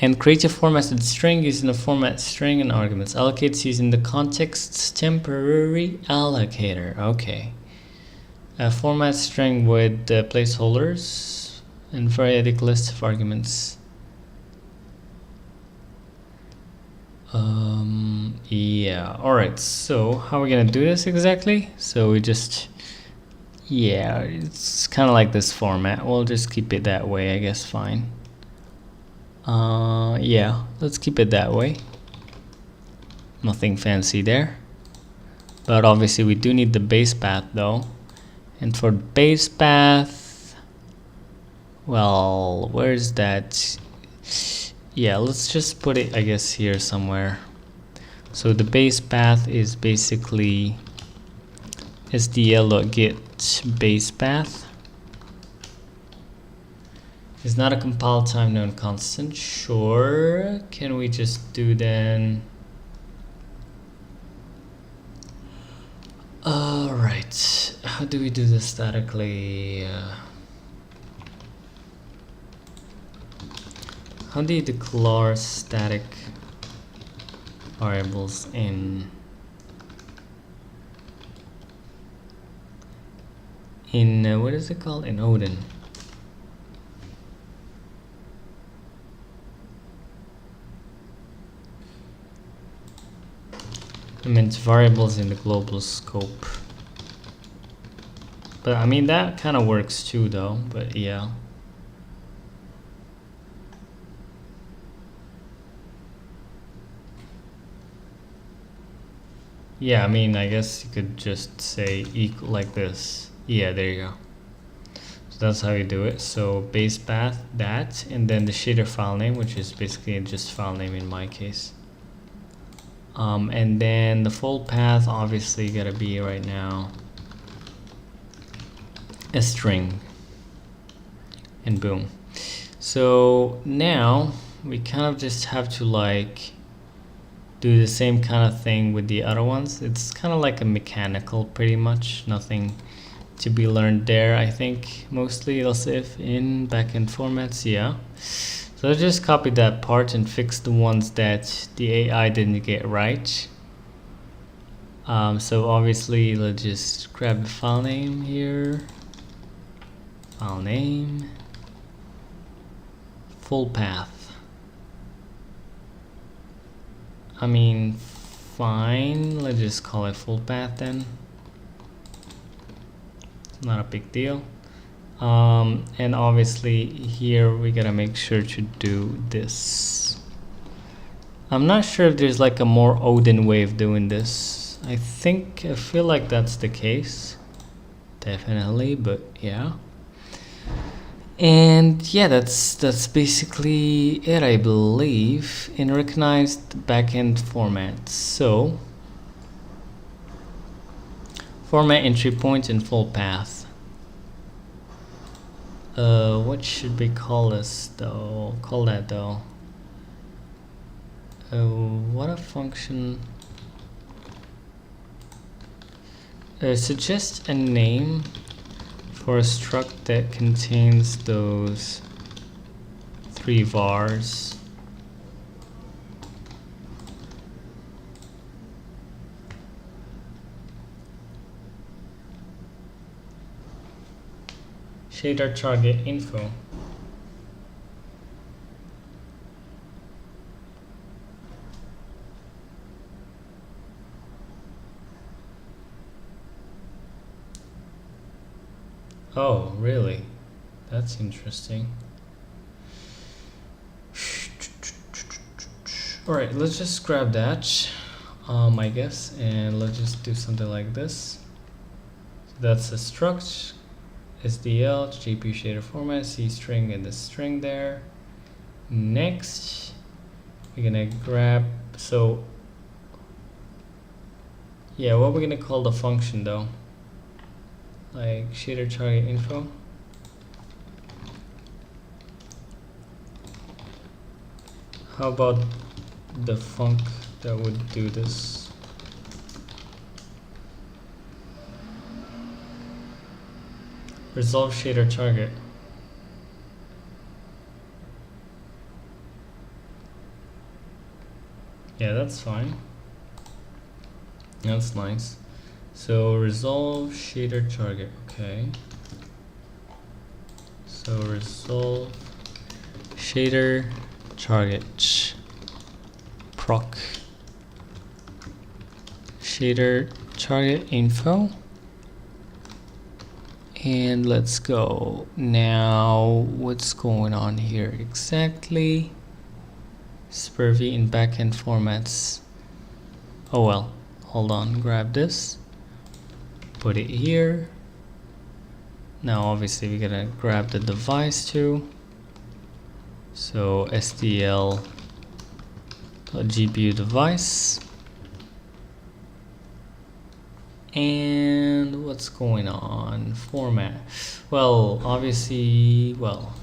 And create a formatted string using a format string and arguments. Allocates using the context's temporary allocator. Okay. A format string with placeholders and variadic list of arguments. Yeah. Alright, so how are we gonna do this exactly? So we just, yeah, it's kind of like this format. We'll just keep it that way, I guess. Fine. Yeah, let's keep it that way. Nothing fancy there. But obviously we do need the base path though. And for base path, well, where's that? Yeah, let's just put it, I guess, here somewhere. So the base path is basically SDL.get base path. Is not a compile time known constant. Sure. Can we just do then? Alright. How do we do this statically? How do you declare static variables in what is it called? In Odin. I meant variables in the global scope. But I mean, that kind of works too though, but yeah. Yeah, I mean, I guess you could just say equal like this. Yeah, there you go. So that's how you do it. So base path, that, and then the shader file name, which is basically just file name in my case. And then the full path obviously gotta be right now a string, and boom. So now we kind of just have to like do the same kind of thing with the other ones. It's kind of like a mechanical, pretty much, nothing to be learned there, I think, mostly, else if in backend formats, yeah. So let's just copy that part and fix the ones that the AI didn't get right. So obviously, let's just grab the file name here. File name. Full path. I mean, fine. Let's just call it full path then. Not a big deal. And obviously here we gotta make sure to do this. I'm not sure if there's like a more Odin way of doing this. I feel like that's the case. Definitely, but yeah. And yeah, that's basically it, I believe, in recognized backend formats. So format entry point and full path. What should we call this though? Call that though. What a function. Suggest a name for a struct that contains those 3 vars. Shader target info. Oh, really? That's interesting. Alright, let's just grab that, I guess, and let's just do something like this. So that's a struct, SDL, GPU shader format, C string, and the string there. Next, we're gonna grab, so, yeah, what we're gonna call the function though? Like shader target info. How about the func that would do this? Resolve shader target. Yeah, that's fine. That's nice. So resolve shader target, okay. So resolve shader target proc shader target info, and let's go. Now what's going on here exactly? Spurvy in backend formats. Oh well, hold on, grab this, put it here. Now obviously we're gonna grab the device too. So SDL GPU device. And what's going on? Format. Well, obviously, well,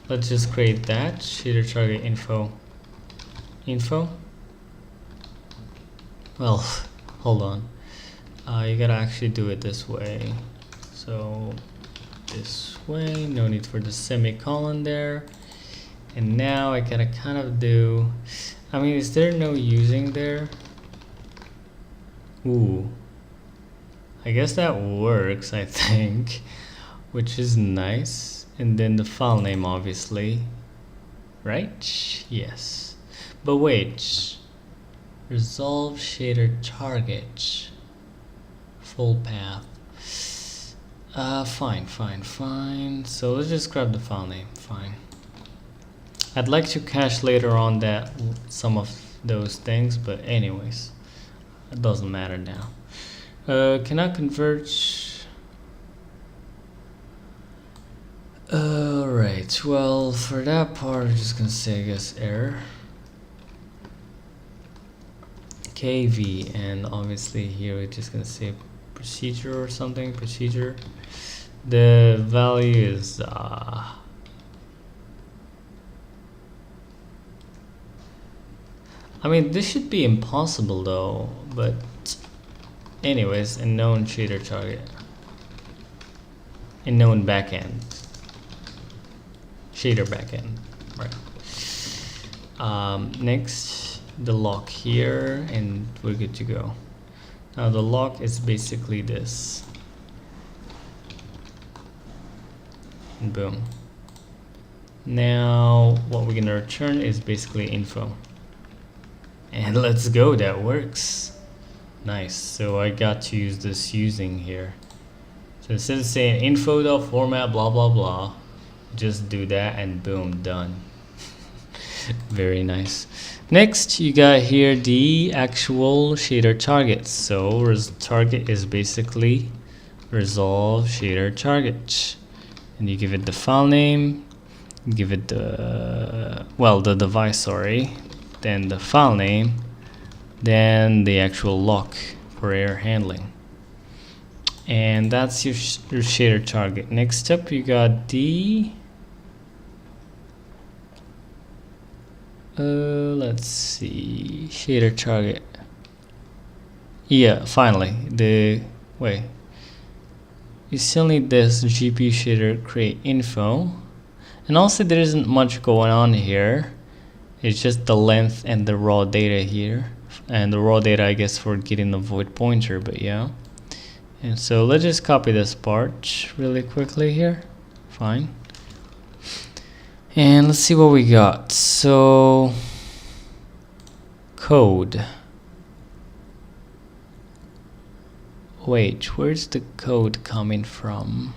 let's just create that shader target info. Well, hold on. You gotta actually do it this way. So this way, no need for the semicolon there. And now I gotta kind of do, I mean, is there no using there? Ooh, I guess that works, I think, which is nice. And then the file name, obviously, right? Yes. But wait, resolve shader target, full path. Fine. So let's just grab the file name, fine. I'd like to cache later on that some of those things, but anyways, it doesn't matter now. Cannot convert. Alright, well, for that part, I'm just gonna say, I guess, error. KV, and obviously here we're just gonna say procedure or something, procedure. The value is, I mean, this should be impossible though, but anyways, a known shader target. and known backend, shader backend, right? Next, the lock here, and we're good to go. Now the lock is basically this, and boom. Now what we're gonna return is basically info, and let's go. That works. Nice. So I got to use this using here. So instead of saying info.format blah blah blah, just do that and boom, done. Very nice. Next, you got here the actual shader target. So target is basically resolve shader target, and you give it the file name, give it the the device, sorry, then the file name, then the actual lock for error handling, and that's your shader target. Next up, you got the let's see, shader target. Yeah, finally, you still need this GPU shader create info, and also there isn't much going on here. It's just the length and the raw data here, and the raw data, I guess, for getting the void pointer, but yeah. And so let's just copy this part really quickly here. Fine. And let's see what we got. So code. Wait, where's the code coming from?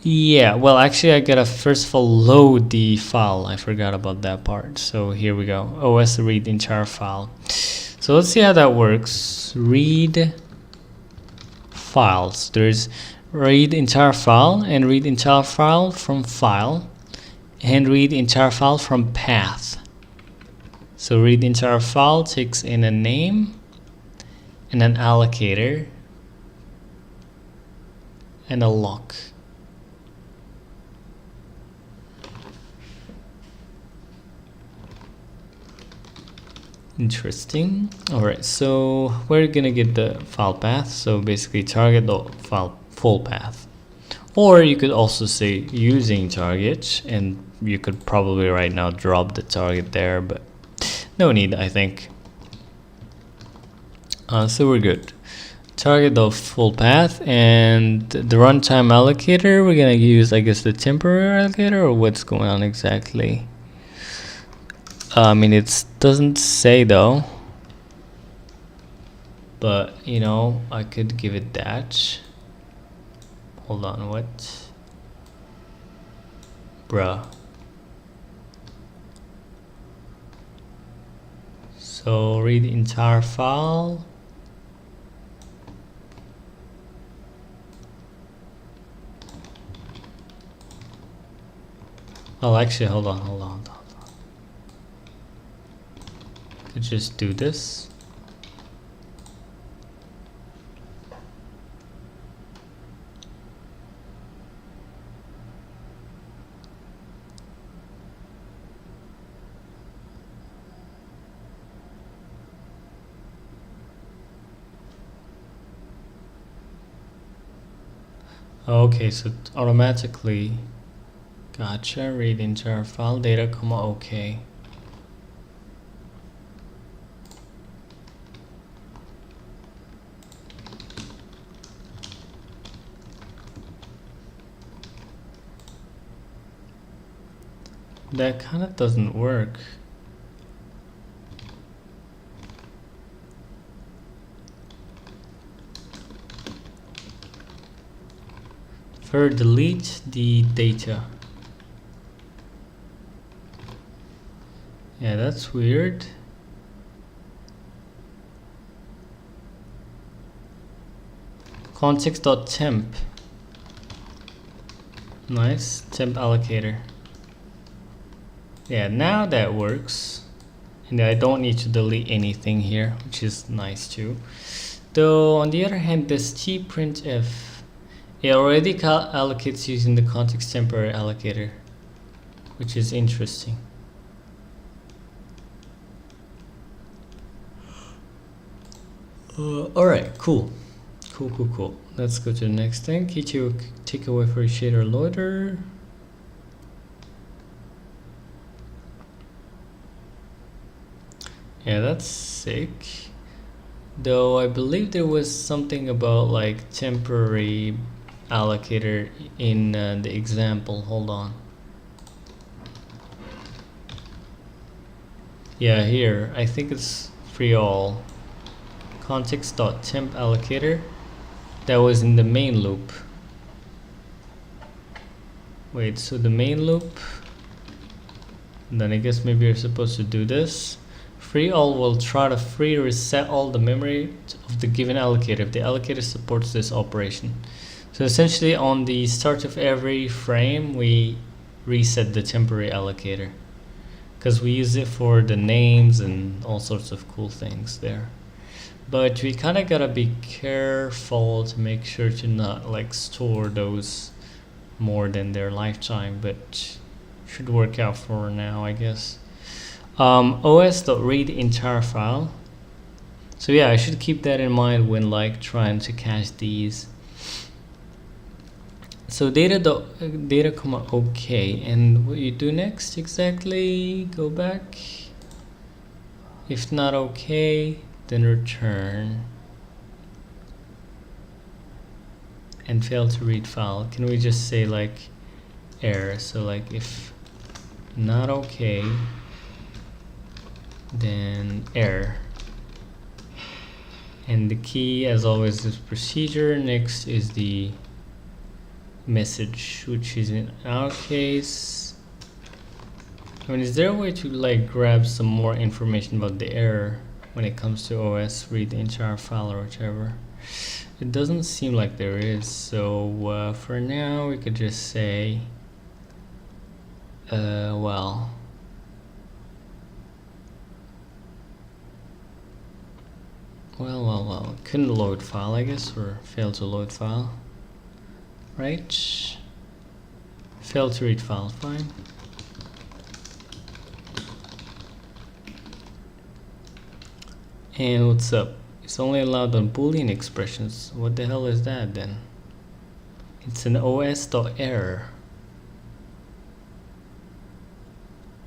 Yeah, well, actually I gotta first of all load the file. I forgot about that part. So here we go. OS read entire file. So let's see how that works. Read files. There's read entire file and read entire file from file, and read entire file from path. So read entire file takes in a name and an allocator and a lock. Interesting. Alright, so we're gonna get the file path. So basically target the file full path, or you could also say using target, and you could probably right now drop the target there, but no need, I think. So we're good. Target the full path, and the runtime allocator, we're gonna use, I guess, the temporary allocator, or what's going on exactly? I mean, it doesn't say though, but you know, I could give it that. Hold on, what? Bruh. So read entire file. Oh, actually, hold on. Could just do this. Okay, so automatically, gotcha, read entire file data, comma, okay. That kind of doesn't work. First, delete the data. Yeah, that's weird. Context.temp. Nice, temp allocator. Yeah, now that works. And I don't need to delete anything here, which is nice too. Though on the other hand, this tprintf, it already allocates using the context temporary allocator, which is interesting. Alright, cool. Cool. Let's go to the next thing. Key to take away for shader loader. Yeah, that's sick. Though I believe there was something about like temporary allocator in the example. Hold on. Yeah, here I think it's free all context.temp allocator. That was in the main loop. Wait, so the main loop, then I guess maybe you're supposed to do this. Free all will try to free reset all the memory of the given allocator if the allocator supports this operation. So essentially on the start of every frame we reset the temporary allocator, because we use it for the names and all sorts of cool things there. But we kind of gotta be careful to make sure to not like store those more than their lifetime, but should work out for now, I guess. os.read entire file. So yeah, I should keep that in mind when like trying to cache these. So data comma okay, and what you do next exactly? Go back. If not okay, then return. And fail to read file. Can we just say like error? So like if not okay, then error. And the key as always is procedure. Next is the message, which is in our case, I mean, is there a way to like grab some more information about the error when it comes to OS read the entire file or whichever? It doesn't seem like there is, so for now we could just say well, couldn't load file, I guess, or failed to load file, right? Failed to read file, fine. And what's up? It's only allowed on Boolean expressions. What the hell is that then? It's an os.error.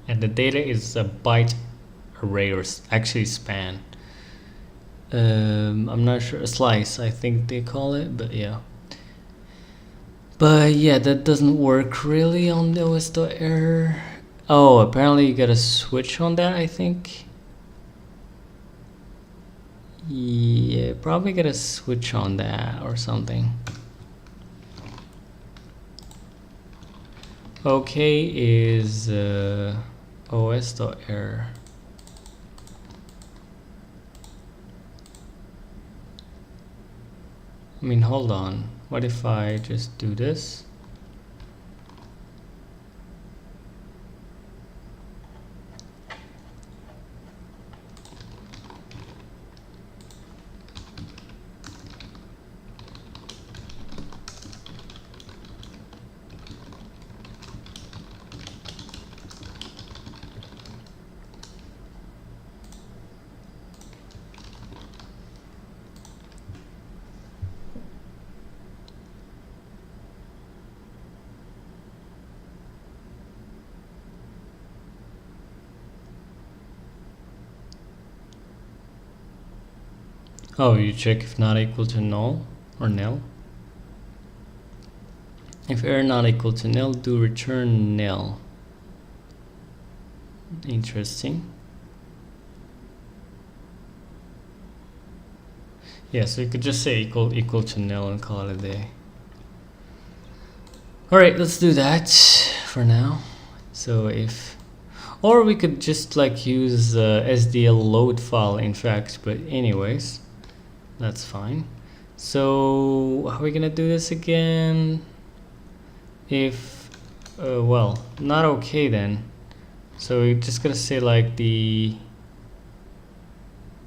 And the data is a byte array, or actually span. I'm not sure, a slice I think they call it, but yeah. But yeah, that doesn't work really on the os.error. Oh, apparently you gotta switch on that, I think. Yeah, probably gotta switch on that or something. Okay is os.error. I mean, hold on. What if I just do this? Oh, you check if not equal to null or nil. If error not equal to nil, do return nil. Interesting. Yeah, so you could just say equal to nil and call it a day. Alright, let's do that for now. So if, or we could just like use SDL load file in fact, but anyways, that's fine. So how are we gonna do this again? If well, not okay then, so we're just gonna say like the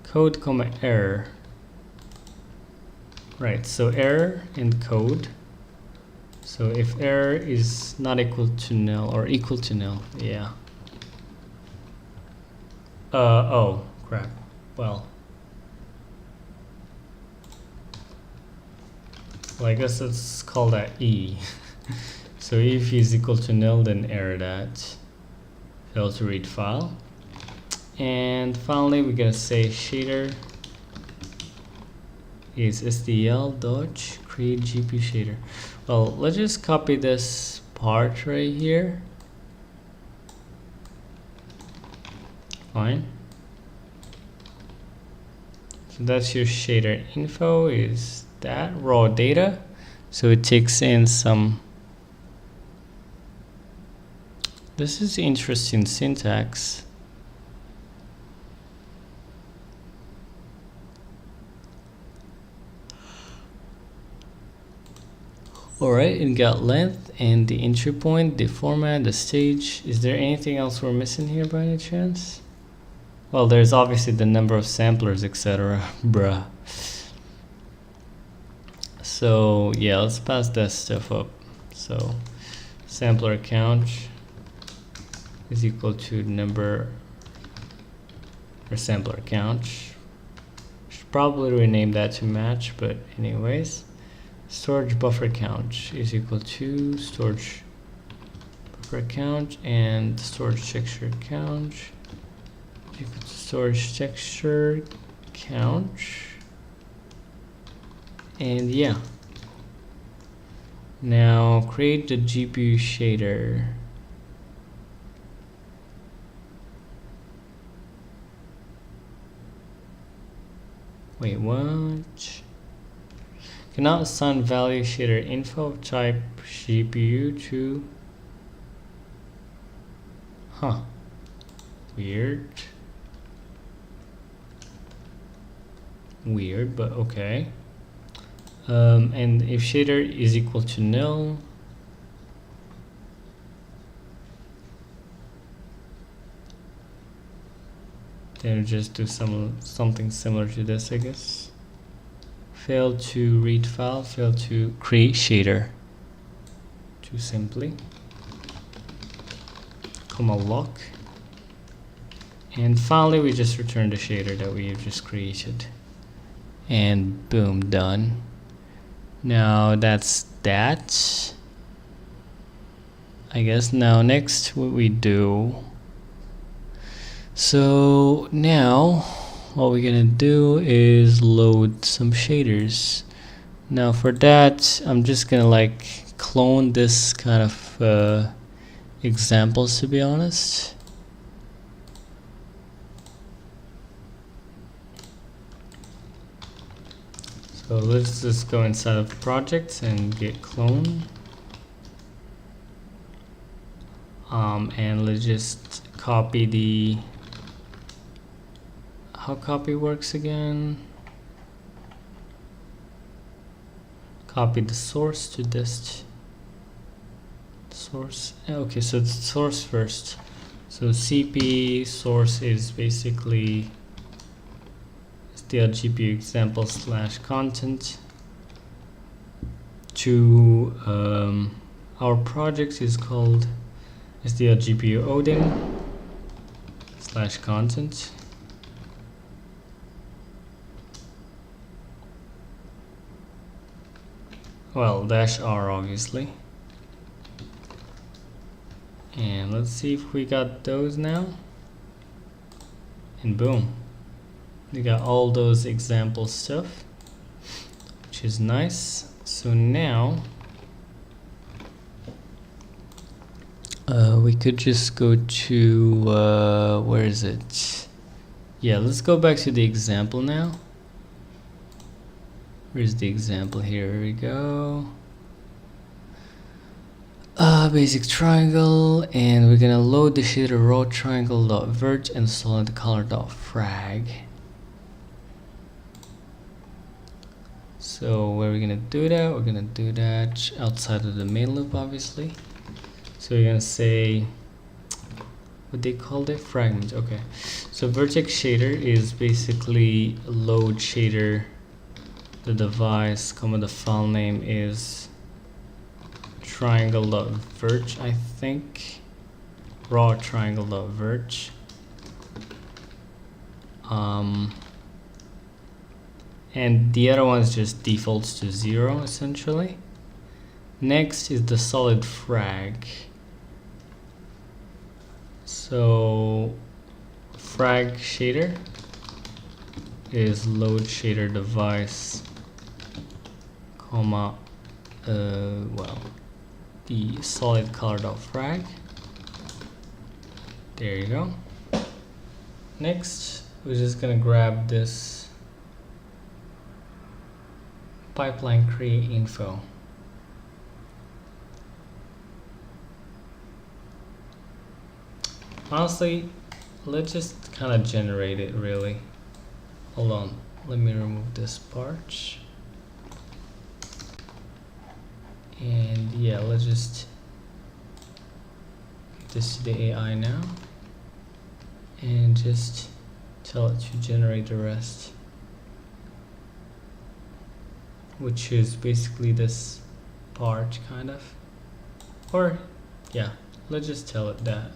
code comma error, right? So error in code. So if error is not equal to nil or equal to nil, yeah. Oh crap. Well, Well, I guess let's call that E. So if is equal to nil, then error that. Fail to read file. And finally, we're gonna say shader is SDL dodge create GPU shader. Well, let's just copy this part right here. Fine. So that's your shader info, is that raw data. So it takes in some. This is interesting syntax. Alright, it got length and the entry point, the format, the stage. Is there anything else we're missing here by any chance? Well, there's obviously the number of samplers, etc. Bruh. So yeah, let's pass that stuff up. So sampler count is equal to number or sampler count. Should probably rename that to match, but anyways. Storage buffer count is equal to storage buffer count, and storage texture count is equal to storage texture count. And yeah, now create the GPU shader. Wait, what? Cannot assign value shader info type GPU to. Huh. Weird. Weird, but okay. And if shader is equal to nil, then just do something similar to this, I guess. Fail to read file, fail to create shader. Too simply. Comma lock. And finally, we just return the shader that we have just created. And boom, done. Now that's that. I guess now next what we do. So now what we're gonna do is load some shaders. Now for that, I'm just gonna like clone this kind of examples, to be honest. So let's just go inside of projects and get clone. And let's just copy the, how copy works again? Copy the source to dist. Source, okay, so it's source first. So CP source is basically SDL GPU example / content. To our project is called SDL GPU odin / content. Well, -r obviously. And let's see if we got those now. And boom. We got all those example stuff, which is nice. So now we could just go to where is it? Yeah, let's go back to the example now. Where's the example? Here we go. Basic triangle, and we're gonna load the shader raw triangle.vert and solid color.frag. So where are we gonna do that? We're gonna do that outside of the main loop, obviously. So we're gonna say, what they called it, fragment. Okay, so vertex shader is basically load shader. The device, the file name is triangle.vert, I think. Raw triangle.vert. and the other one just defaults to 0 essentially. Next is the solid frag. So frag shader is load shader device, comma, well, the solid color.frag. There you go. Next, we're just gonna grab this pipeline create info. Honestly, let's just kind of generate it really. Hold on, let me remove this part. And yeah, let's just give this to the AI now and just tell it to generate the rest, which is basically this part kind of, or yeah, let's just tell it that.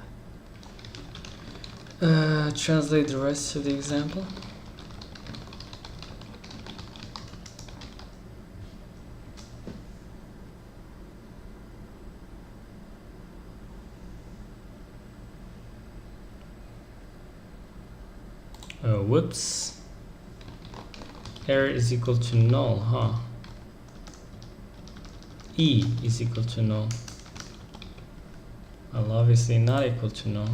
Translate the rest of the example. Whoops. Error is equal to null, huh? E is equal to null. Well, obviously not equal to null.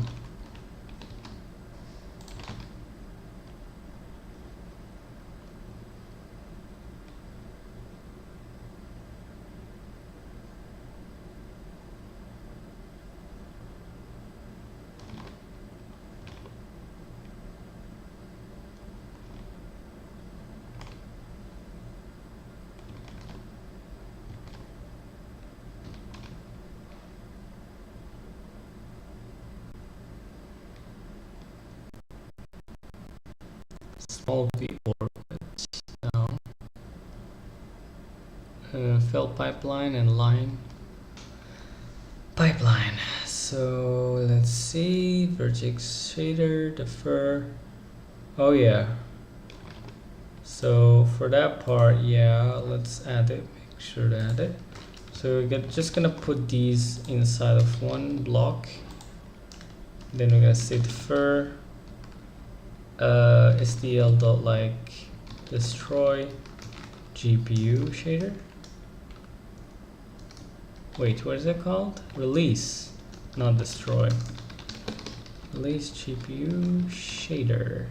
Small v orbit down. Fill pipeline and line pipeline. So let's see, vertex shader, defer. Oh yeah. So for that part, yeah, let's add it. Make sure to add it. So we're just gonna put these inside of one block. Then we're gonna say defer. SDL dot like destroy GPU shader. Wait, what is it called? Release, not destroy. Release GPU shader.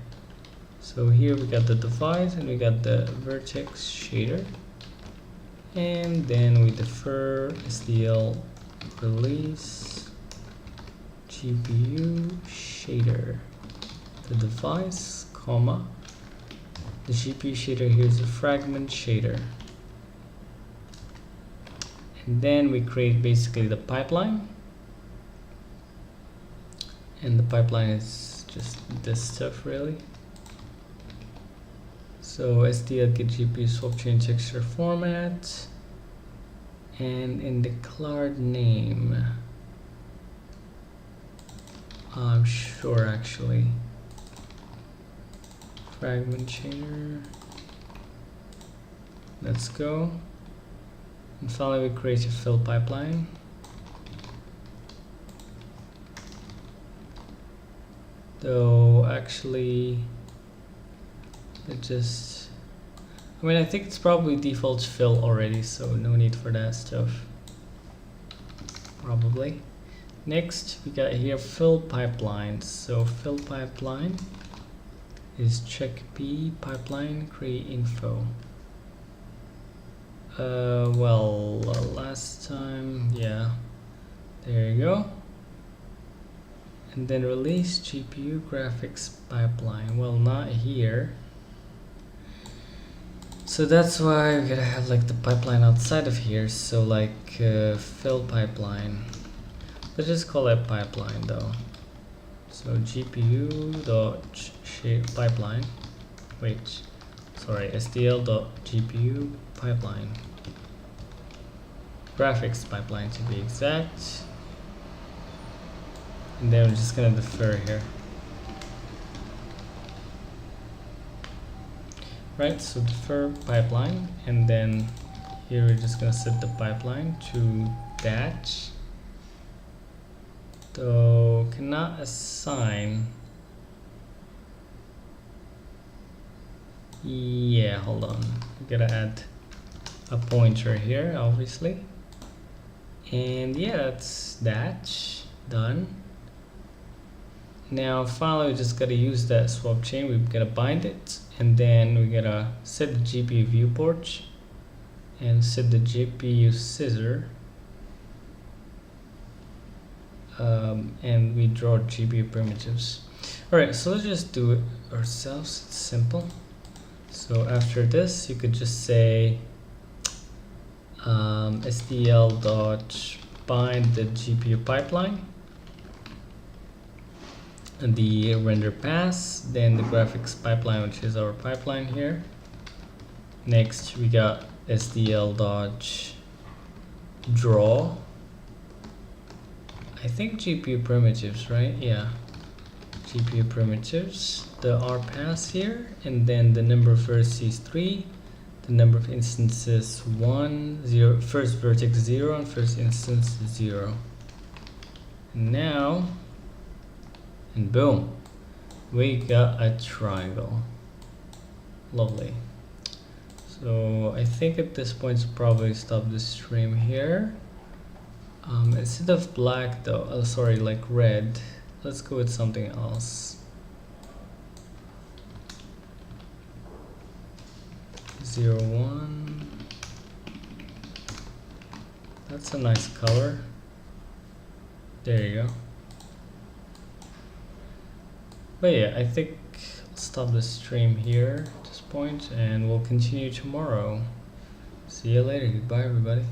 So here we got the device and we got the vertex shader. And then we defer SDL release GPU shader. The device, comma, the GPU shader here is a fragment shader. And then we create basically the pipeline. And the pipeline is just this stuff really. So SDL get GPU swap chain texture format. And in the declared name, I'm sure actually. Fragment chainer. Let's go. And finally we create a fill pipeline. Though actually it just, I mean, I think it's probably default fill already, so no need for that stuff. Probably. Next we got here fill pipeline. So fill pipeline is check P pipeline create info. Well, last time, yeah, there you go. And then release GPU graphics pipeline. Well, not here. So that's why we gotta have like the pipeline outside of here. So like fill pipeline. Let's just call it pipeline though. So GPU dot shape pipeline. Wait, sorry, SDL dot GPU pipeline. Graphics pipeline to be exact. And then we're just gonna defer here. right? So defer pipeline, and then here we're just gonna set the pipeline to batch. So cannot assign. Yeah, hold on. We gotta add a pointer here, obviously. And yeah, that's batch done. Now finally, we just gotta use that swap chain. We've gotta bind it, and then we gotta set the GPU viewport and set the GPU scissor. And we draw GPU primitives. All right, so let's just do it ourselves. It's simple. So after this, you could just say SDL dot bind the GPU pipeline and the render pass, then the graphics pipeline, which is our pipeline here. Next, we got SDL dot draw. I think GPU primitives, right? Yeah, GPU primitives, the rpass here, and then the number of vertices 3, the number of instances 1, 0, first vertex 0, and first instance 0. And now, and boom, we got a triangle. Lovely. So I think at this point, I'll probably stop the stream here. Instead of black though, sorry, like red, let's go with something else. 0, 1. That's a nice color. There you go. But yeah, I think I'll stop the stream here at this point, and we'll continue tomorrow. See you later. Goodbye, everybody.